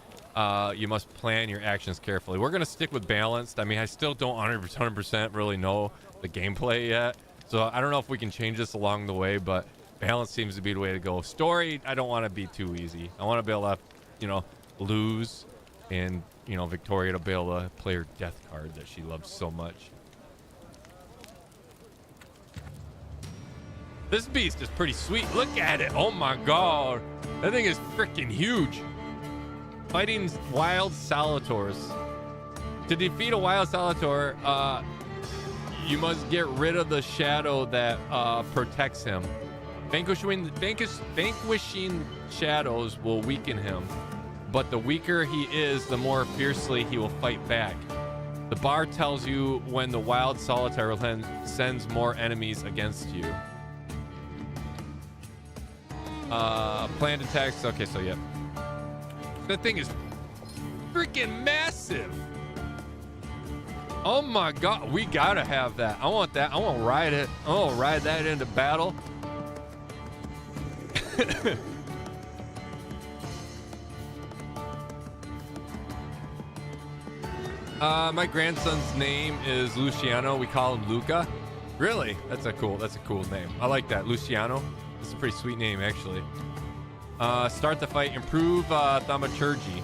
You must plan your actions carefully. We're going to stick with balanced. I mean, I still don't 100% really know the gameplay yet. So I don't know if we can change this along the way, but balance seems to be the way to go. Story, I don't want to be too easy. I want to be able to, you know, lose, and, you know, Victoria to be able to play her death card that she loves so much. This beast is pretty sweet. Look at it. Oh my god. That thing is freaking huge. Fighting wild salutors. To defeat a wild salutor, you must get rid of the shadow that protects him. Vanquishing shadows will weaken him, but the weaker he is, the more fiercely he will fight back. The bar tells you when the wild solitaire sends more enemies against you. Planned attacks. Okay, so yeah. That thing is freaking massive. Oh my god, we gotta have that. I want that. I want to ride it. I want to ride that into battle. My grandson's name is Luciano. We call him Luca. Really? That's a cool name. I like that. Luciano. It's a pretty sweet name, actually. Start the fight. Improve thaumaturge.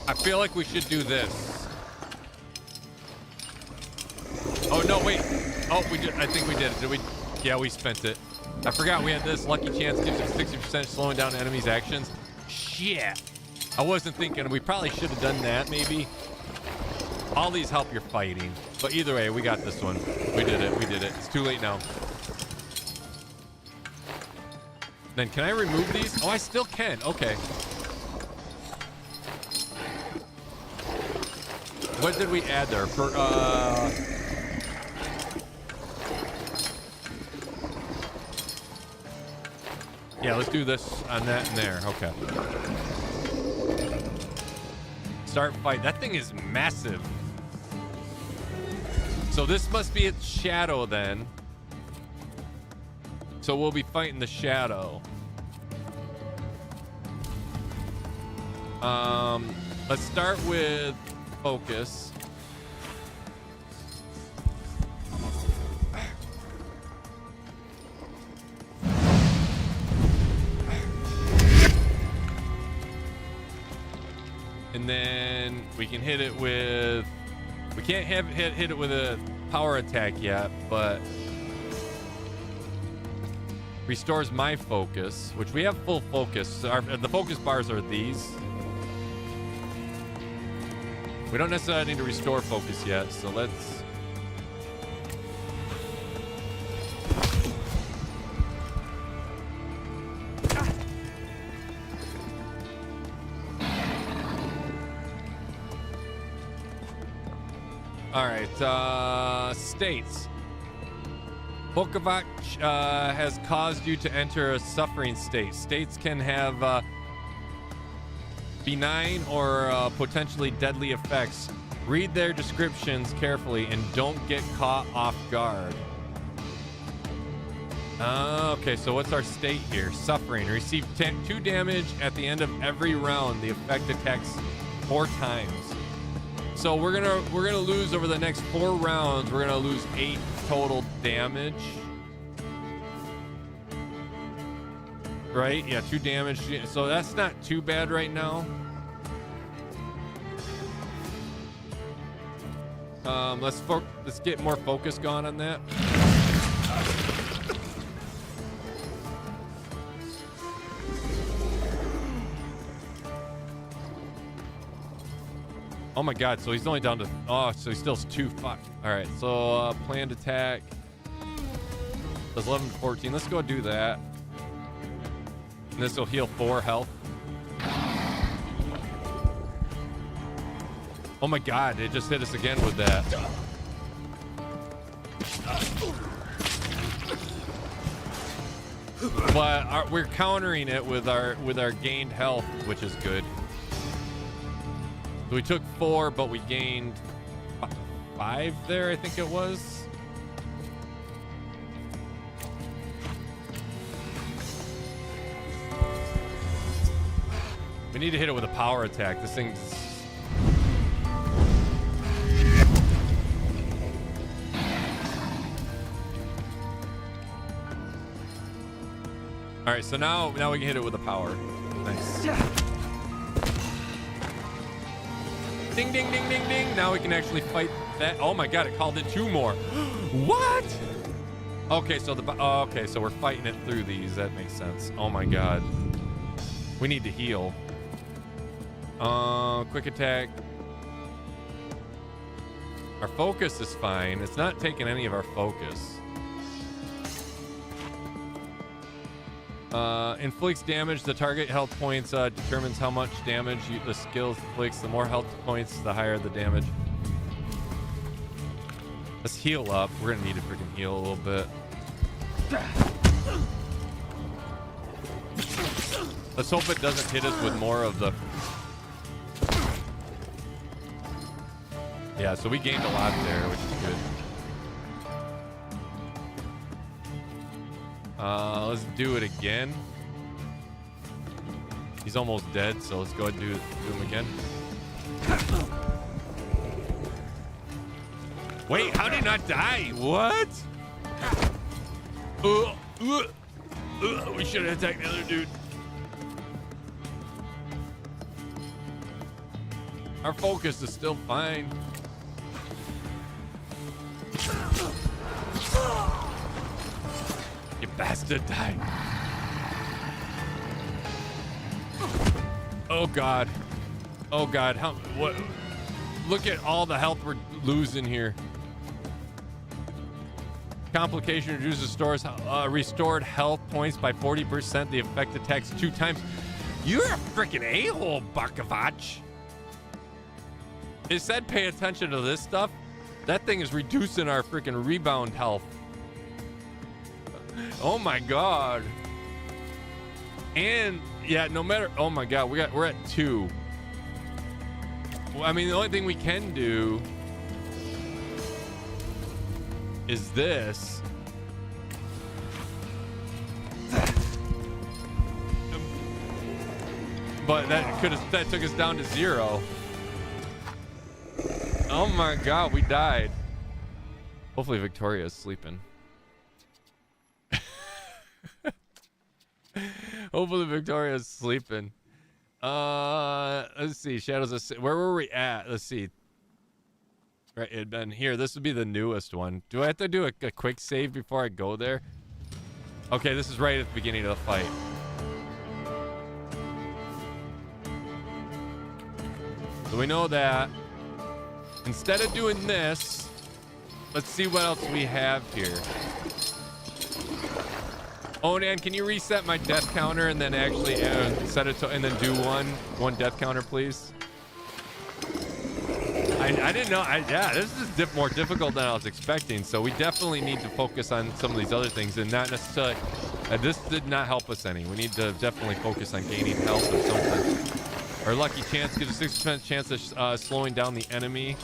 I feel like we should do this. Oh no, wait. Oh, we did. I think we did it. Did we? Yeah, we spent it. I forgot we had this. Lucky chance gives us 60% slowing down enemies' actions. Shit. I wasn't thinking. We probably should have done that, maybe. All these help your fighting. But either way, we got this one. We did it. We did it. It's too late now. Then can I remove these? Oh, I still can. Okay. What did we add there? For yeah, let's do this on that and there. Okay. Start fight. That thing is massive. So this must be its shadow then. So we'll be fighting the shadow. Let's start with focus. And then we can hit it with, we can't hit it with a power attack yet, but restores my focus, which we have full focus. The focus bars are these. We don't necessarily need to restore focus yet, so let's... All right, states. Bokovac has caused you to enter a suffering state. States can have benign or potentially deadly effects. Read their descriptions carefully and don't get caught off guard. Okay, so what's our state here? Suffering. Receive 2 damage at the end of every round. The effect attacks 4 times. So we're gonna lose over the next 4 rounds. We're gonna lose 8 total damage. Right? Yeah, 2 damage. So that's not too bad right now. Let's get more focus going on that. Oh my god, so he's only down to... Oh, so he still has 2. Fuck. Alright, so planned attack. Does 11 to 14. Let's go do that. And this will heal 4 health. Oh my god, it just hit us again with that. But we're countering it with our gained health, which is good. So we took 4, but we gained 5 there, I think it was. We need to hit it with a power attack. This thing's... All right, so now we can hit it with a power. Nice. Ding, ding, ding, ding, ding. Now we can actually fight that. Oh my God, it called in 2 more. What? Okay, so okay, so we're fighting it through these. That makes sense. Oh my God. We need to heal. Quick attack. Our focus is fine. It's not taking any of our focus. Inflicts damage. The target health points determines how much damage the skill inflicts. The more health points, the higher the damage. Let's heal up. We're gonna need to freaking heal a little bit. Let's hope it doesn't hit us with more of the... Yeah, so we gained a lot there, which is good. Let's do it again. He's almost dead, so let's go ahead and do him again. Wait, how did he not die? What? We should have attacked the other dude. Our focus is still fine. You bastard, die. Oh God. Oh God. What? Look at all the health we're losing here. Complication reduces restored health points by 40%. The effect attacks 2 times. You're a freaking a-hole, Bakovach. It said pay attention to this stuff. That thing is reducing our freaking rebound health. Oh my God. And yeah, no matter, oh my God, we're at 2. Well, I mean, the only thing we can do is this. But that took us down to 0. Oh my God, we died. Hopefully Victoria is sleeping. Hopefully Victoria is sleeping. Let's see. Shadows of... Where were we at? Let's see. Right, it had been here. This would be the newest one. Do I have to do a quick save before I go there? Okay, this is right at the beginning of the fight. So we know that. Instead of doing this, let's see what else we have here. Onan, can you reset my death counter and then actually set it to, and then do one death counter, please? I didn't know. Yeah, this is more difficult than I was expecting. So we definitely need to focus on some of these other things and not necessarily. This did not help us any. We need to definitely focus on gaining health or something. Our lucky chance gives a 6% chance of slowing down the enemy.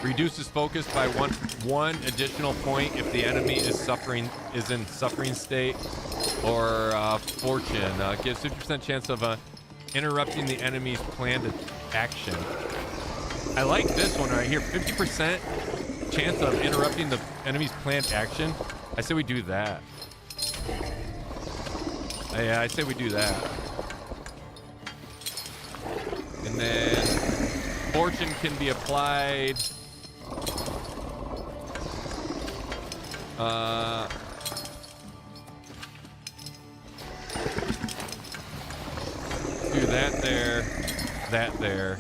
Reduces focus by one additional point if the enemy is in suffering state, or fortune gives 50% chance of interrupting the enemy's planned action. I like this one right here, 50% chance of interrupting the enemy's planned action. I say we do that. Yeah, I say we do that. And then fortune can be applied. Do that there, that there.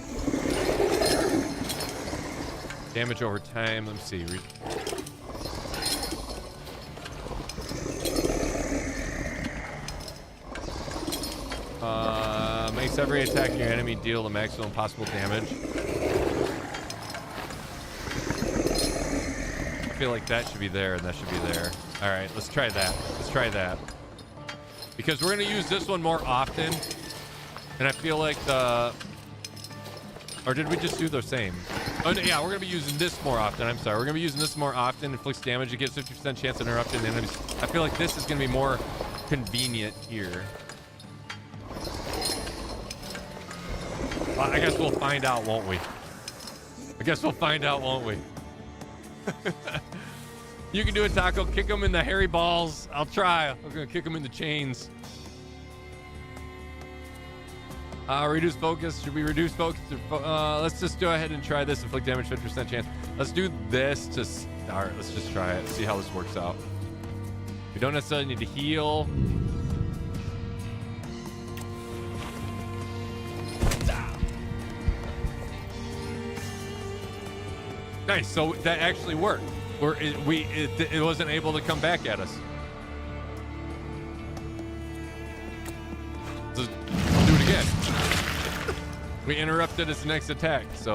Damage over time. Let me see. Makes every attack your enemy deal the maximum possible damage. I feel like that should be there and that should be there. All right, let's try that. Let's try that. Because we're going to use this one more often. And I feel like or did we just do the same? Oh, no, yeah, we're going to be using this more often. I'm sorry. We're going to be using this more often. Inflicts damage. It gives 50% chance of interrupting the enemies. I feel like this is going to be more convenient here. Well, I guess we'll find out, won't we? I guess we'll find out, won't we? You can do it, Taco. Kick him in the hairy balls. I'll try. I'm gonna kick him in the chains. Reduce focus. Should we reduce focus? Let's just go ahead and try this. Inflict damage, 50% chance. Let's do this to start. Let's just try it. See how this works out. We don't necessarily need to heal. Nice. So that actually worked. It wasn't able to come back at us. Let's do it again. We interrupted its next attack, so.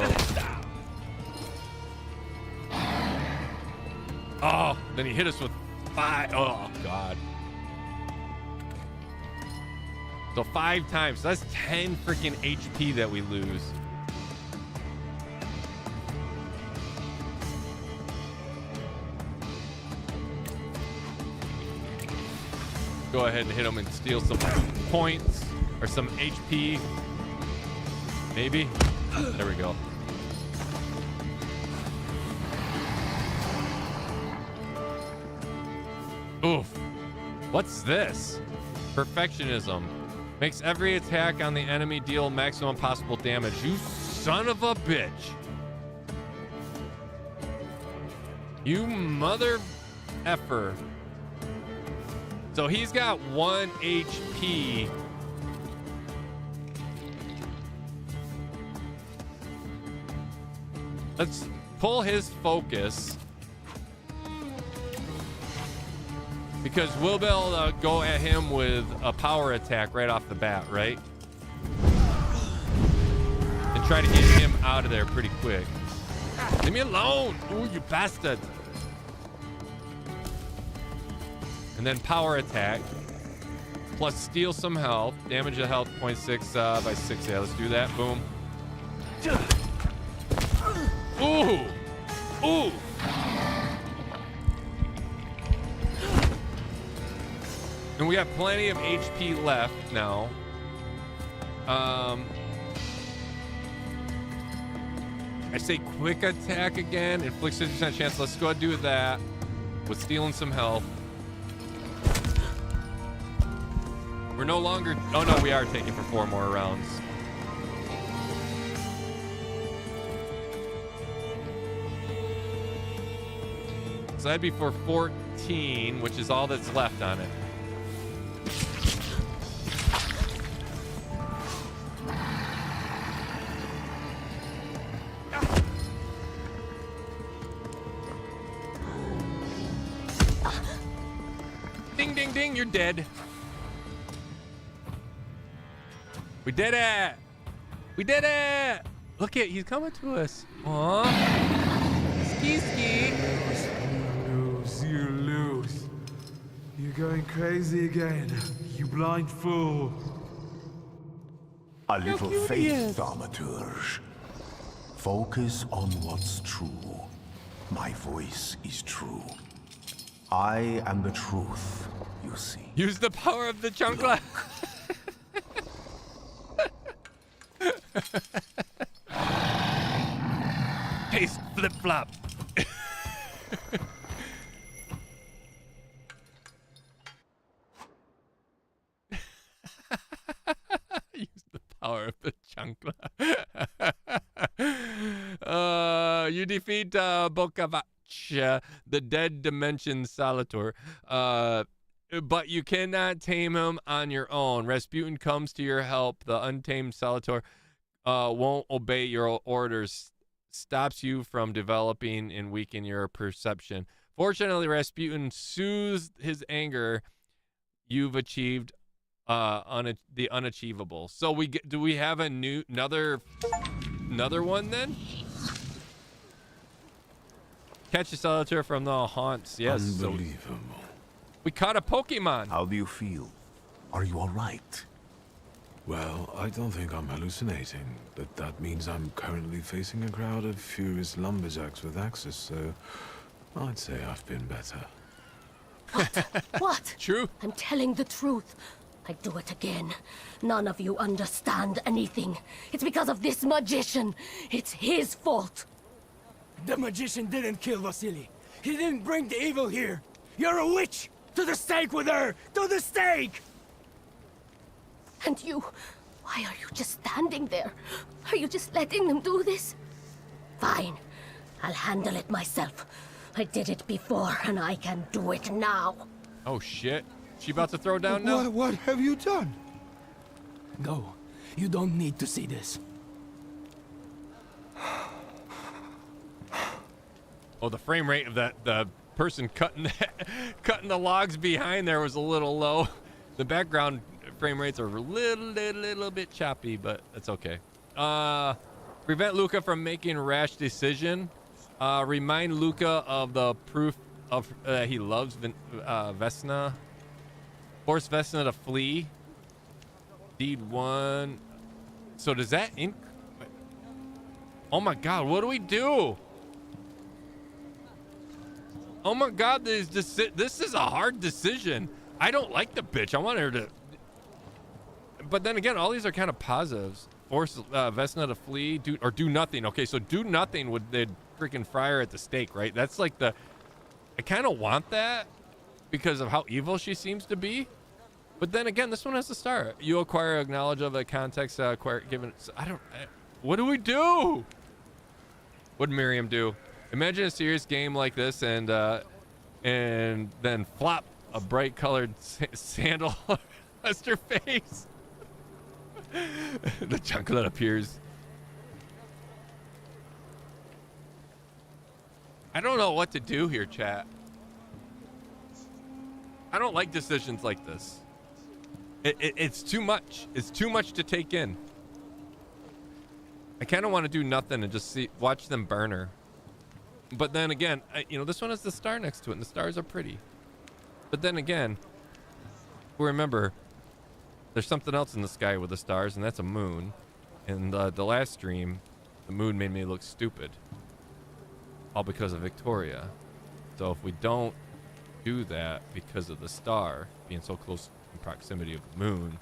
Oh, then he hit us with 5. Oh, God. So 5 times. So that's 10 freaking HP that we lose. Go ahead and hit him and steal some points or some HP. Maybe. There we go. Oof. What's this? Perfectionism. Makes every attack on the enemy deal maximum possible damage. You son of a bitch. You mother effer. So he's got 1 HP. Let's pull his focus. Because we'll be able to go at him with a power attack right off the bat, right? And try to get him out of there pretty quick. Leave me alone! Ooh, you bastard! And then power attack. Plus steal some health. Damage the health 0.6 by 6. Yeah, let's do that. Boom. Ooh! Ooh! And we have plenty of HP left now. I say quick attack again. Inflicts 50% chance. Let's go ahead and do that. With stealing some health. We're no longer... Oh, no, we are taking for 4 more rounds. So that'd be for 14, which is all that's left on it. Ding, ding, ding, you're dead. We did it! We did it! Look at, he's coming to us. Aww. Ski, ski.
You lose. You're going crazy again, you blind fool.
A little faith, Thaumaturge. Focus on what's true. My voice is true. I am the truth, you see.
Use the power of the chunkla. Paste flip flop. Use the power of the chunkla. You defeat Bokavach, the dead dimension salutor. But you cannot tame him on your own. Rasputin comes to your help. The untamed salutor won't obey your orders, stops you from developing and weaken your perception. Fortunately, Rasputin soothes his anger. You've achieved the unachievable. So do we have another one then? Catch a salutor from the haunts. Yes.
Unbelievable.
We caught a Pokemon.
How do you feel? Are you all right?
Well, I don't think I'm hallucinating, but that means I'm currently facing a crowd of furious lumberjacks with axes, so I'd say I've been better.
What? What?
True.
I'm telling the truth. I do it again. None of you understand anything. It's because of this magician. It's his fault.
The magician didn't kill Vasily. He didn't bring the evil here. You're a witch! To the stake with her! To the stake!
And you, why are you just standing there? Are you just letting them do this? Fine, I'll handle it myself. I did it before, and I can do it now.
Oh shit. She about to throw down now?
What have you done? Go. You don't need to see this.
Oh, the frame rate of the person cutting the logs behind there was a little low. The background frame rates are a little bit choppy, but that's okay. Prevent Luca from making rash decision. Remind Luca of the proof of he loves Vesna. Force Vesna to flee. Deed 1. So does that oh my god, what do we do? Oh my god, this is a hard decision. I don't like the bitch. I want her to... But then again, all these are kind of positives. Force Vesna to flee, do nothing. Okay, so do nothing would they'd freaking fry her at the stake, right? That's like the... I kind of want that because of how evil she seems to be. But then again, this one has to start. You acquire knowledge of a context, given... what do we do? What'd Miriam do? Imagine a serious game like this and then flop a bright colored sandal against her face. The chocolate appears. I don't know what to do here, chat. I don't like decisions like this. It's too much. It's too much to take in. I kind of want to do nothing and just watch them burn her. But then again, this one has the star next to it, and the stars are pretty. But then again, remember, there's something else in the sky with the stars, and that's a moon. In the last stream, the moon made me look stupid. All because of Victoria. So if we don't do that because of the star being so close in proximity of the moon,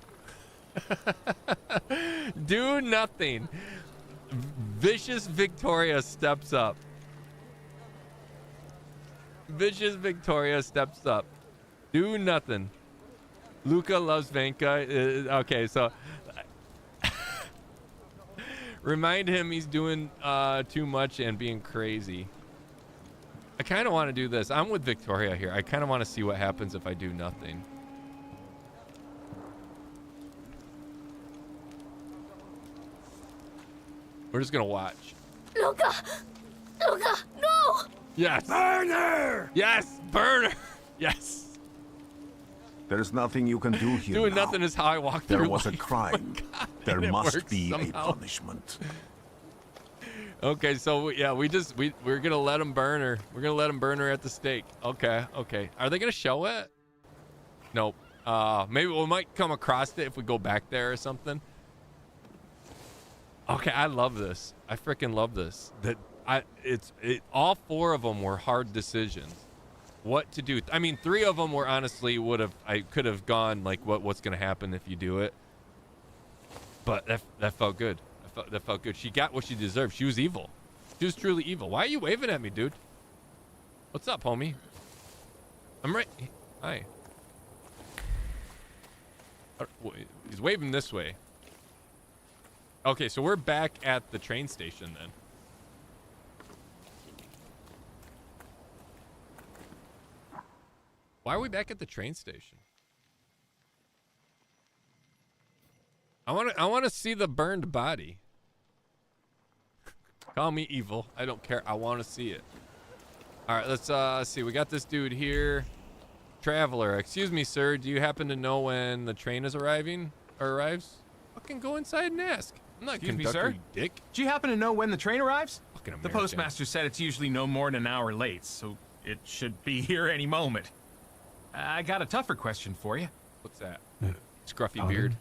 do nothing. Vicious Victoria steps up. Vicious Victoria steps up. Do nothing. Luca loves Vanka. Okay, so remind him he's doing too much and being crazy. I kind of want to do this. I'm with Victoria here. I kind of want to see what happens if I do nothing. We're just gonna watch.
Luca! Luca, no!
Yes.
Burner!
Yes, burner. Yes.
There's nothing you can do here.
Doing
now.
nothing is how I walk through
There was
life.
a crime.
God,
there
it
must
works
be
somehow.
a punishment.
Okay, so yeah, we're gonna let him burn her. We're gonna let him burn her at the stake. Okay. Are they gonna show it? Nope. Maybe we might come across it if we go back there or something. Okay, I love this. I freaking love this. All 4 of them were hard decisions. What to do? I mean, 3 of them were honestly I could have gone like, what's gonna happen if you do it? But that felt good. That felt good. She got what she deserved. She was evil. She was truly evil. Why are you waving at me, dude? What's up, homie? I'm right. Hi. He's waving this way. Okay, so we're back at the train station then. Why are we back at the train station? I want to see the burned body. Call me evil. I don't care. I want to see it. All right, let's see. We got this dude here. Traveler. Excuse me, sir. Do you happen to know when the train is arriving or arrives? Fucking go inside and ask. I'm not
Excuse me,
conductor,
sir?
you dick.
Do you happen to know when the train arrives?
Fucking
The
American.
postmaster said it's usually no more than an hour late, so it should be here any moment. I got a tougher question for you.
What's that? Scruffy beard.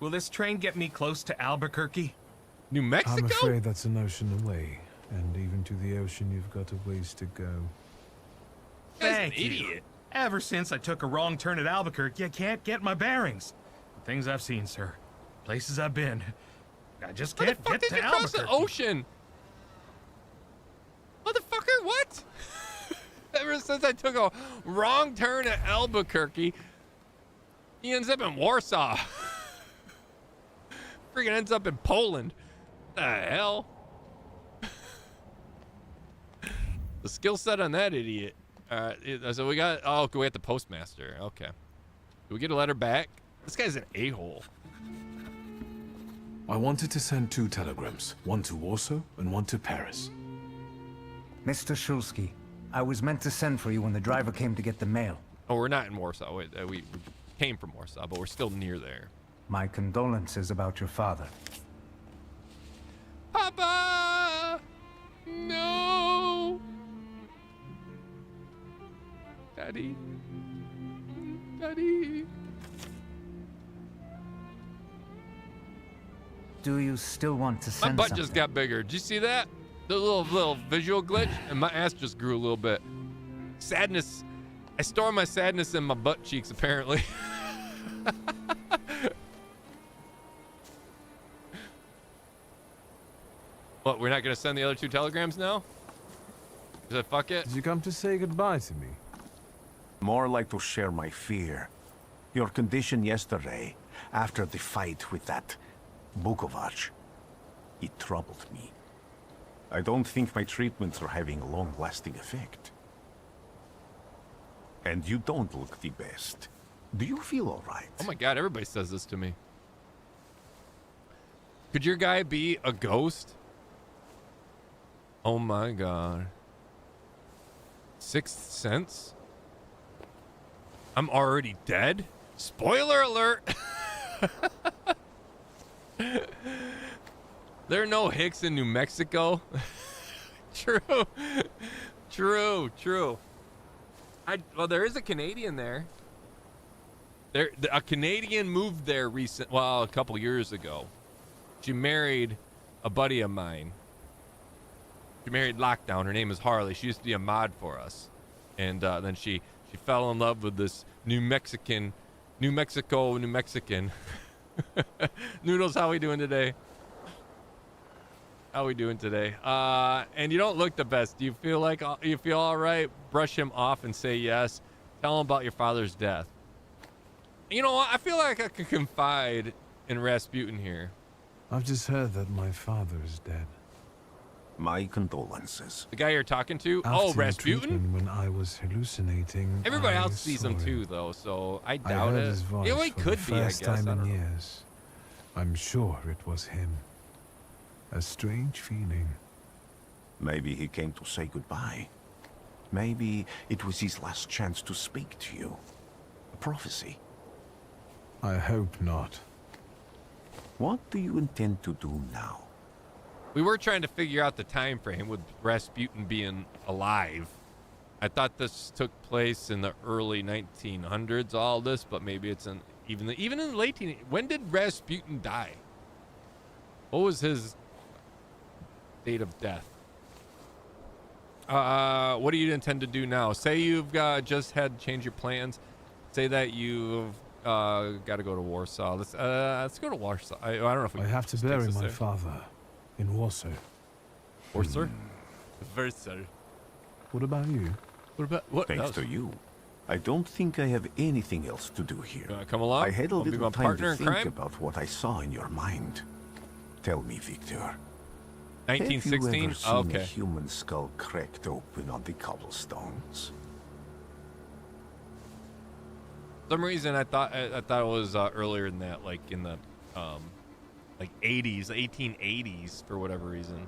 Will this train get me close to Albuquerque?
New Mexico?
I'm afraid that's an ocean away, and even to the ocean you've got a ways to go.
Thank you. Ever since I took a wrong turn at Albuquerque, I can't get my bearings. The things I've seen, sir. Places I've been. I just
How the
can't
fuck
get
did
to
you cross
Albuquerque.
the ocean? Motherfucker, what? Ever since I took a wrong turn at Albuquerque, he ends up in Warsaw. Freaking ends up in Poland. What the hell? The skill set on that idiot. So we got, oh, we got the postmaster. Okay. Do we get a letter back? This guy's an a-hole.
I wanted to send 2 telegrams, one to Warsaw and one to Paris.
Mr. Shulsky, I was meant to send for you when the driver came to get the mail.
Oh, we're not in Warsaw. We came from Warsaw, but we're still near there.
My condolences about your father.
Papa! No! Daddy. Daddy.
Do you still want to send
My butt
something?
just got bigger. Did you see that? The little visual glitch, and my ass just grew a little bit. Sadness. I store my sadness in my butt cheeks, apparently. What, we're not gonna send the other 2 telegrams now? Is that fuck it?
Did you come to say goodbye to me?
More like to share my fear. Your condition yesterday, after the fight with that Bukovac, it troubled me. I don't think my treatments are having a long-lasting effect. And you don't look the best. Do you feel all right?
Oh my god, everybody says this to me. Could your guy be a ghost? Oh my god. Sixth Sense? I'm already dead? Spoiler alert! There are no Hicks in New Mexico. True. True. Well, there is a Canadian there. A Canadian moved there a couple years ago. She married a buddy of mine. She married Lockdown. Her name is Harley. She used to be a mod for us. And then she fell in love with this New Mexican. Noodles, how we doing today? How we doing today? And you don't look the best. Do you feel all right? Brush him off and say yes. Tell him about your father's death. You know what? I feel like I could confide in Rasputin here.
I've just heard that my father is dead.
My condolences.
The guy you're talking to?
After
Rasputin?
When I was hallucinating.
Everybody
I
else sees him
saw
too, though, so I
I
doubt
heard
it.
his voice
Yeah, he
for
could
the
be, I
first
guess.
time
I don't
in
know.
years. I'm sure it was him. A strange feeling.
Maybe he came to say goodbye. Maybe it was his last chance to speak to you. A prophecy.
I hope not.
What do you intend to do now?
We were trying to figure out the time frame with Rasputin being alive. I thought this took place in the early 1900s, all this, but maybe it's even in the late When did Rasputin die? What was his date of death? What do you intend to do now? Say you've just had to change your plans. Say that you've got to go to Warsaw. Let's go to Warsaw. I don't know if we
I have to bury my father in Warsaw.
Warsaw? Warsaw.
What about you?
What?
Thanks to you. I don't think I have anything else to do here.
Come along.
I had a
Wanna be
little
my
time
partner
to
in
think
crime?
about what I saw in your mind. Tell me, Victor.
1916?
Have you ever seen
Okay.
a human skull cracked open on the cobblestones?
For some reason I thought it was earlier than that, like in the like 80s, 1880s for whatever reason.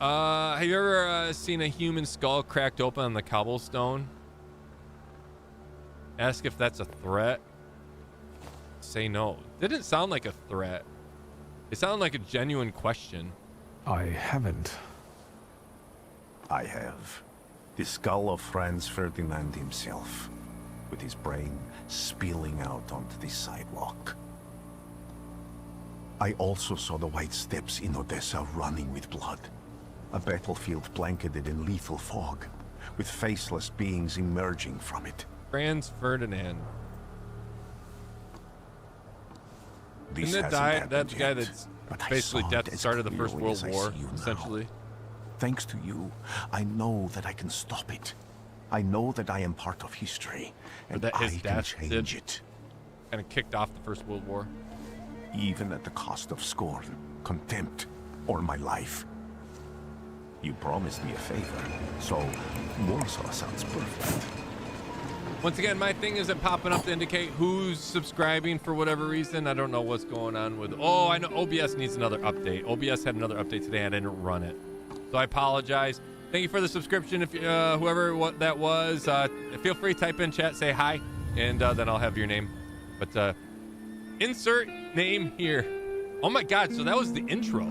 Have you ever seen a human skull cracked open on the cobblestone? Ask if that's a threat. Say no. Didn't sound like a threat. It sounded like a genuine question.
I haven't.
I have. The skull of Franz Ferdinand himself, with his brain spilling out onto the sidewalk. I also saw the white steps in Odessa running with blood. A battlefield blanketed in lethal fog, with faceless beings emerging from it.
Franz Ferdinand.
This
Isn't
hasn't
that
happened
the guy
yet,
that's
but I
basically
saw it as
started the First
clearly
World
as I
War,
see you now.
essentially?
Thanks to you, I know that I can stop it. I know that I am part of history, and
that his
I can
dad
change it.
Kind of kicked off the First World War.
Even at the cost of scorn, contempt, or my life. You promised me a favor, so Warsaw sounds perfect.
Once again, my thing isn't popping up to indicate who's subscribing for whatever reason. I don't know what's going on with... Oh, I know OBS needs another update. OBS had another update today and I didn't run it. So I apologize. Thank you for the subscription. If whoever that was, feel free to type in chat, say hi, and then I'll have your name. But insert name here. Oh my God, so that was the intro.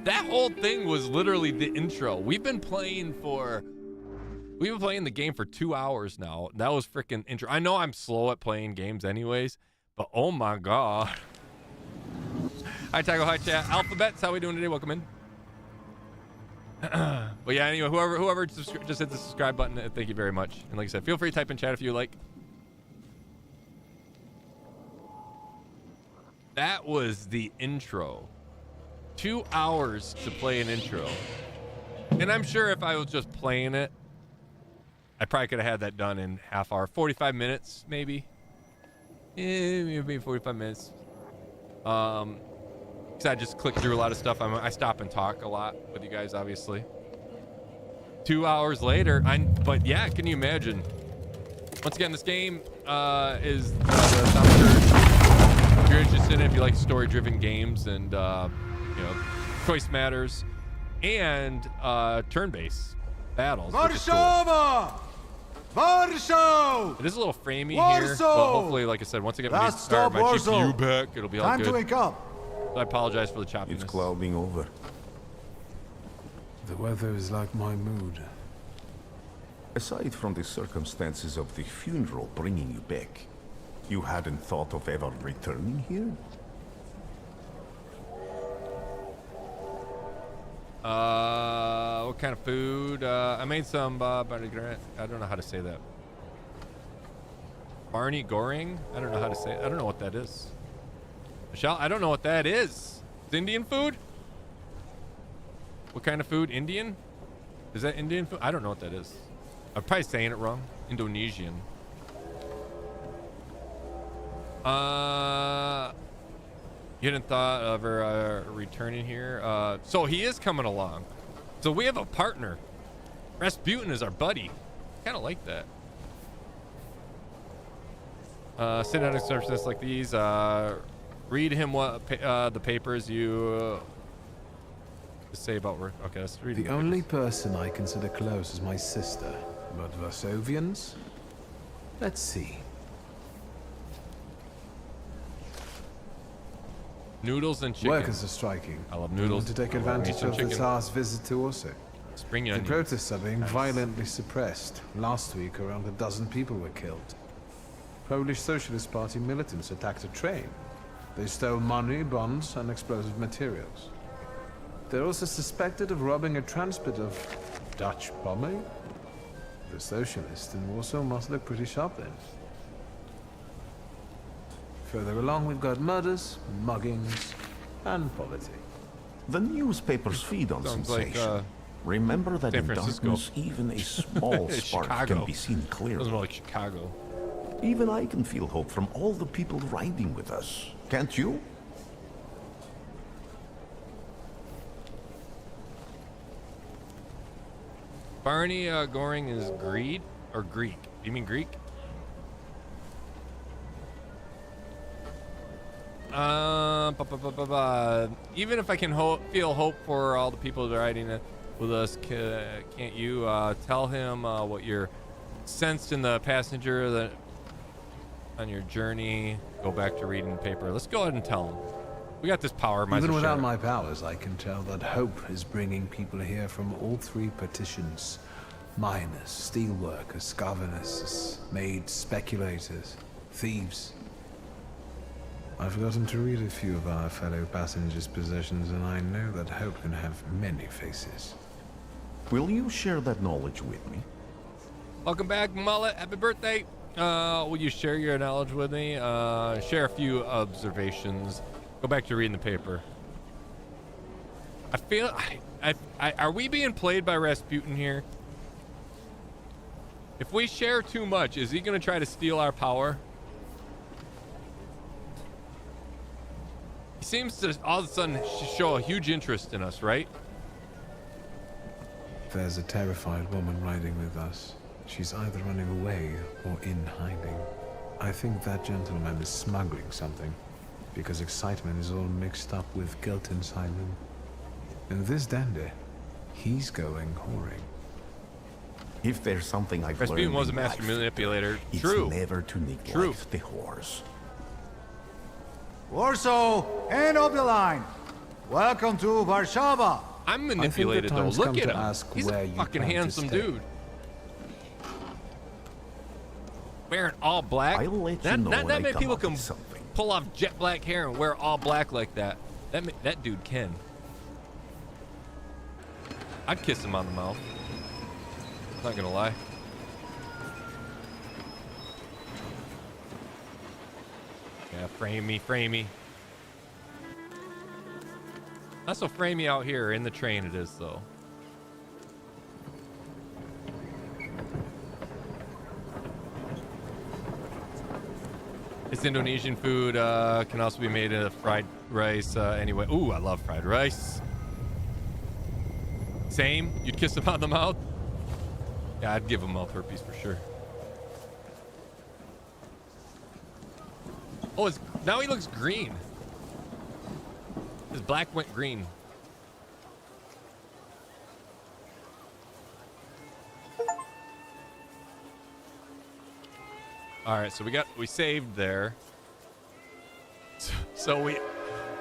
That whole thing was literally the intro. We've been playing the game for 2 hours now. That was freaking intro. I know I'm slow at playing games anyways, but oh my God. Hi Taco, hi chat. Alphabets, how we doing today? Welcome in. But yeah, anyway, whoever just hit the subscribe button, thank you very much. And like I said, feel free to type in chat if you like. That was the intro. 2 hours to play an intro. And I'm sure if I was just playing it, I probably could have had that done in half hour, 45 minutes, maybe. Maybe 45 minutes. Because I just click through a lot of stuff. I stop and talk a lot with you guys, obviously. 2 hours later, but yeah, can you imagine? Once again, this game is the Thaumaturge. If you're interested in it, if you like story-driven games and choice matters and turn-based battles.
Warsaw! Warsaw!
It is a little framey
Warsaw!
here, but hopefully, like I said, once I get my GPU back, it'll be all
Time
good.
to wake up.
So I apologize for the choppiness.
It's clouding over.
The weather is like my mood.
Aside from the circumstances of the funeral bringing you back, you hadn't thought of ever returning here?
What kind of food? I made some, I don't know how to say that. Barney Goring? I don't know how to say it. I don't know what that is. Michelle, I don't know what that is. It's Indian food? What kind of food? Indian? Is that Indian food? I don't know what that is. I'm probably saying it wrong. Indonesian. You hadn't thought of her returning here? So he is coming along. So we have a partner. Rasputin is our buddy. Kind of like that. Sit down and surfaces like these. Read him what the papers you say about work. Okay, let's read
The only person I consider close is my sister. But Varsovians? Let's see.
Noodles and chicken.
Workers are striking.
I love noodles.
To take advantage of the Tsar's visit to Warsaw.
Spring
The
onions.
protests are being violently suppressed. Last week, around a dozen people were killed. Polish Socialist Party militants attacked a train. They stole money, bonds, and explosive materials. They're also suspected of robbing a transport of Dutch bombing. The socialists in Warsaw must look pretty sharp then. Further along, we've got murders, muggings, and poverty.
The newspapers feed on
Sounds
sensation.
like,
Remember that
San
in
Francisco.
darkness, even a small spark
Chicago.
can be seen clearly.
Doesn't look like Chicago.
Even I can feel hope from all the people riding with us. Can't you?
Barney Goring is Greek or Greek? Do you mean Greek? Even if I can feel hope for all the people that are riding with us, can't you tell him what you're sensed in the passenger that on your journey? Go back to reading the paper. Let's go ahead and tell him. We got this power.
Even without my powers, I can tell that hope is bringing people here from all three partitions. Miners, steelworkers, governesses, maids, speculators, thieves. I've gotten to read a few of our fellow passengers' possessions, and I know that hope can have many faces.
Will you share that knowledge with me?
Welcome back, Mullet. Happy birthday. Will you share your knowledge with me? Share a few observations. Go back to reading the paper. I feel... are we being played by Rasputin here? If we share too much, is he gonna try to steal our power? He seems to all of a sudden show a huge interest in us, right?
There's a terrified woman riding with us. She's either running away or in hiding. I think that gentleman is smuggling something, because excitement is all mixed up with guilt inside him. And this dandy, he's going whoring.
If there's something I've
Rasputin
learned
was a
in
master
life,
manipulator.
it's
True.
never to neglect
True.
the whores.
Warsaw, end of the line. Welcome to Warsaw.
I'm manipulated though. Look at him. He's
where
a
you
fucking
plan to
handsome
stay.
dude. Wearing all black.
I'll let you
Not
know when
that
I
many
come
people
up
can
with something.
pull off jet black hair and wear all black like that. That dude can. I'd kiss him on the mouth. Not gonna lie. Yeah, frame me, frame me. Not so framey out here. In the train it is, though. It's Indonesian food. Can also be made in a fried rice. Anyway, ooh, I love fried rice. Same. You'd kiss him on the mouth. Yeah, I'd give him mouth herpes for sure. Oh, now he looks green. His black went green. All right, so we saved there. So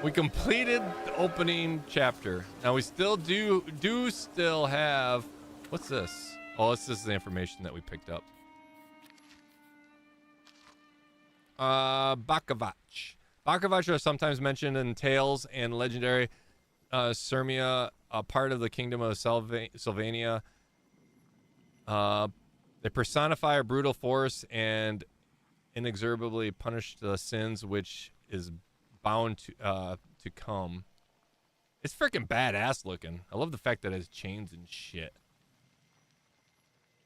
we completed the opening chapter. Now we still do still have, what's this? Oh, this is the information that we picked up. Bakavach. Bakavach are sometimes mentioned in tales and legendary Sirmia, a part of the kingdom of Sylvania. They personify a brutal force and inexorably punish the sins which is bound to come. It's freaking badass looking. I love the fact that it has chains and shit.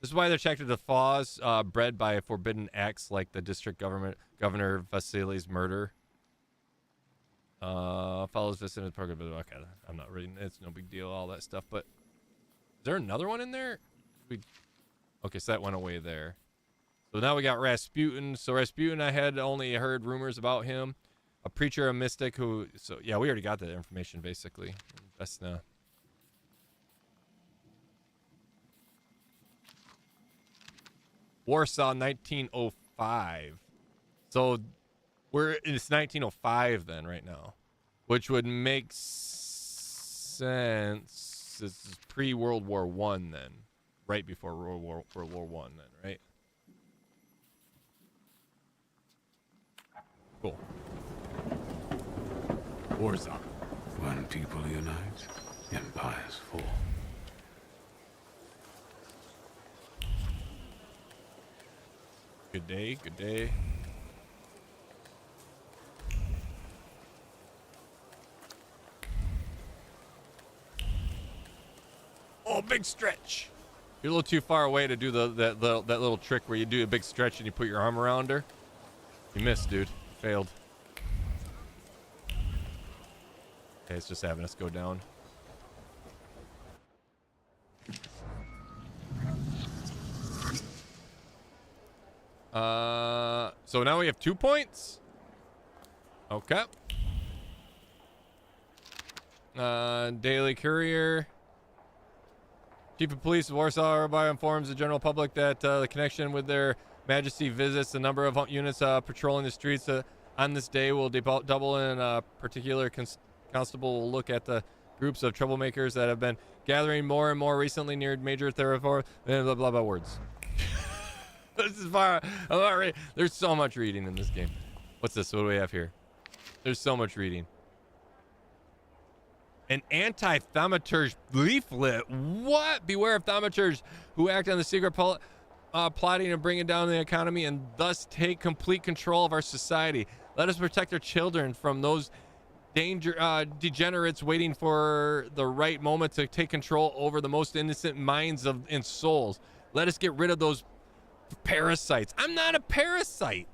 This is why they're attracted to flaws bred by forbidden acts like the district governor Vasily's murder. Follows this in his program. Okay, I'm not reading. It's no big deal, all that stuff. But is there another one in there? Okay, so that went away there. So now we got Rasputin. So Rasputin, I had only heard rumors about him. A preacher, a mystic who... So, yeah, we already got that information, basically. That's now. Warsaw, 1905. So it's 1905 then, right now. Which would make sense. This is pre-World War I then. Right before World War I then, right? Cool. Warsaw.
When people unite, empires fall.
Good day, good day. Oh, big stretch. You're a little too far away to do that little trick where you do a big stretch and you put your arm around her. You missed, dude. Failed. Okay, it's just having us go down. So now we have 2 points. Okay. Daily Courier. Chief of Police of Warsaw hereby informs the general public that the connection with their Majesty visits the number of units patrolling the streets on this day will double, and a particular constable will look at the groups of troublemakers that have been gathering more and more recently near major thoroughfares. Blah blah blah words. This is far. I'm not ready. There's so much reading in this game. What's this? What do we have here? There's so much reading. An anti-thaumaturge leaflet. What? Beware of thaumaturges who act on the secret plotting and bringing down the economy and thus take complete control of our society. Let us protect our children from those degenerates waiting for the right moment to take control over the most innocent minds and souls. Let us get rid of those Parasites. I'm not a parasite.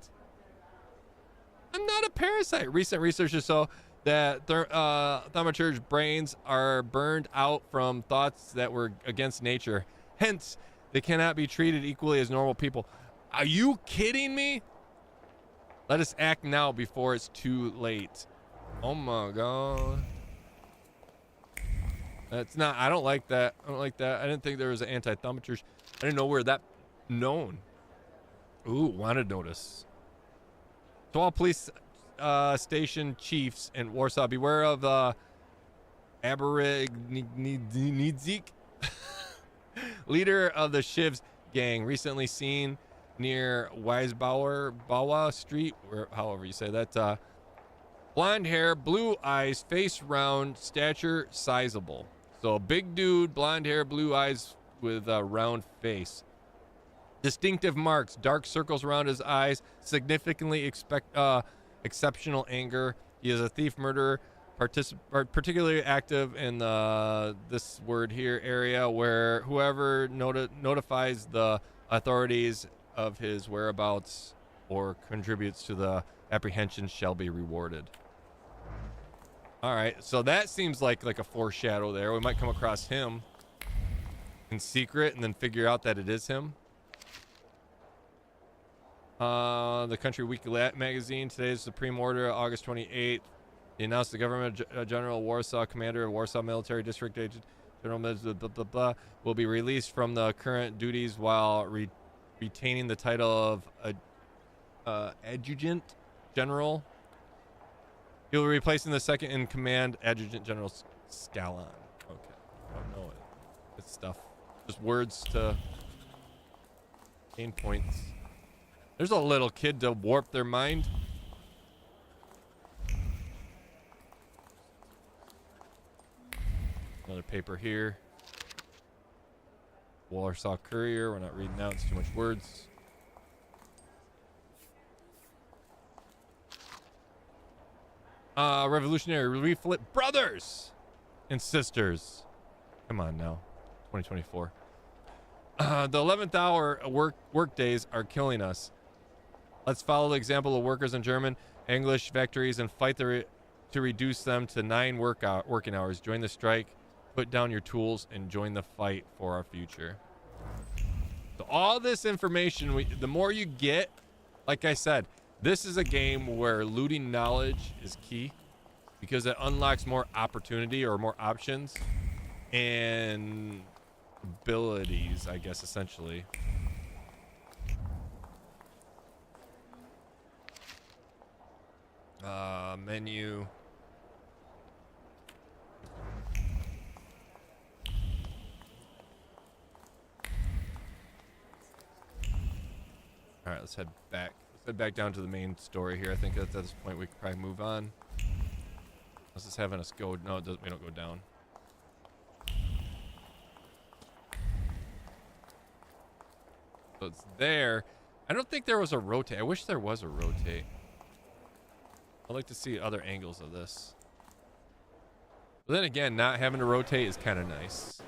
I'm not a parasite. Recent research shows that thaumaturge brains are burned out from thoughts that were against nature. Hence, they cannot be treated equally as normal people. Are you kidding me? Let us act now before it's too late. Oh my god. That's not, I don't like that. I don't like that. I didn't think there was an anti-thaumaturge. I didn't know we were that known. Ooh, wanted notice. To all police station chiefs in Warsaw, beware of Aberignidzic, leader of the Shivs gang, recently seen near Bawa Street, or however you say that. Blonde hair, blue eyes, face round, stature sizable. So big dude, blonde hair, blue eyes with a round face. Distinctive marks, dark circles around his eyes, significantly exceptional anger. He is a thief, murderer, particularly active in this word here area where whoever notifies the authorities of his whereabouts or contributes to the apprehension shall be rewarded. All right, so that seems like a foreshadow there. We might come across him in secret and then figure out that it is him. The Country Weekly magazine, today's Supreme Order, August 28th. He announced the government general Warsaw, commander of Warsaw Military District Agent General blah, blah, blah, blah, will be released from the current duties while retaining the title of adjutant general. He'll be replacing the second in command, Adjutant General Scallon. Okay, I don't know it. It's stuff. Just words to gain points. There's a little kid to warp their mind. Another paper here. Warsaw Courier. We're not reading out. It's too much words. Revolutionary Reflit brothers and sisters. Come on now. 2024. The 11th hour work days are killing us. Let's follow the example of workers in German, English factories and fight to reduce them to 9 working hours. Join the strike, put down your tools, and join the fight for our future. So all this information, the more you get, like I said, this is a game where looting knowledge is key because it unlocks more opportunity or more options and abilities, I guess, essentially. Menu. All right, let's head back. Let's head back down to the main story here. I think at this point we could probably move on. Unless it's having us go. No, it doesn't. We don't go down. So it's there. I don't think there was a rotate. I wish there was a rotate. I'd like to see other angles of this. But then again, not having to rotate is kind of nice.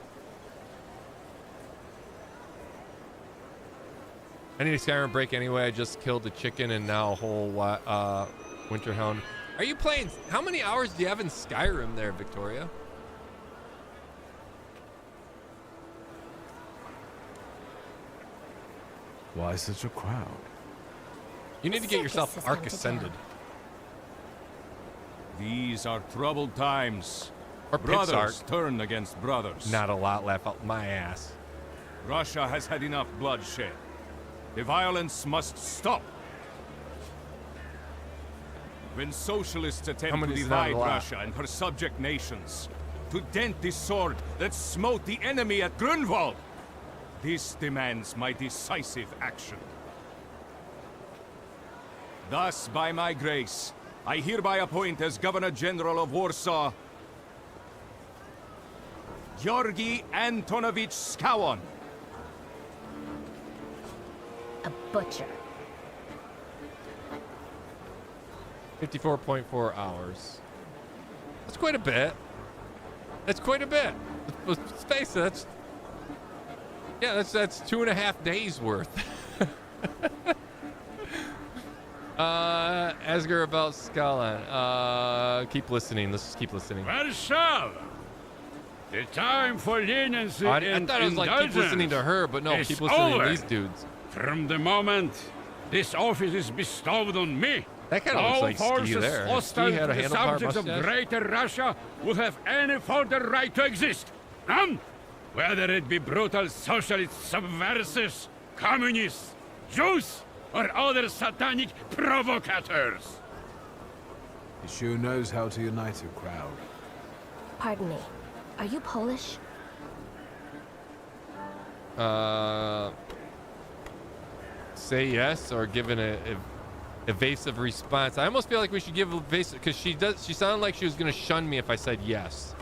I need a Skyrim break anyway. I just killed the chicken and now a whole winter hound. Are you playing? How many hours do you have in Skyrim there, Victoria?
Why such a crowd?
You need to get yourself Arc Ascended.
These are troubled times.
Or
brothers turn against brothers.
Not a lot left out my ass.
Russia has had enough bloodshed. The violence must stop. When socialists attempt to divide Russia and her subject nations, to dent the sword that smote the enemy at Grunwald, this demands my decisive action. Thus, by my grace, I hereby appoint as Governor General of Warsaw, Georgi Antonovich Skowon.
A butcher.
54.4 hours. That's quite a bit. That's quite a bit. Let's face it, that's 2.5 days worth. Ask her about Scala. Keep listening. Let's just keep listening.
Warsaw! The time for leniency
I
and
thought it was like keep listening to her, but no, keep listening to these dudes.
From the moment this office is bestowed on me,
that kind of looks like Ski there.
Hostile
Ski had a
to the
handlebar
subjects of
mustache.
Greater Russia will have any further right to exist. None. Whether it be brutal socialist subversives, communists, Jews, or other satanic provocators.
He sure knows how to unite a crowd.
Pardon me. Are you Polish?
Say yes or give an evasive response. I almost feel like we should give evasive because she sounded like she was gonna shun me if I said yes.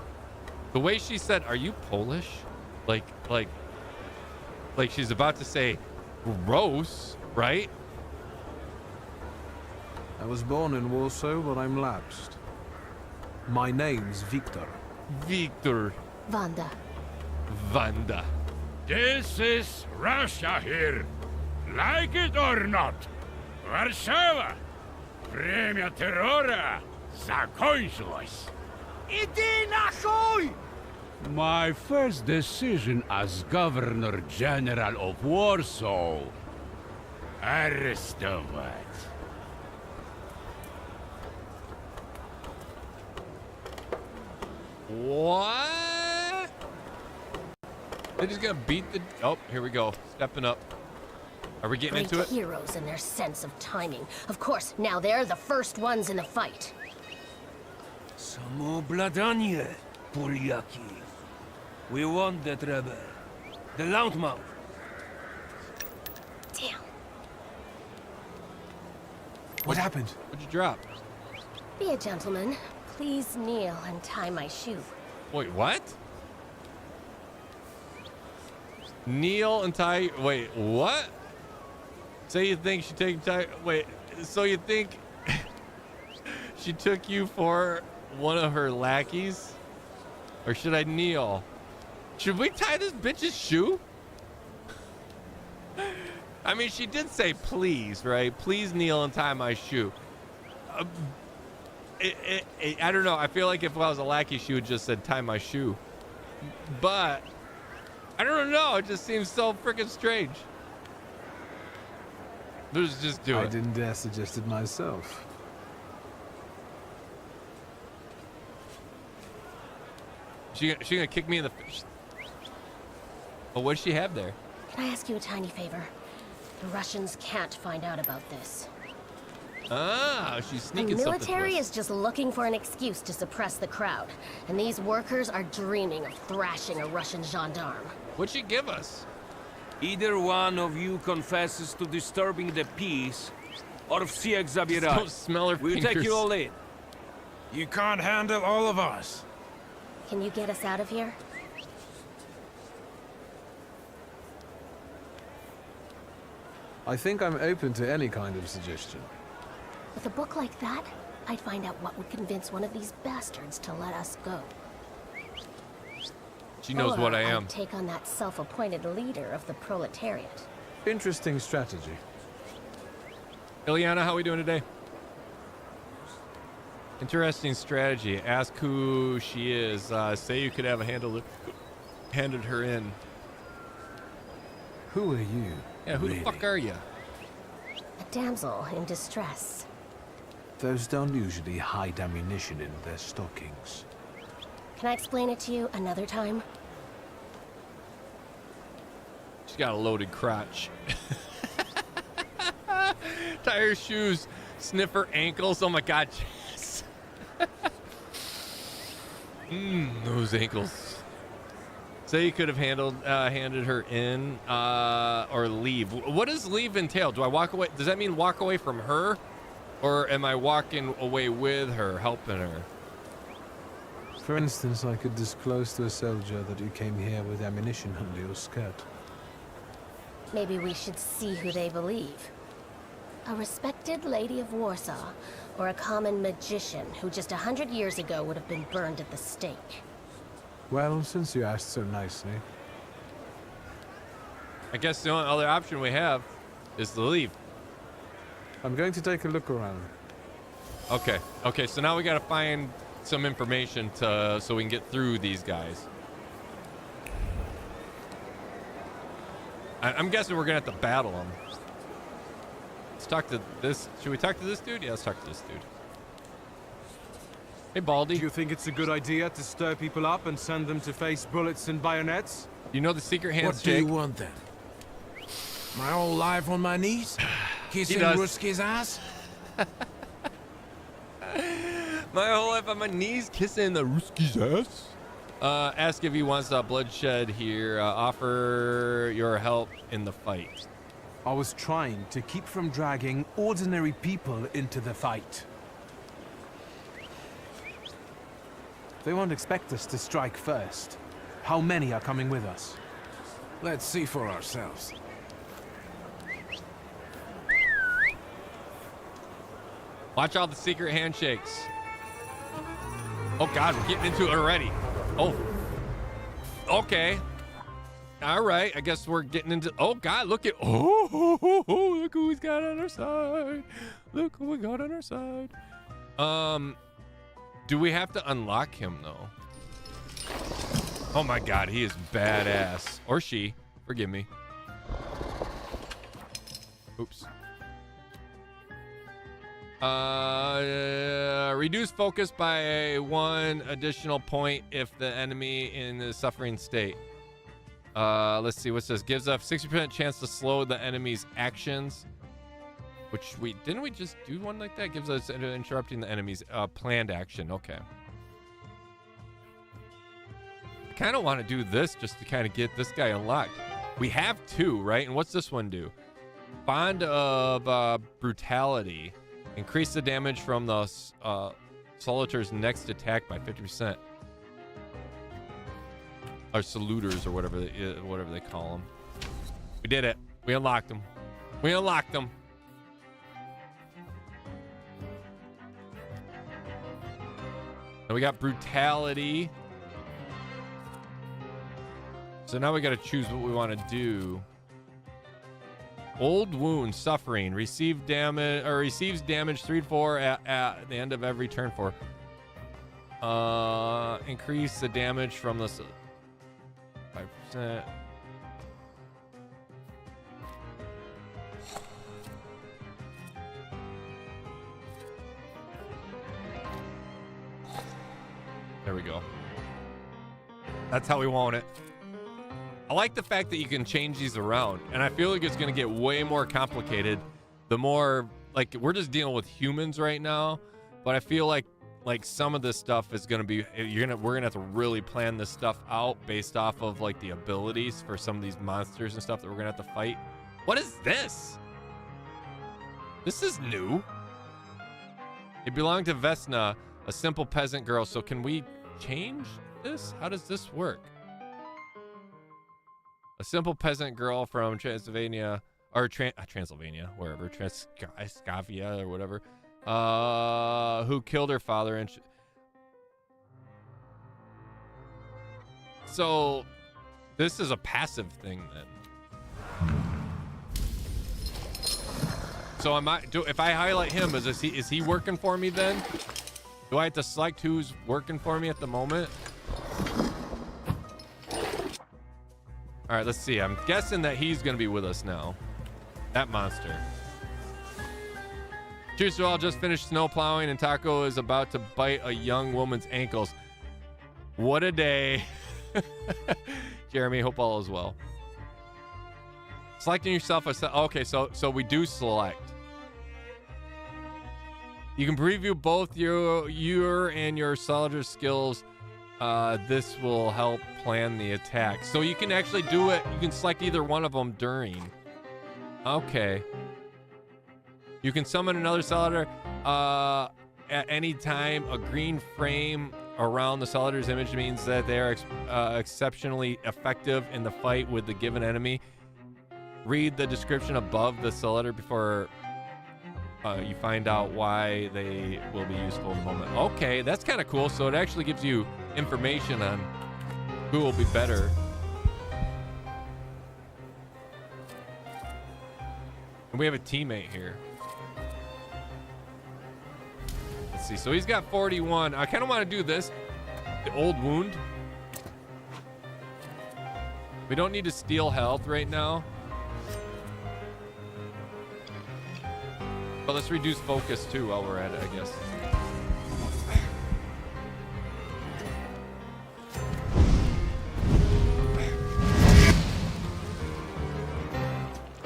The way she said, "Are you Polish?" Like she's about to say, "Gross," right?
I was born in Warsaw, but I'm lapsed. My name's Victor.
Victor.
Wanda.
Wanda.
This is Russia here. Like it or not. Warsaw. Premia terrora. Zakończyłeś.
Idy na chuj!
My first decision as Governor General of Warsaw. Arrestować.
What? They're just gonna beat the... Oh, here we go. Stepping up. Are we getting into it?
Heroes in their sense of timing. Of course, now they're the first ones in the fight.
Samobladanie, Poliaki. We want that rebel. The loudmouth.
Damn.
What happened?
What'd you drop?
Be a gentleman. Please kneel and tie my shoe.
Wait, what? Kneel and tie... Wait, what? So you think she take tie... Wait, so you think she took you for one of her lackeys? Or should I kneel? Should we tie this bitch's shoe? I mean, she did say please, right? Please kneel and tie my shoe. I don't know. I feel like if I was a lackey, she would just said tie my shoe. But I don't know. It just seems so freaking strange. Let's just do it.
I didn't dare suggest it myself.
She gonna kick me in the face. Oh, what does she have there?
Can I ask you a tiny favor? The Russians can't find out about this.
Ah, she's sneaking
the
something.
military is just looking for an excuse to suppress the crowd, and these workers are dreaming of thrashing a Russian gendarme.
What'd she give us?
Either one of you confesses to disturbing the peace, or всех забирать.
Don't smell her
We'll
fingers.
take you all in.
You can't handle all of us.
Can you get us out of here?
I think I'm open to any kind of suggestion.
With a book like that, I'd find out what would convince one of these bastards to let us go.
She knows what I am.
I'd take on that self-appointed leader of the proletariat.
Interesting strategy.
Ileana, how are we doing today? Interesting strategy. Ask who she is. Say you could have handed her in.
Who are you?
Yeah, who the fuck are you?
A damsel in distress.
Those don't usually hide ammunition in their stockings.
Can I explain it to you another time?
She's got a loaded crotch. Tie her shoes, sniff her ankles. Oh my god, yes. Those ankles. Say you could have handed her in or leave. What does leave entail? Do I walk away? Does that mean walk away from her? Or am I walking away with her, helping her?
For instance, I could disclose to a soldier that you came here with ammunition under your skirt.
Maybe we should see who they believe. A respected lady of Warsaw, or a common magician who just 100 years ago would have been burned at the stake.
Well, since you asked so nicely.
I guess the only other option we have is to leave.
I'm going to take a look around.
Okay. Okay, so now we gotta find some information so we can get through these guys. I'm guessing we're gonna have to battle them. Let's talk to this. Should we talk to this dude? Yeah, let's talk to this dude. Hey, Baldy.
Do you think it's a good idea to stir people up and send them to face bullets and bayonets?
You know the secret handshake?
What do you want then? My whole life on my knees? Kissing Ruski's ass?
My whole life on my knees kissing the Ruski's ass. Ask if he wants bloodshed here. Offer your help in the fight.
I was trying to keep from dragging ordinary people into the fight. They won't expect us to strike first. How many are coming with us?
Let's see for ourselves.
Watch all the secret handshakes. Oh God, we're getting into it already. Oh, okay. All right, I guess we're getting into. Oh God, look at. Look who we've got on our side. Look who we got on our side. Do we have to unlock him though? Oh my God, he is badass. Or she. Forgive me. Oops. Reduce focus by 1 additional point if the enemy in the suffering state. Let's see what's this. Gives us 60% chance to slow the enemy's actions. Which didn't we just do one like that? Gives us interrupting the enemy's planned action. Okay. I kind of want to do this just to kind of get this guy unlocked. We have 2, right? And what's this one do? Bond of brutality. Increase the damage from the salutor's next attack by 50%. Or salutors, or whatever they call them. We did it. We unlocked them. We unlocked them. Now we got brutality. So now we got to choose what we want to do. Old wound, suffering, receives damage 3 to 4 at the end of every turn. Increase the damage from the 5%. There we go. That's how we want it. I like the fact that you can change these around, and I feel like it's going to get way more complicated the more, like, we're just dealing with humans right now, but I feel like some of this stuff is going to be, we're going to have to really plan this stuff out based off of like the abilities for some of these monsters and stuff that we're going to have to fight. What is this? This is new. It belonged to Vesna, a simple peasant girl. So can we change this? How does this work? A simple peasant girl from Transylvania, or Transylvania, wherever, Transcavia or whatever, who killed her father. And so this is a passive thing then. So if I highlight him, is he working for me then? Do I have to select who's working for me at the moment? All right, let's see. I'm guessing that he's going to be with us now. That monster. Cheers to all. Just finished snow plowing and Taco is about to bite a young woman's ankles. What a day. Jeremy, hope all is well. Selecting yourself. Okay, so we do select. You can preview both your and your salutor skills. This will help plan the attack. So you can actually do it. You can select either one of them during. Okay. You can summon another salutor at any time. A green frame around the salutor's image means that they are exceptionally effective in the fight with the given enemy. Read the description above the salutor before you find out why they will be useful in the moment. Okay, that's kind of cool. So it actually gives you information on who will be better. And we have a teammate here. Let's see. So he's got 41. I kind of want to do this. The old wound. We don't need to steal health right now. But let's reduce focus too while we're at it, I guess.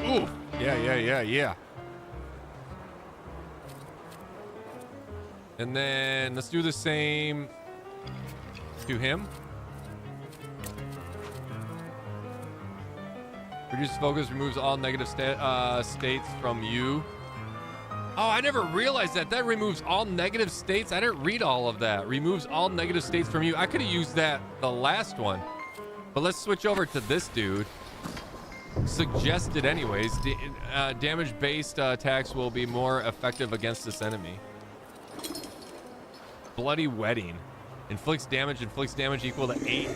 Ooh, yeah. And then let's do the same to him. Reduces focus, removes all negative states from you. Oh, I never realized that. That removes all negative states. I didn't read all of that. Removes all negative states from you. I could have used that the last one. But let's switch over to this dude. Suggested anyways. Damage-based attacks will be more effective against this enemy. Bloody Wedding. Inflicts damage equal to 8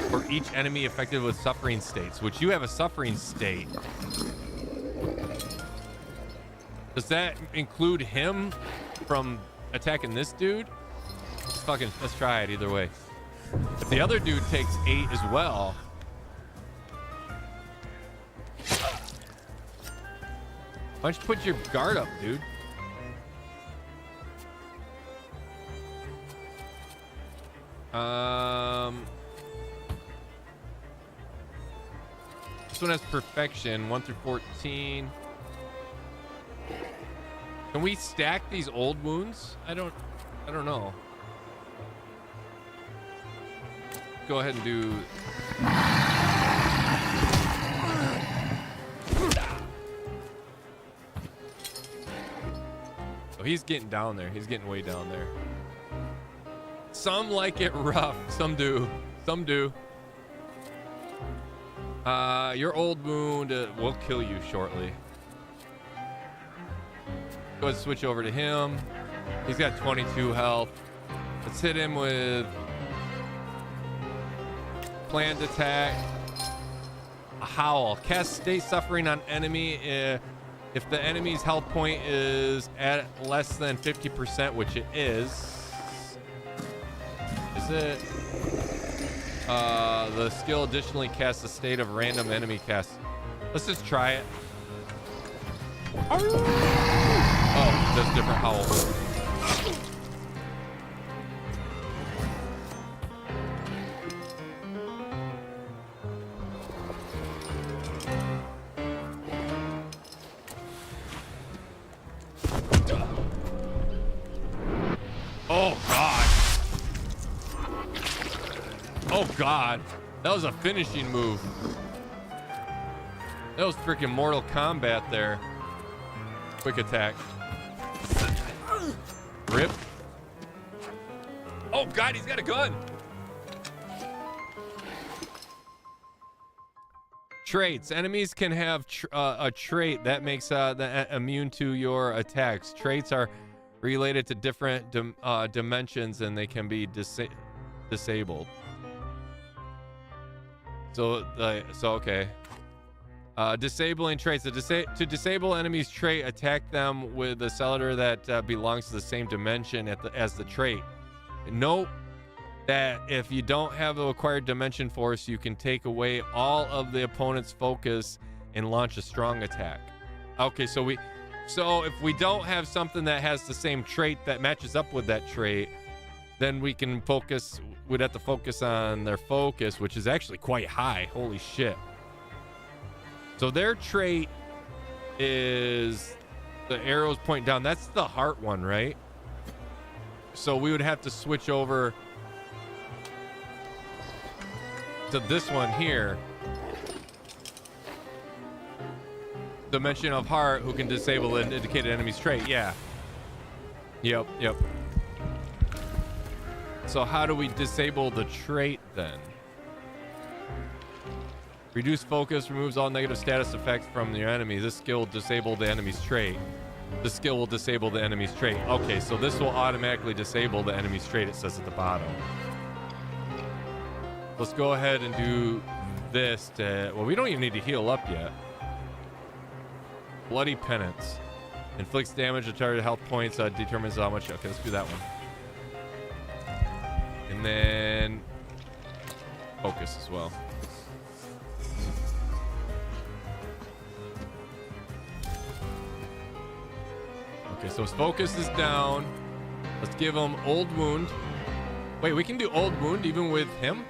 for each enemy affected with suffering states, which you have a suffering state. Does that include him from attacking this dude? Let's try it either way. If the other dude takes 8 as well. Why don't you put your guard up, dude? This one has perfection, 1 through 14. Can we stack these old wounds? I don't know. Go ahead and do. Oh, he's getting down there. He's getting way down there. Some like it rough. Some do. Your old wound will kill you shortly. Go ahead and switch over to him. He's got 22 health. Let's hit him with planned attack. A howl. Cast state suffering on enemy if the enemy's health point is at less than 50%, which it is. Is it? The skill additionally casts a state of random enemy cast. Let's just try it. Oh, there's different howls. Oh, God. Oh, God. That was a finishing move. That was freaking Mortal Kombat there. Quick attack. Rip. Oh, God, he's got a gun. Traits. Enemies can have a trait that makes them immune to your attacks. Traits are related to different dimensions and they can be disabled. So okay. Disabling traits. To disable enemy's trait, attack them with a salutor that belongs to the same dimension as the trait. Note that if you don't have the acquired dimension force, you can take away all of the opponent's focus and launch a strong attack. Okay, so if we don't have something that has the same trait that matches up with that trait, then we'd have to focus on their focus, which is actually quite high. Holy shit. So their trait is the arrows point down. That's the heart one, right? So we would have to switch over to this one here. Dimension of heart, who can disable an indicated enemy's trait. Yeah. Yep. So how do we disable the trait then? Reduce focus, removes all negative status effects from your enemy. This skill will disable the enemy's trait. This skill will disable the enemy's trait. Okay, so this will automatically disable the enemy's trait, it says at the bottom. Let's go ahead and do this well, we don't even need to heal up yet. Bloody Penance. Inflicts damage to target health points, determines how much. Okay, let's do that one. And then focus as well. Okay, so his focus is down. Let's give him Old Wound. Wait, we can do Old Wound even with him?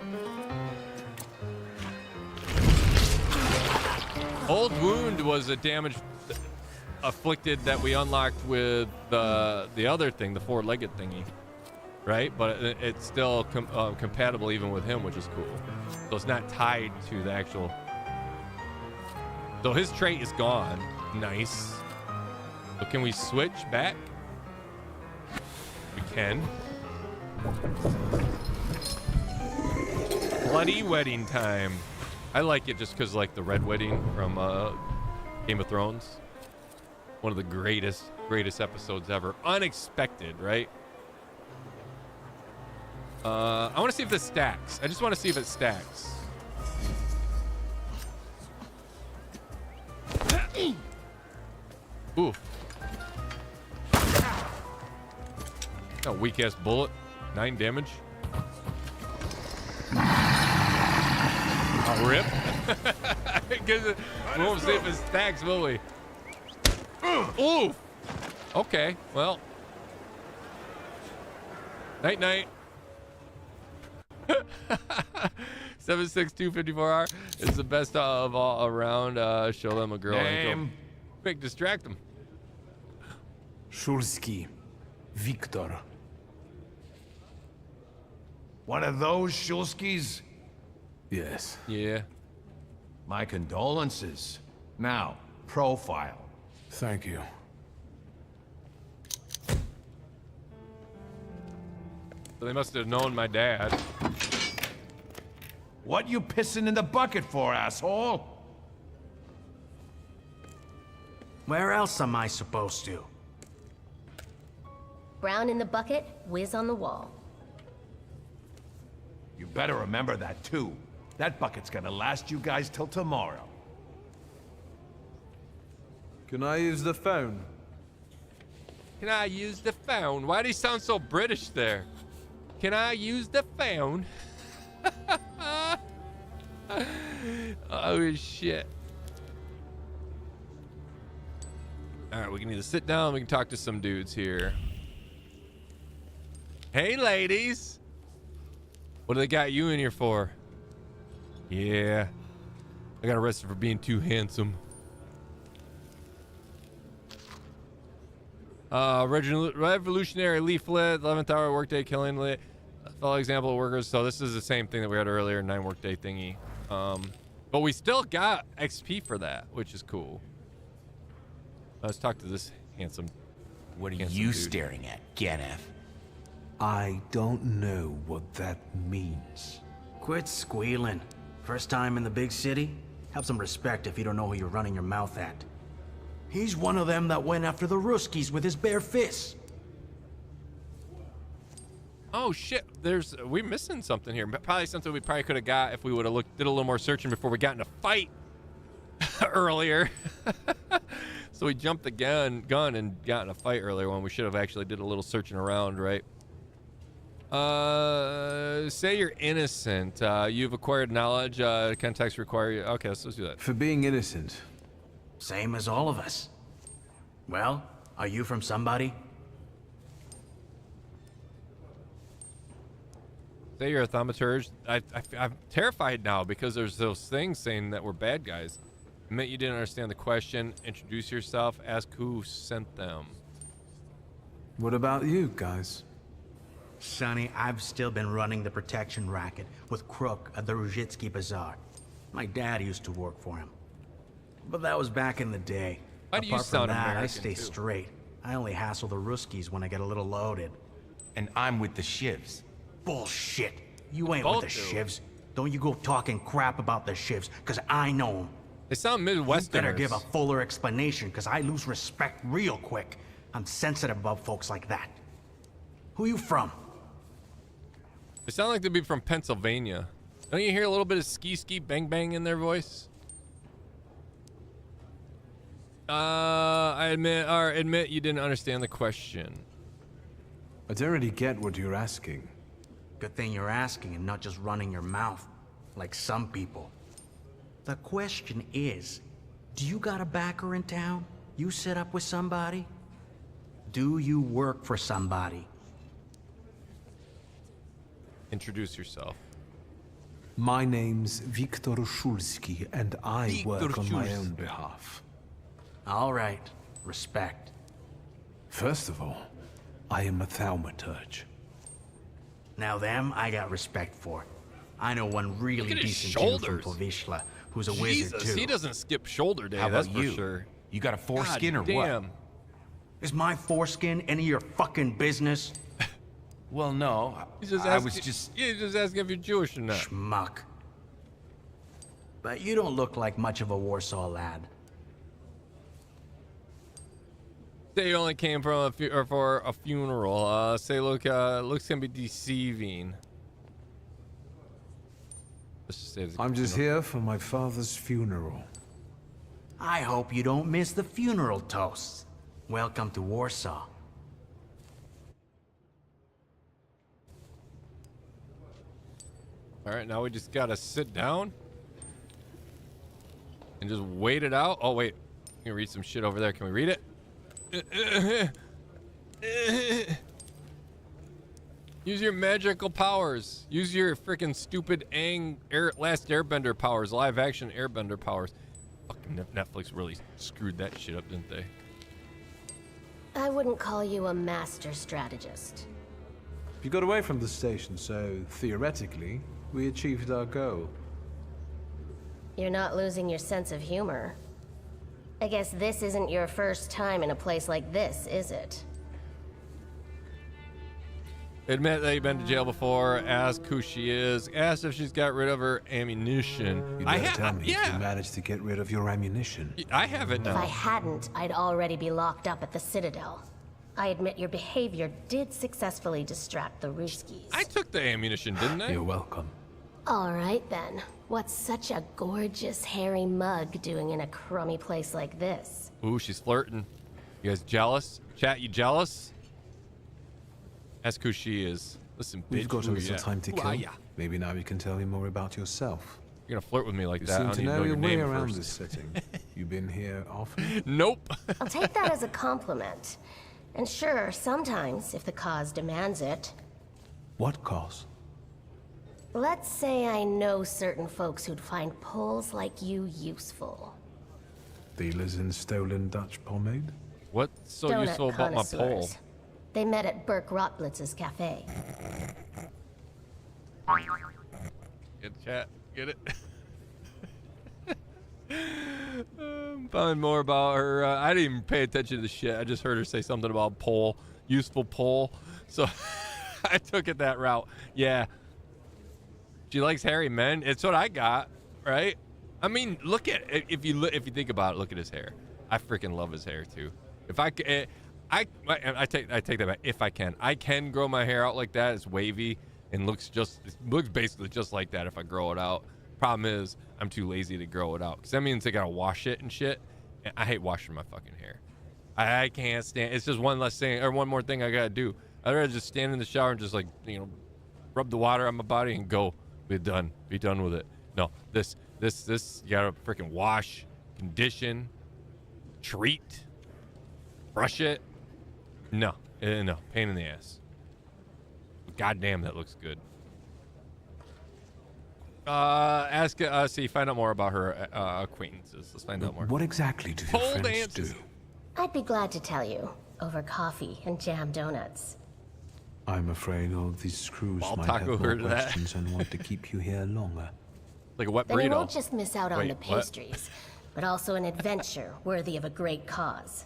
Old Wound was a damage afflicted that we unlocked with the other thing, the four-legged thingy, right? But it's still compatible even with him, which is cool. So it's not tied to the actual. So his trait is gone. Nice. So can we switch back? We can. Bloody wedding time. I like it just because like the red wedding from Game of Thrones. One of the greatest episodes ever. Unexpected, right? I want to see if this stacks. I just want to see if it stacks. Ooh. A weak ass bullet. 9 damage. Oh, rip. Because we won't see if it stacks, will we? Ooh. Okay. Well. Night night. 76254R is the best of all around. Show them a girl.
Name.
Quick, distract them.
Shulski. Victor.
One of those Shulskis?
Yes.
Yeah.
My condolences. Now, profile.
Thank you.
So they must have known my dad.
What you pissing in the bucket for, asshole?
Where else am I supposed to?
Brown in the bucket, whiz on the wall.
You better remember that, too. That bucket's gonna last you guys till tomorrow.
Can I use the phone?
Can I use the phone? Why do you sound so British there? Can I use the phone? Oh, shit. All right, we can either sit down, we can talk to some dudes here. Hey, ladies. What do they got you in here for? Yeah. I got arrested for being too handsome. Revolutionary leaflet, 11th hour workday killing lit. Fellow example of workers. So this is the same thing that we had earlier, 9 workday thingy. But we still got XP for that, which is cool. Let's talk to this handsome.
What are you staring at, Ganef?
I don't know what that means.
Quit squealing. First time in the big city? Have some respect if you don't know who you're running your mouth at. He's one of them that went after the Ruskies with his bare fists.
Oh shit! We're missing something here. Probably something we probably could have got if we would have did a little more searching before we got in a fight earlier. So we jumped the gun and got in a fight earlier when we should have actually did a little searching around, right? Say you're innocent. You've acquired knowledge. Context require. Okay, let's do that.
For being innocent.
Same as all of us. Well, are you from somebody?
Say you're a thaumaturge. I'm terrified now because there's those things saying that we're bad guys. Admit you didn't understand the question. Introduce yourself. Ask who sent them.
What about you guys?
Sonny, I've still been running the protection racket with Crook at the Ruzhitsky Bazaar. My dad used to work for him. But that was back in the day.
Why do you
Apart
sound
from that,
American,
I stay
too?
straight. I only hassle the Ruskies when I get a little loaded.
And I'm with the Shivs.
Bullshit. You ain't
Both
with the
do.
Shivs. Don't you go talking crap about the Shivs, because I know them.
They sound Midwesterners.
You better give a fuller explanation, because I lose respect real quick. I'm sensitive about folks like that. Who you from?
They sound like they'd be from Pennsylvania. Don't you hear a little bit of ski ski bang bang in their voice? I admit you didn't understand the question.
I don't really get what you're asking.
Good thing you're asking and not just running your mouth, like some people. The question is, do you got a backer in town? You set up with somebody? Do you work for somebody?
Introduce yourself.
My name's Viktor Szulski, and I work on my own behalf.
All right. Respect.
First of all, I am a thaumaturge.
Now them, I got respect for. I know one really decent Jew from Povishla who's a wizard too.
He doesn't skip shoulder day,
How
that's
about
for
you?
sure.
You got a foreskin or what?
Is my foreskin any of your fucking business?
Well, no.
He's just asking if you're Jewish or not.
Schmuck. But you don't look like much of a Warsaw lad.
Say you only came from for a funeral. Say Luca, looks can be deceiving. Let's just say it's
I'm just here for my father's funeral.
I hope you don't miss the funeral toasts. Welcome to Warsaw.
All right, now we just gotta sit down and just wait it out. Oh wait, you can read some shit over there. Can we read it? Use your magical powers. Use your freaking stupid Last Airbender powers, live action Airbender powers. Fucking Netflix really screwed that shit up, didn't they?
I wouldn't call you a master strategist.
You got away from the station, so theoretically, we achieved our goal.
You're not losing your sense of humor. I guess this isn't your first time in a place like this, is it?
Admit that you've been to jail before. Ask who she is. Ask if she's got rid of her ammunition.
You better tell me if you managed to get rid of your ammunition.
I have it now.
If I hadn't, I'd already be locked up at the Citadel. I admit your behavior did successfully distract the Ruskies.
I took the ammunition, didn't I?
You're welcome.
All right then. What's such a gorgeous hairy mug doing in a crummy place like this?
Ooh, she's flirting. You guys jealous? Chat, you jealous? Ask who she is. Listen, bitch.
We've got a
who
little
ya?
time to
Who
kill.
are ya?
Maybe now you can tell me more about yourself.
You're gonna flirt with me like
You
that. I
seem
don't
to
even
know
know
your
your
way
name
around
first.
this setting. You been here often?
Nope.
I'll take that as a compliment. And sure, sometimes, if the cause demands it.
What cause?
Let's say I know certain folks who'd find poles like you useful.
Dealers in stolen Dutch pomade?
What's so
Donut
useful about my pole?
connoisseurs. They met at Burke Rotblitz's cafe.
Get chat. Get it? Find more about her. I didn't even pay attention to the shit. I just heard her say something about pole, useful pole. So I took it that route. Yeah. She likes hairy men. It's what I got, right? I mean, look at if you think about it. Look at his hair. I freaking love his hair too. If I take that back. If I can grow my hair out like that. It's wavy and looks basically just like that if I grow it out. Problem is, I'm too lazy to grow it out because that means I gotta wash it and shit. And I hate washing my fucking hair. I can't stand. It's just one less thing or one more thing I gotta do. I'd rather just stand in the shower and just rub the water on my body and go. Be done with it. No, this you gotta freaking wash, condition, treat, brush it. No, pain in the ass. God damn, that looks good. Find out more about her acquaintances. Let's find out more.
What exactly do your
Pole
friends
dances.
do?
I'd be glad to tell you, over coffee and jam donuts.
I'm afraid all of these screws
Ball
might
taco
have more
heard of that.
questions and want to keep you here longer.
Like a wet
Then you
burrito.
won't just miss out on
Wait,
the
what?
pastries, but also an adventure worthy of a great cause.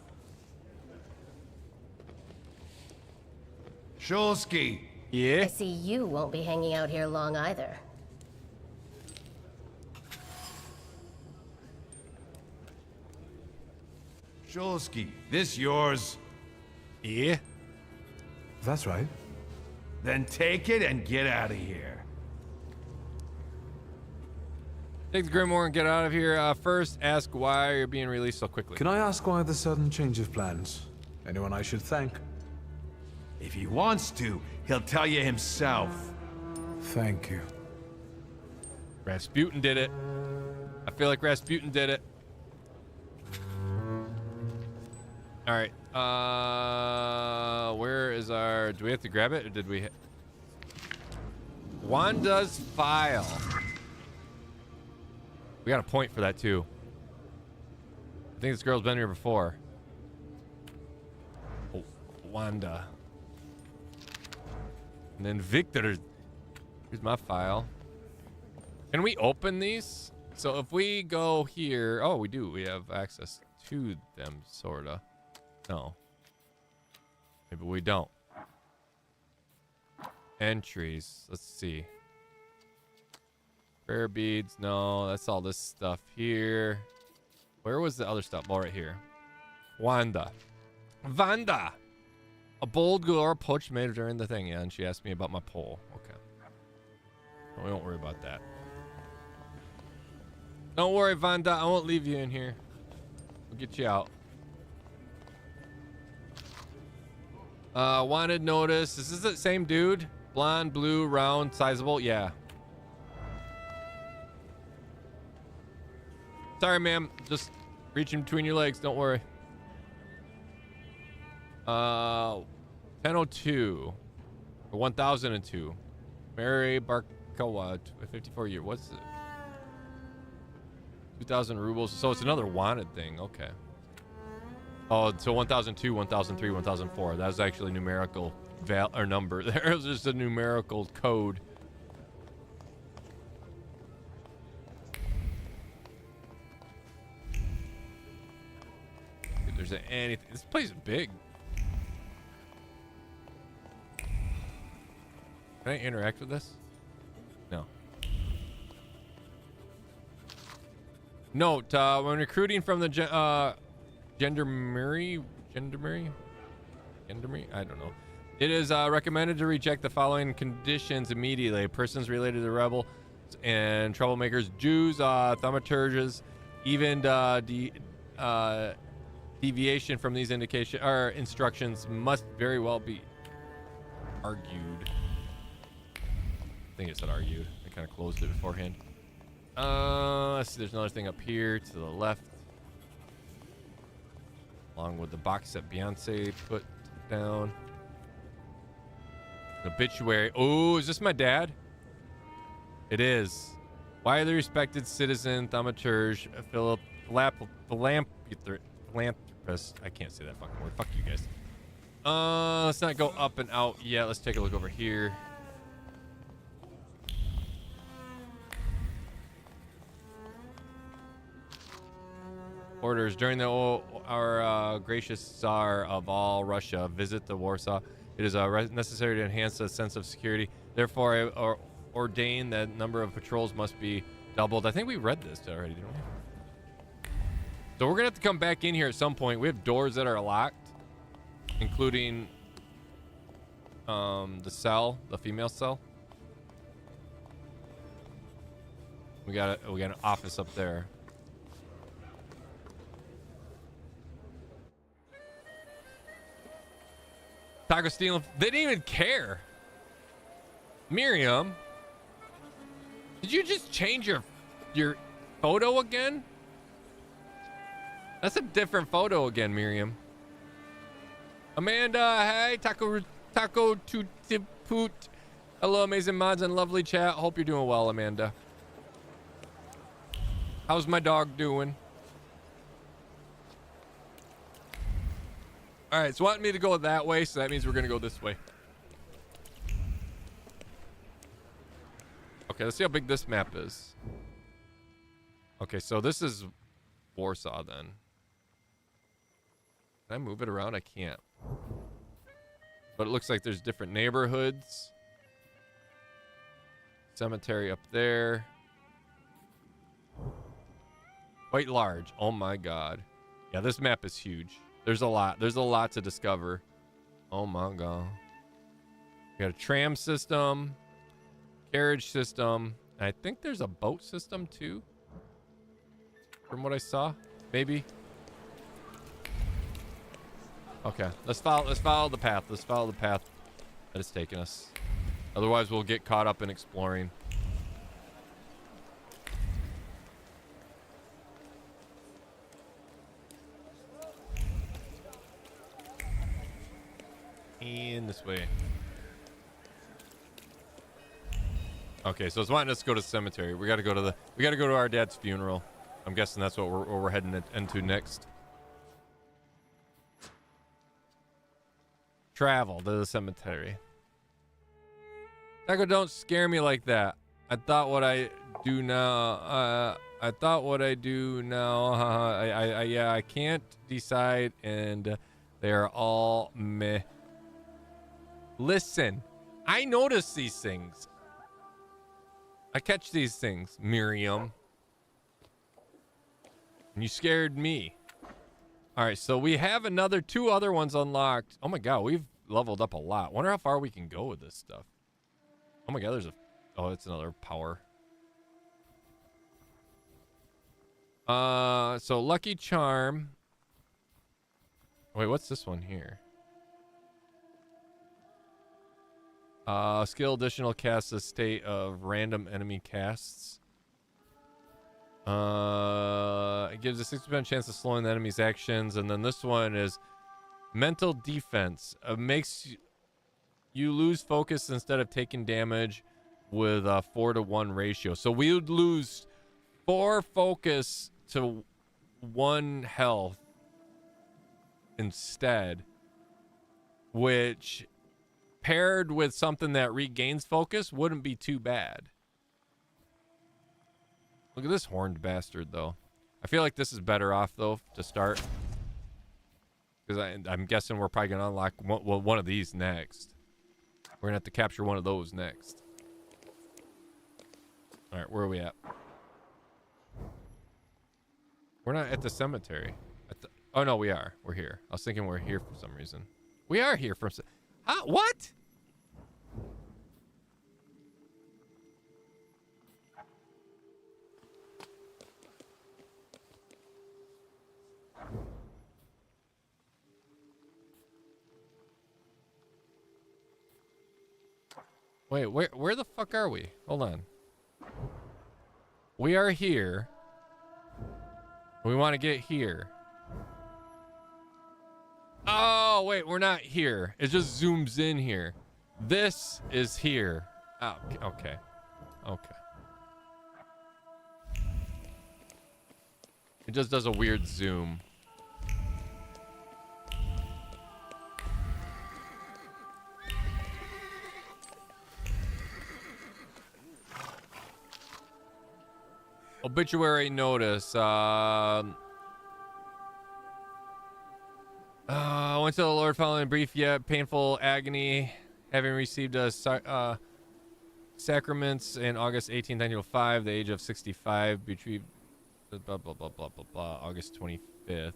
Szulski.
Yeah?
I see you won't be hanging out here long either.
Szulski, this yours?
Yeah.
That's right.
Then take it and get out of here.
Take the Grimoire and get out of here. First, ask why you're being released so quickly.
Can I ask why the sudden change of plans? Anyone I should thank?
If he wants to, he'll tell you himself.
Thank you.
Rasputin did it. I feel like Rasputin did it. All right. Where is our... Do we have to grab it, or did we... Wanda's file. We got a point for that, too. I think this girl's been here before. Oh, Wanda. And then Victor. Here's my file. Can we open these? So if we go here... Oh, we do. We have access to them, sorta. No. Maybe we don't. Entries. Let's see. Prayer beads. No, that's all this stuff here. Where was the other stuff? Oh, right here. Wanda. Vanda! A bold girl approached me during the thing, yeah, and she asked me about my pole. Okay. Well, we won't worry about that. Don't worry, Vanda. I won't leave you in here. We'll get you out. Wanted notice. Is this the same dude? Blonde, blue, round, sizable? Yeah. Sorry, ma'am. Just reaching between your legs. Don't worry. 1002. Or 1002. Mary Barkawa, 54 year. What's it? 2,000 rubles. So it's another wanted thing. Okay. Oh, so 1002, 1003, 1004. That was actually numerical or number. There was just a numerical code. If there's anything, this place is big. Can I interact with this? No. Note: when recruiting from the gendarmerie, I don't know. It is recommended to reject the following conditions immediately: persons related to rebels and troublemakers, Jews, thaumaturges, even deviation from these indication or instructions must very well be argued. I think it said argued. I kind of closed it beforehand. Let's see. There's another thing up here to the left, along with the box that Beyonce put down. Obituary. Oh, is this my dad? It is. Why the respected citizen thaumaturge philanthropist. I can't say that fucking word. Fuck you guys. Let's not go up and out yet. Let's take a look over here. Orders during our gracious Tsar of all Russia visit the Warsaw. It is necessary to enhance a sense of security. Therefore, I ordain that number of patrols must be doubled. I think we read this already, didn't we? So we're gonna have to come back in here at some point. We have doors that are locked, including the cell, the female cell. We got an office up there. Taco stealing. They didn't even care. Miriam, did you just change your photo again? That's a different photo again, Miriam. Amanda, hey, taco tutiput. Hello, amazing mods and lovely chat. Hope you're doing well, Amanda. How's my dog doing? All right, so wanting me to go that way, so that means we're gonna go this way. Okay, let's see how big this map is. Okay, so this is Warsaw then. Can I move it around? I can't. But it looks like there's different neighborhoods. Cemetery up there. Quite large. Oh my god. Yeah, this map is huge. There's a lot. There's a lot to discover. Oh my god. We got a tram system, carriage system, and I think there's a boat system too. from what I saw. Maybe. Okay, let's follow the path. Let's follow the path that is taking us. Otherwise, we'll get caught up in exploring. And this way. Okay, so it's wanting us to go to the cemetery. We gotta go to our dad's funeral. I'm guessing that's what we're heading into next. Travel to the cemetery. Taco, don't scare me like that. I thought what I do now. Yeah, I can't decide, and they are all meh. Listen, I notice these things. I catch these things, Miriam. And you scared me. All right, so we have two other ones unlocked. Oh my god, we've leveled up a lot. Wonder how far we can go with this stuff. Oh my god, oh, it's another power. So Lucky Charm. Wait, what's this one here? Skill additional casts a state of random enemy casts. It gives a 60% chance of slowing the enemy's actions. And then this one is mental defense. Makes you lose focus instead of taking damage with a 4-to-1 ratio. So we would lose 4 focus to 1 health instead, which paired with something that regains focus wouldn't be too bad. Look at this horned bastard, though. I feel like this is better off, though, to start. Because I'm guessing we're probably going to unlock one of these next. We're going to have to capture one of those next. All right, where are we at? We're not at the cemetery. Oh, no, we are. We're here. I was thinking we're here for some reason. We are here for some... What? Wait, where the fuck are we? Hold on. We are here. We want to get here. Oh, wait, we're not here. It just zooms in here. This is here. Oh, okay. Okay. It just does a weird zoom. Obituary notice. Went to the Lord following a brief yet painful agony, having received sacraments in August 18th, 1905, the age of 65, retrieved blah, blah, blah, blah, blah, blah, August 25th.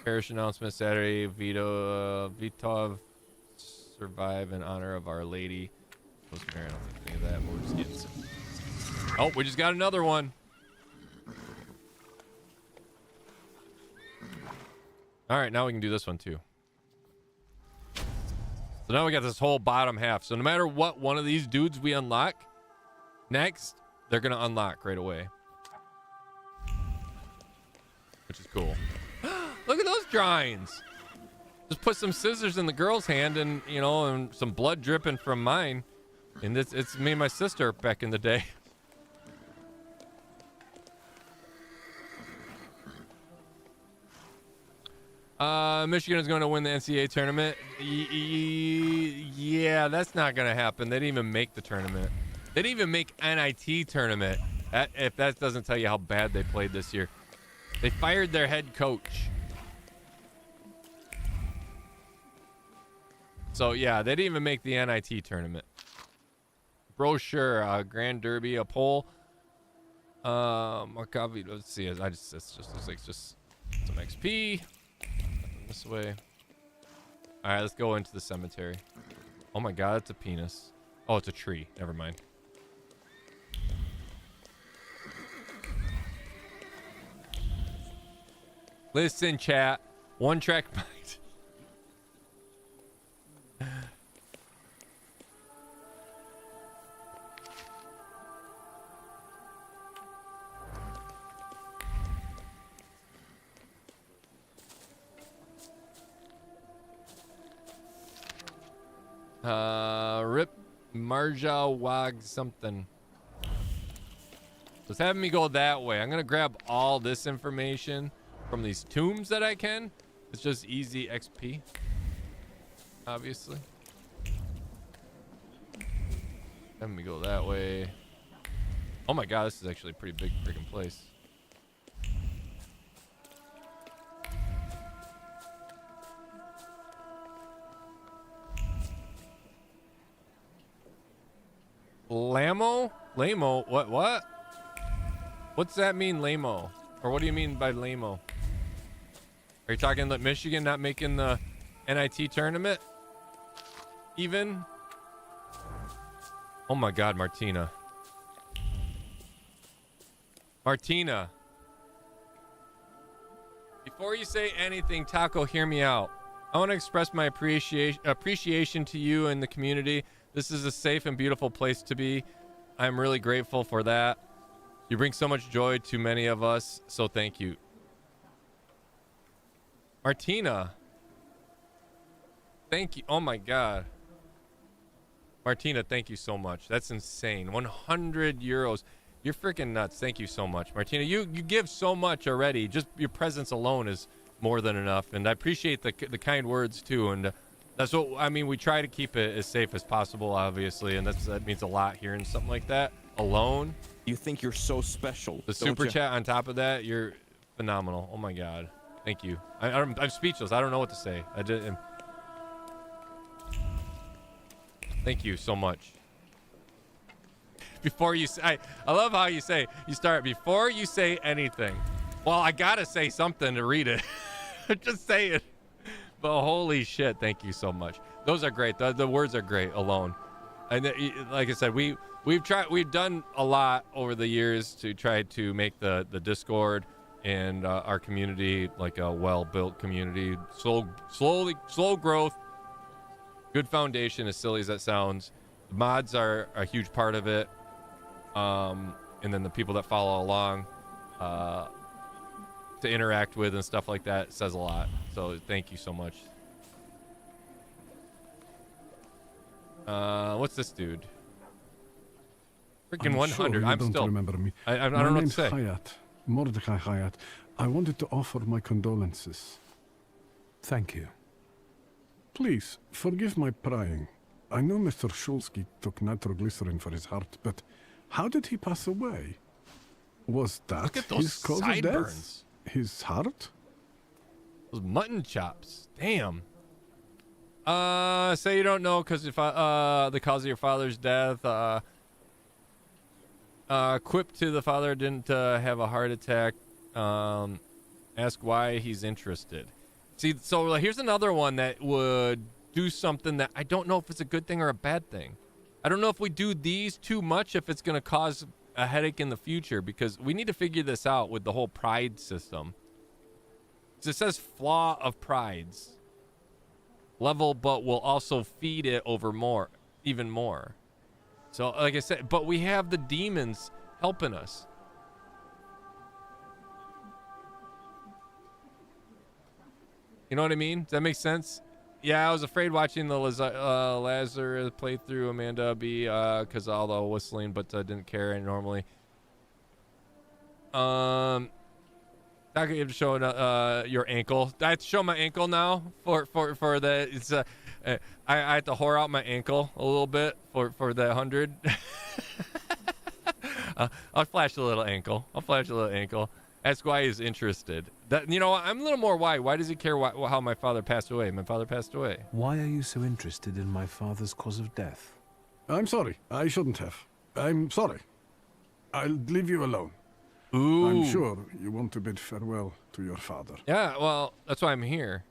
Parish announcement Saturday, Vitov survive in honor of Our Lady. I don't think any of that. We're just getting some. Oh, we just got another one. All right, now we can do this one too. So now we got this whole bottom half. So no matter what one of these dudes we unlock next, they're going to unlock right away. Which is cool. Look at those drawings. Just put some scissors in the girl's hand and, you know, and some blood dripping from mine. And it's me and my sister back in the day. Michigan is going to win the NCAA tournament. Yeah, that's not going to happen. They didn't even make the tournament. They didn't even make NIT tournament. If that doesn't tell you how bad they played this year. They fired their head coach. So, yeah, they didn't even make the NIT tournament. Brochure, Grand Derby, a poll. Let's see. It just looks like just some XP. This way. All right, let's go into the cemetery. Oh my god, it's a penis. Oh, it's a tree. Never mind. Listen, chat. One track mind. Rip Marja Wag something. Just having me go that way. I'm gonna grab all this information from these tombs that I can. It's just easy XP, obviously. Having me go that way. Oh my god, this is actually a pretty big freaking place. Lamo? Lamo? What? What's that mean, Lamo? Or what do you mean by Lamo? Are you talking that Michigan not making the NIT tournament? Even? Oh my god, Martina. Martina. Before you say anything, Taco, hear me out. I want to express my appreciation to you and the community. This is a safe and beautiful place to be. I'm really grateful for that. You bring so much joy to many of us, so thank you. Martina. Thank you. Oh my god. Martina, thank you so much. That's insane. 100 euros. You're freaking nuts. Thank you so much. Martina, you give so much already. Just your presence alone is more than enough. And I appreciate the kind words too. And that's what, I mean, we try to keep it as safe as possible, obviously. And that means a lot hearing something like that alone.
You think you're so special.
The super chat on top of that, you're phenomenal. Oh my god. Thank you. I'm speechless. I don't know what to say. Thank you so much. Before you say, I love how you start before you say anything. Well, I gotta say something to read it. Just say it. But holy shit, thank you so much. Those are great. The words are great alone. And like I said, we've done a lot over the years to try to make the Discord and our community like a well-built community. Slow growth. Good foundation, as silly as that sounds. The mods are a huge part of it. And then the people that follow along to interact with and stuff like that says a lot. So thank you so much. What's this dude? Freaking 100.
Sure
I'm
don't
still.
remember me.
I don't know what to say.
Hayat, Mordecai Hayat. I wanted to offer my condolences.
Thank you.
Please, forgive my prying. I know Mr. Shulsky took nitroglycerin for his heart, but how did he pass away? Was that
Look at those
his cause of
sideburns.
death? His heart?
Those mutton chops. Damn. Say you don't know because if the cause of your father's death. Quip to the father didn't have a heart attack. Ask why he's interested. See, so here's another one that would do something that I don't know if it's a good thing or a bad thing. I don't know if we do these too much, if it's going to cause a headache in the future, because we need to figure this out with the whole pride system. So it says flaw of prides. Level, but will also feed it over more, even more. So like I said, but we have the demons helping us. You know what I mean? Does that make sense? Yeah, I was afraid watching the Lazarus playthrough, Amanda B, because all the whistling, but didn't care normally. Not gonna have to show your ankle. I have to show my ankle now for the. It's I have to whore out my ankle a little bit for the 100. I'll flash a little ankle. Ask why he's interested. That, you know, I'm a little more why. Why does he care how my father passed away? My father passed away.
Why are you so interested in my father's cause of death?
I'm sorry. I shouldn't have. I'm sorry. I'll leave you alone.
Ooh.
I'm sure you want to bid farewell to your father.
Yeah, well, that's why I'm here.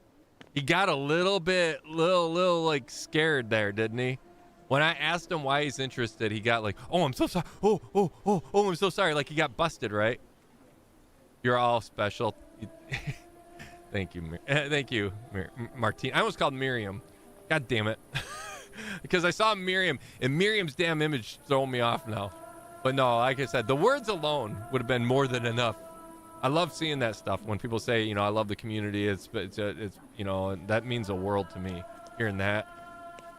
He got a little bit, little like scared there, didn't he? When I asked him why he's interested, he got like, "Oh, I'm so sorry. Oh, I'm so sorry." Like he got busted, right? You're all special. Thank you, thank you, Martine. I almost called Miriam. God damn it. Because I saw Miriam, and Miriam's damn image throwing me off now. But no, like I said, the words alone would have been more than enough. I love seeing that stuff when people say, you know, I love the community. It's you know, that means the world to me. Hearing that,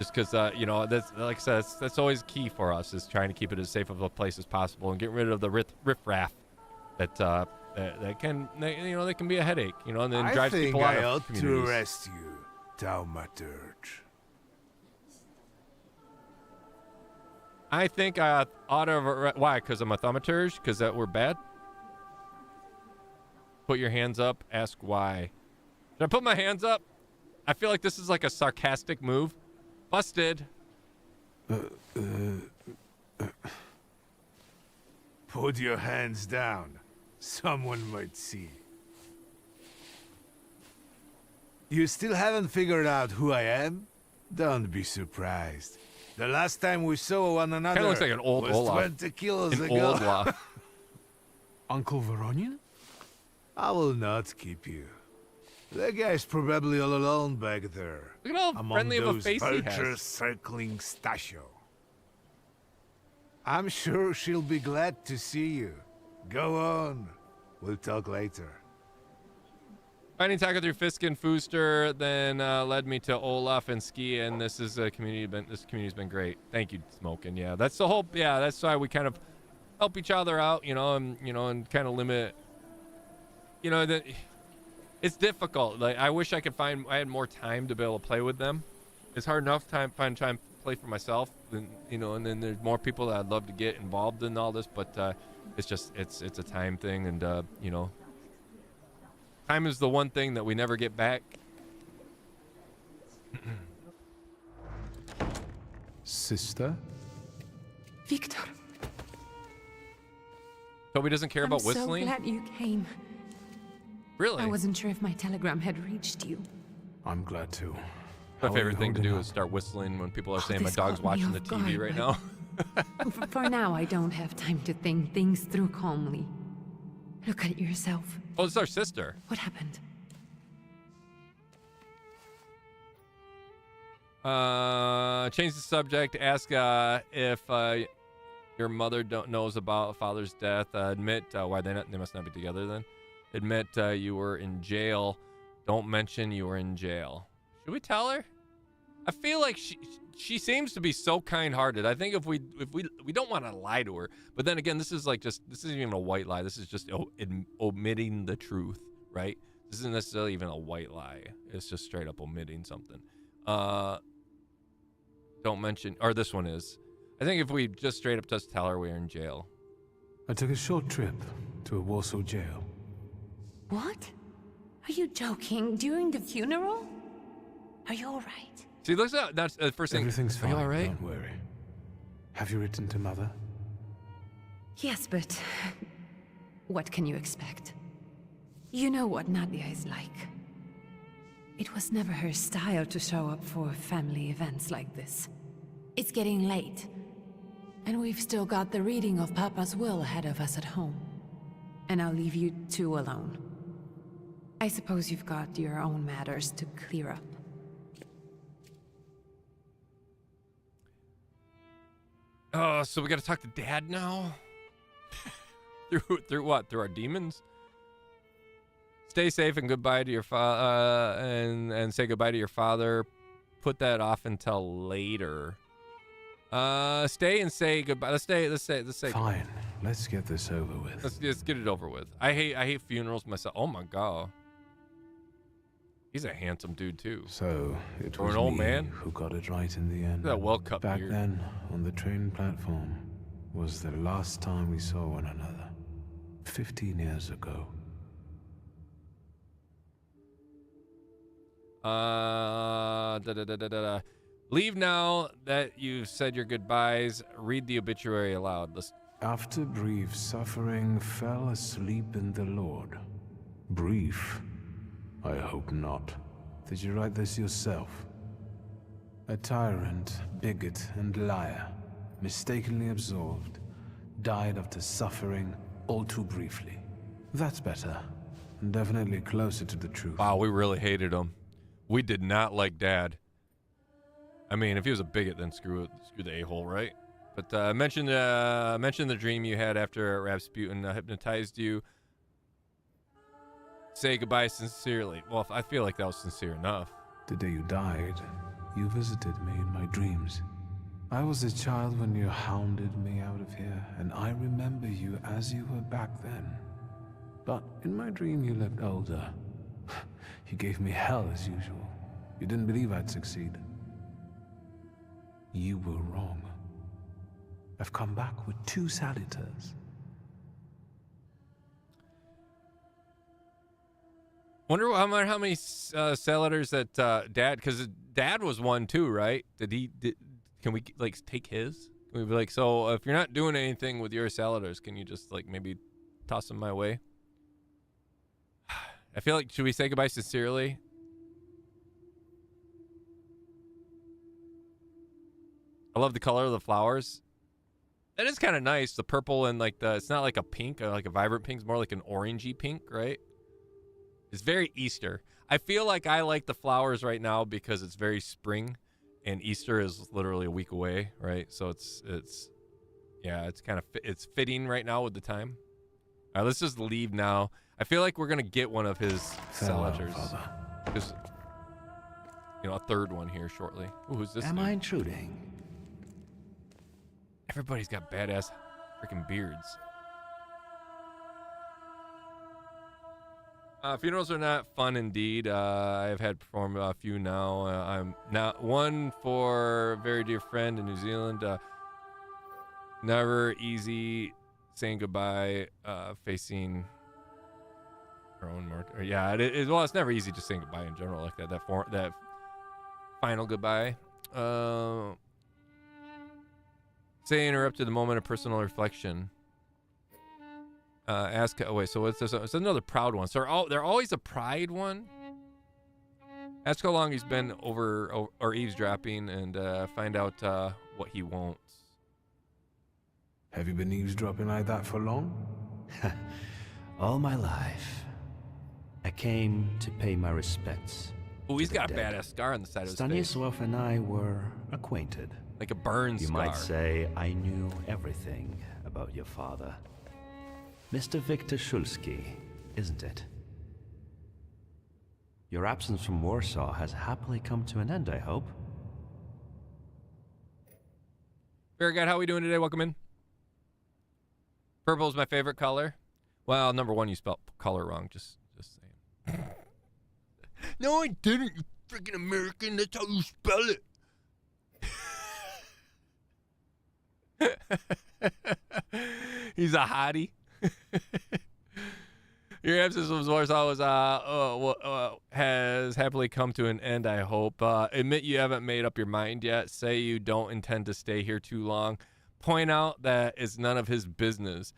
just because you know, that's like I said, that's always key for us, is trying to keep it as safe of a place as possible and get rid of the riffraff that that can, you know, they can be a headache, you know, and then drives people out of communities.
I ought to arrest you, Thaumaturge.
I think I ought to. Why? Because I'm a thaumaturge? Because that we're bad? Put your hands up. Ask why. Should I put my hands up? I feel like this is like a sarcastic move. Busted.
Put your hands down. Someone might see. You still haven't figured out who I am? Don't be surprised. The last time we saw one another
Kinda looks like an old
was
Olaf.
20 kilos
An
ago.
old Olaf.
Uncle Veronian?
I will not keep you. That guy's probably all alone back there.
Look at how
among
friendly of a
those
face he
vultures
has.
circling Stasio. I'm sure she'll be glad to see you. Go on. We'll talk later.
Finding Taco through Fisk and Fooster then led me to Olaf and Ski, and this is a community. This community's been great. Thank you, Smokin'. Yeah, that's the whole. Yeah, that's why we kind of help each other out, you know, and kind of limit. You know that it's difficult. Like I wish I had more time to be able to play with them. It's hard enough to find time to play for myself, and you know, and then there's more people that I'd love to get involved in all this, but it's just it's a time thing, and you know. Time is the one thing that we never get back.
Sister?
Victor.
Toby doesn't care about whistling?
I'm so glad you came.
Really?
I wasn't sure if my telegram had reached you.
I'm glad too.
My favorite thing to do is start whistling when people are saying my dog's watching the TV right now.
For now, I don't have time to think things through calmly. Look at yourself.
Oh, it's our sister.
What happened?
Change the subject. Ask if your mother knows about father's death. Admit why they must not be together then. Admit you were in jail. Don't mention you were in jail. Should we tell her? I feel like she seems to be so kind-hearted. I think if we don't want to lie to her, but then again, this isn't even a white lie. This is just omitting the truth, right? This isn't necessarily even a white lie. It's just straight up omitting something. Don't mention, or this one is. I think if we just straight up just tell her we're in jail.
I took a short trip to a Warsaw jail.
What? Are you joking? During the funeral? Are you all right?
See, looks at that's the first thing.
Everything's fine.
Are you all right?
Don't worry. Have you written to Mother?
Yes, but what can you expect? You know what Nadia is like. It was never her style to show up for family events like this. It's getting late, and we've still got the reading of Papa's will ahead of us at home. And I'll leave you two alone. I suppose you've got your own matters to clear up.
Oh, so we got to talk to Dad now? through what? Through our demons? Stay safe and goodbye to your father, and say goodbye to your father. Put that off until later. Stay and say goodbye. Let's say.
Fine. Let's get this over with.
Let's get it over with. I hate funerals myself. Oh my god. He's a handsome dude too.
So it
For
was
an old
me
man
who got it right in the end.
That well-cut
Back
beard.
then, on the train platform, was the last time we saw one another. 15 years ago.
Leave now that you've said your goodbyes. Read the obituary aloud.
After brief suffering, fell asleep in the Lord. Brief? I hope not. Did you write this yourself? A tyrant, bigot, and liar, mistakenly absolved, died after suffering all too briefly. That's better. Definitely closer to the truth.
Wow, we really hated him. We did not like Dad. I mean, if he was a bigot, then screw the a-hole, right? But mention the dream you had after Rasputin hypnotized you. Say goodbye sincerely. Well, I feel like that was sincere enough.
The day you died, you visited me in my dreams. I was a child when you hounded me out of here, and I remember you as you were back then. But in my dream, you looked older. You gave me hell as usual. You didn't believe I'd succeed. You were wrong. I've come back with 2 salutors.
Wonder how many salutors that Dad, because Dad was one too, right? Can we like take his? Can we be like, so if you're not doing anything with your salutors, can you just like maybe toss them my way? I feel like, should we say goodbye sincerely? I love the color of the flowers. That is kind of nice. The purple and like it's not like a pink or like a vibrant pink. It's more like an orangey pink, right? It's very Easter. I feel like I like the flowers right now because it's very spring and Easter is literally a week away, right? So it's kind of, it's fitting right now with the time. All right, let's just leave now. I feel like we're going to get one of his salutors. Just, a third one here shortly. Ooh, who's this?
Am I intruding?
Everybody's got badass freaking beards. Funerals are not fun indeed. I've had performed a few now. I'm now one for a very dear friend in New Zealand. Never easy saying goodbye, facing our own mark. Yeah, well, it's never easy just saying goodbye in general like that. That final goodbye. Say interrupted the moment of personal reflection. Ask. Oh wait. So what's this? It's another proud one. So they're always a pride one. Ask how long he's been over or eavesdropping, and find out what he wants.
Have you been eavesdropping like that for long?
All my life. I came to pay my respects.
Oh, he's got a badass scar on the side of his face.
Stanislav and I were acquainted.
Like a burn
scar. You might say I knew everything about your father. Mr. Victor Szulski, isn't it? Your absence from Warsaw has happily come to an end, I hope.
Farragut, how are we doing today? Welcome in. Purple is my favorite color. Well, number one, you spelled color wrong. Just saying. No, I didn't, you freaking American. That's how you spell it. He's a hottie. Your absence from Warsaw has happily come to an end, I hope. Admit you haven't made up your mind yet. Say you don't intend to stay here too long. Point out that it's none of his business.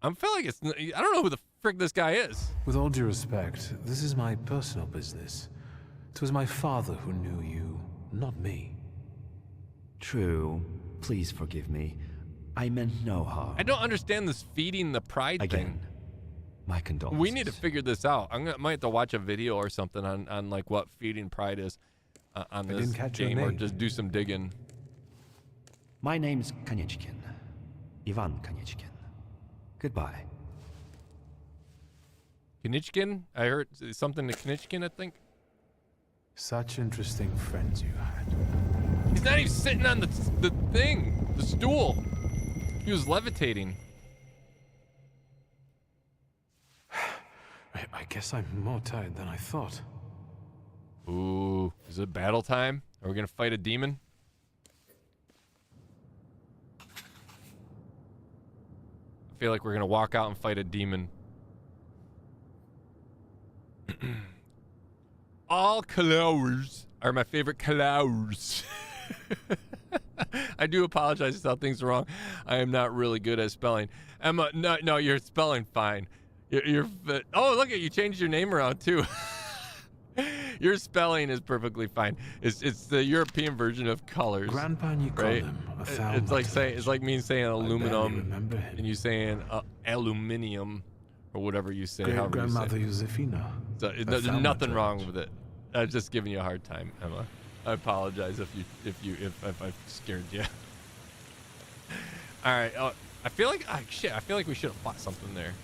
I feel like I don't know who the frick this guy is.
With all due respect, this is my personal business. It was my father who knew you, not me.
True. Please forgive me. I meant no harm.
I don't understand this feeding the pride thing.
My condolences.
We need to figure this out. Might have to watch a video or something on like what feeding pride is on this game, or just do some digging.
My name's Kaniechkin. Ivan Kaniechkin. Goodbye.
Kaniechkin? I heard something to Kaniechkin, I think.
Such interesting friends you had.
He's not even sitting on the thing, the stool. He was levitating.
I guess I'm more tired than I thought.
Ooh, is it battle time? Are we gonna fight a demon? I feel like we're gonna walk out and fight a demon. All colors are my favorite colors. I do apologize if something's wrong. I am not really good at spelling. Emma, no, you're spelling fine. You're oh, look at you changed your name around too. Your spelling is perfectly fine. It's the European version of colors.
Grandpa, you call
right?
him a
It's like me saying aluminum
remember him.
and you saying aluminium or whatever you say.
Great grandmother Josefina.
So, there's nothing wrong with it. I'm just giving you a hard time, Emma. I apologize if I've scared you. All right. I feel like I feel like we should have fought something there.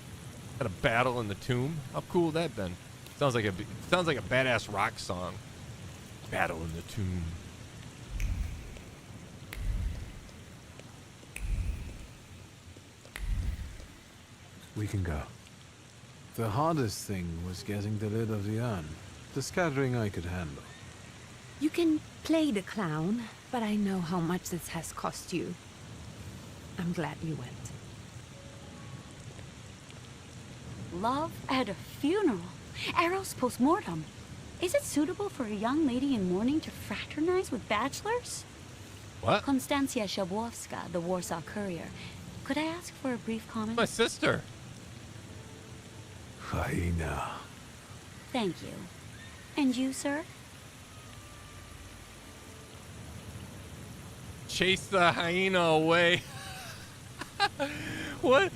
Had a battle in the tomb. How cool would that been? Sounds like a badass rock song. Battle in the tomb.
We can go. The hardest thing was getting the lid of the urn. The scattering I could handle.
You can play the clown, but I know how much this has cost you. I'm glad you went.
Love at a funeral. Eros post-mortem. Is it suitable for a young lady in mourning to fraternize with bachelors?
What?
Konstancja Szabłowska, the Warsaw Courier. Could I ask for a brief comment?
My sister.
Hyena.
Thank you. And you, sir?
Chase the hyena away. What?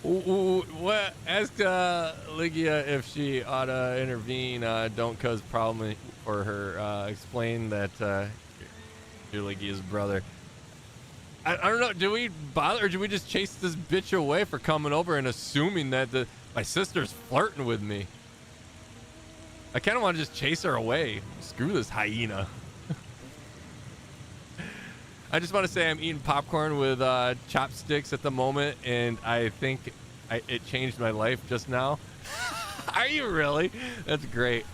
What? Ask Lygia if she ought to intervene. Don't cause problem for her. Explain that you're Lygia's brother. I don't know. Do we bother, or do we just chase this bitch away for coming over and assuming that my sister's flirting with me? I kind of want to just chase her away. Screw this hyena. I just want to say I'm eating popcorn with chopsticks at the moment, and I think it changed my life just now. Are you really? That's great.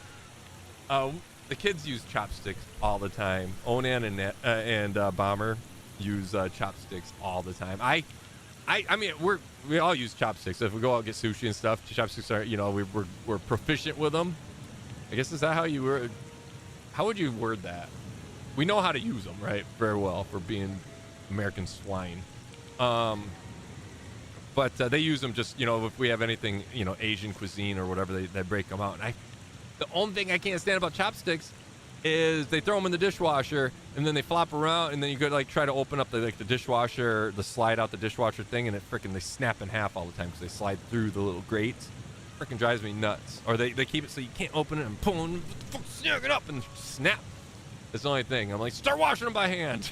The kids use chopsticks all the time. Onan and Bomber use chopsticks all the time. I mean, we all use chopsticks. If we go out and get sushi and stuff, chopsticks are, we're proficient with them. I guess, is that how you were? How would you word that? We know how to use them, right? Very well, for being American swine. But they use them just, if we have anything, Asian cuisine or whatever, they break them out. And the only thing I can't stand about chopsticks is they throw them in the dishwasher and then they flop around, and then you could try to open up the dishwasher, the slide out the dishwasher thing, and they snap in half all the time because they slide through the little grates. Freaking drives me nuts. Or they keep it so you can't open it and boom, snag it up and snap. That's the only thing. I'm like, start washing them by hand.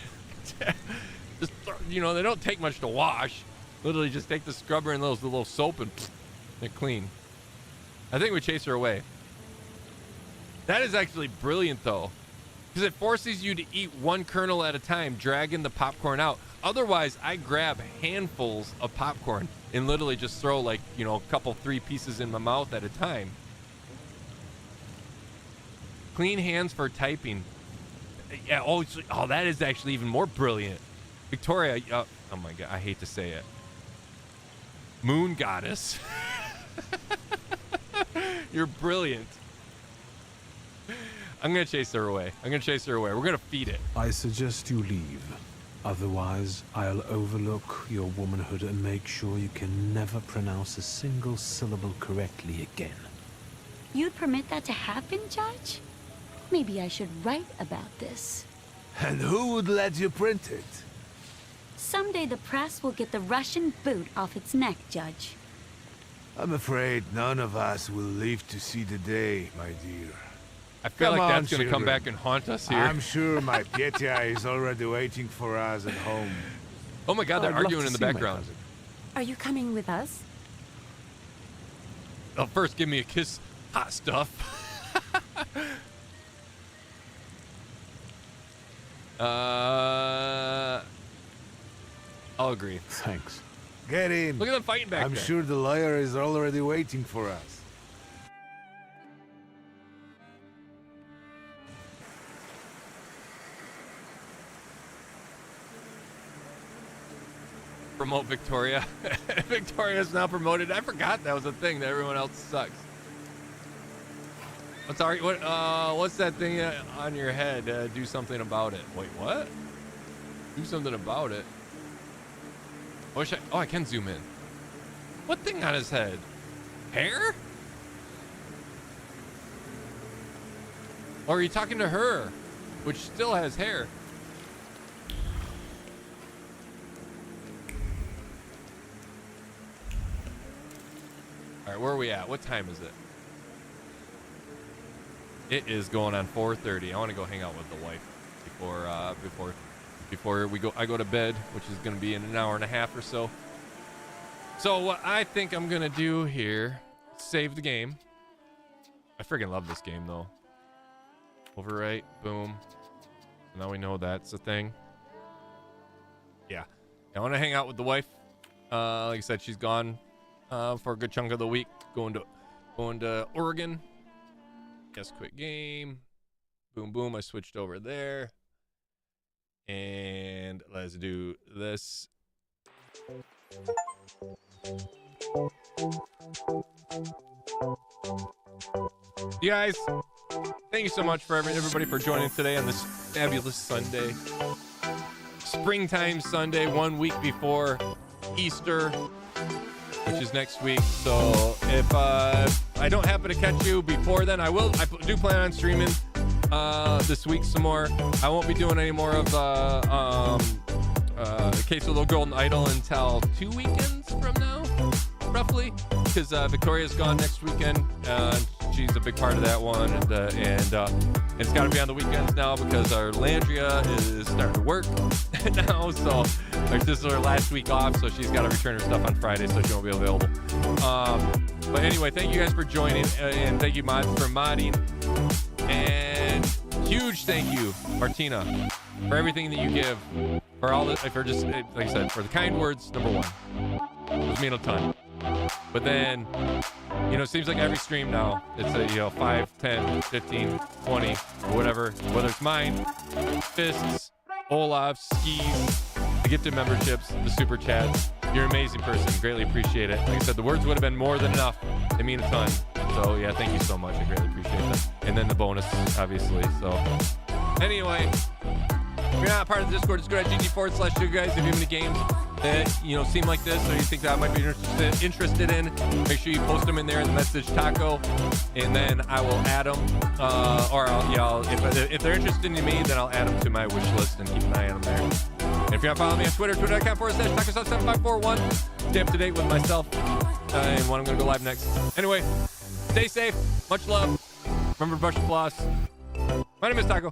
Just, they don't take much to wash. Literally just take the scrubber and the little soap and they're clean. I think we chase her away. That is actually brilliant, though, because it forces you to eat one kernel at a time, dragging the popcorn out. Otherwise, I grab handfuls of popcorn and literally just throw a couple, 3 pieces in my mouth at a time. Clean hands for typing. Yeah. Oh, that is actually even more brilliant. Victoria. Oh my God, I hate to say it. Moon goddess. You're brilliant. I'm gonna chase her away. We're gonna feed it.
I suggest you leave. Otherwise, I'll overlook your womanhood and make sure you can never pronounce a single syllable correctly again.
You'd permit that to happen, Judge? Maybe I should write about this.
And who would let you print it?
Someday the press will get the Russian boot off its neck, Judge.
I'm afraid none of us will live to see the day, my dear.
I feel like that's going to come back and haunt us here.
I'm sure my Petya is already waiting for us at home.
Oh my God, they're arguing in the background.
Are you coming with us?
First, give me a kiss, hot stuff. I'll agree.
Thanks.
Get in.
Look at them fighting back there.
I'm sure the lawyer is already waiting for us.
Promote Victoria. Victoria is now promoted. I forgot that was a thing, that everyone else sucks. What's that thing on your head? Do something about it. Wait, what? Do something about it. I can zoom in. What thing on his head? Hair? Or are you talking to her, which still has hair? All right, where are we at? What time is it? It is going on 4:30. I want to go hang out with the wife before we go. I go to bed, which is going to be in an hour and a half or so. So what I think I'm going to do here, save the game. I freaking love this game though. Overwrite, boom. Now we know that's a thing. Yeah, I want to hang out with the wife. Like I said, she's gone for a good chunk of the week, going to Oregon. Yes, quit game. Boom, boom. I switched over there. And let's do this. You guys, thank you so much for everybody for joining today on this fabulous Sunday. Springtime Sunday, 1 week before Easter, which is next week. So if I don't happen to catch you before then, I do plan on streaming this week some more. I won't be doing any more of the Case of the Golden Idol until 2 weekends from now, roughly, because Victoria's gone next weekend. She's a big part of that one, and it's got to be on the weekends now because our Landria is starting to work now. So this is her last week off, so she's got to return her stuff on Friday, so she won't be available. But anyway, thank you guys for joining, and thank you mods for modding, and huge thank you, Martina, for everything that you give, for all the, for just like I said, for the kind words. Number one, those mean a ton. But then, you know, it seems like every stream now, it's a, 5, 10, 15, 20, or whatever, whether it's mine, Fists, Olaf's, Skis, the gifted memberships, the super chats. You're an amazing person. Greatly appreciate it. Like I said, the words would have been more than enough. They mean a ton. So yeah, thank you so much. I greatly appreciate that. And then the bonus, obviously. So anyway, if you're not part of the Discord, just go to GG/, guys. If you have any games that seem like this, or you think that I might be interested in, make sure you post them in there in the message taco, and then I will add them. If they're interested in me, then I'll add them to my wish list and keep an eye on them there. And if you're not following me on Twitter, twitter.com/taco7541. Stay up to date with myself and when I'm going to go live next. Anyway, stay safe. Much love. Remember to brush your floss. My name is Taco.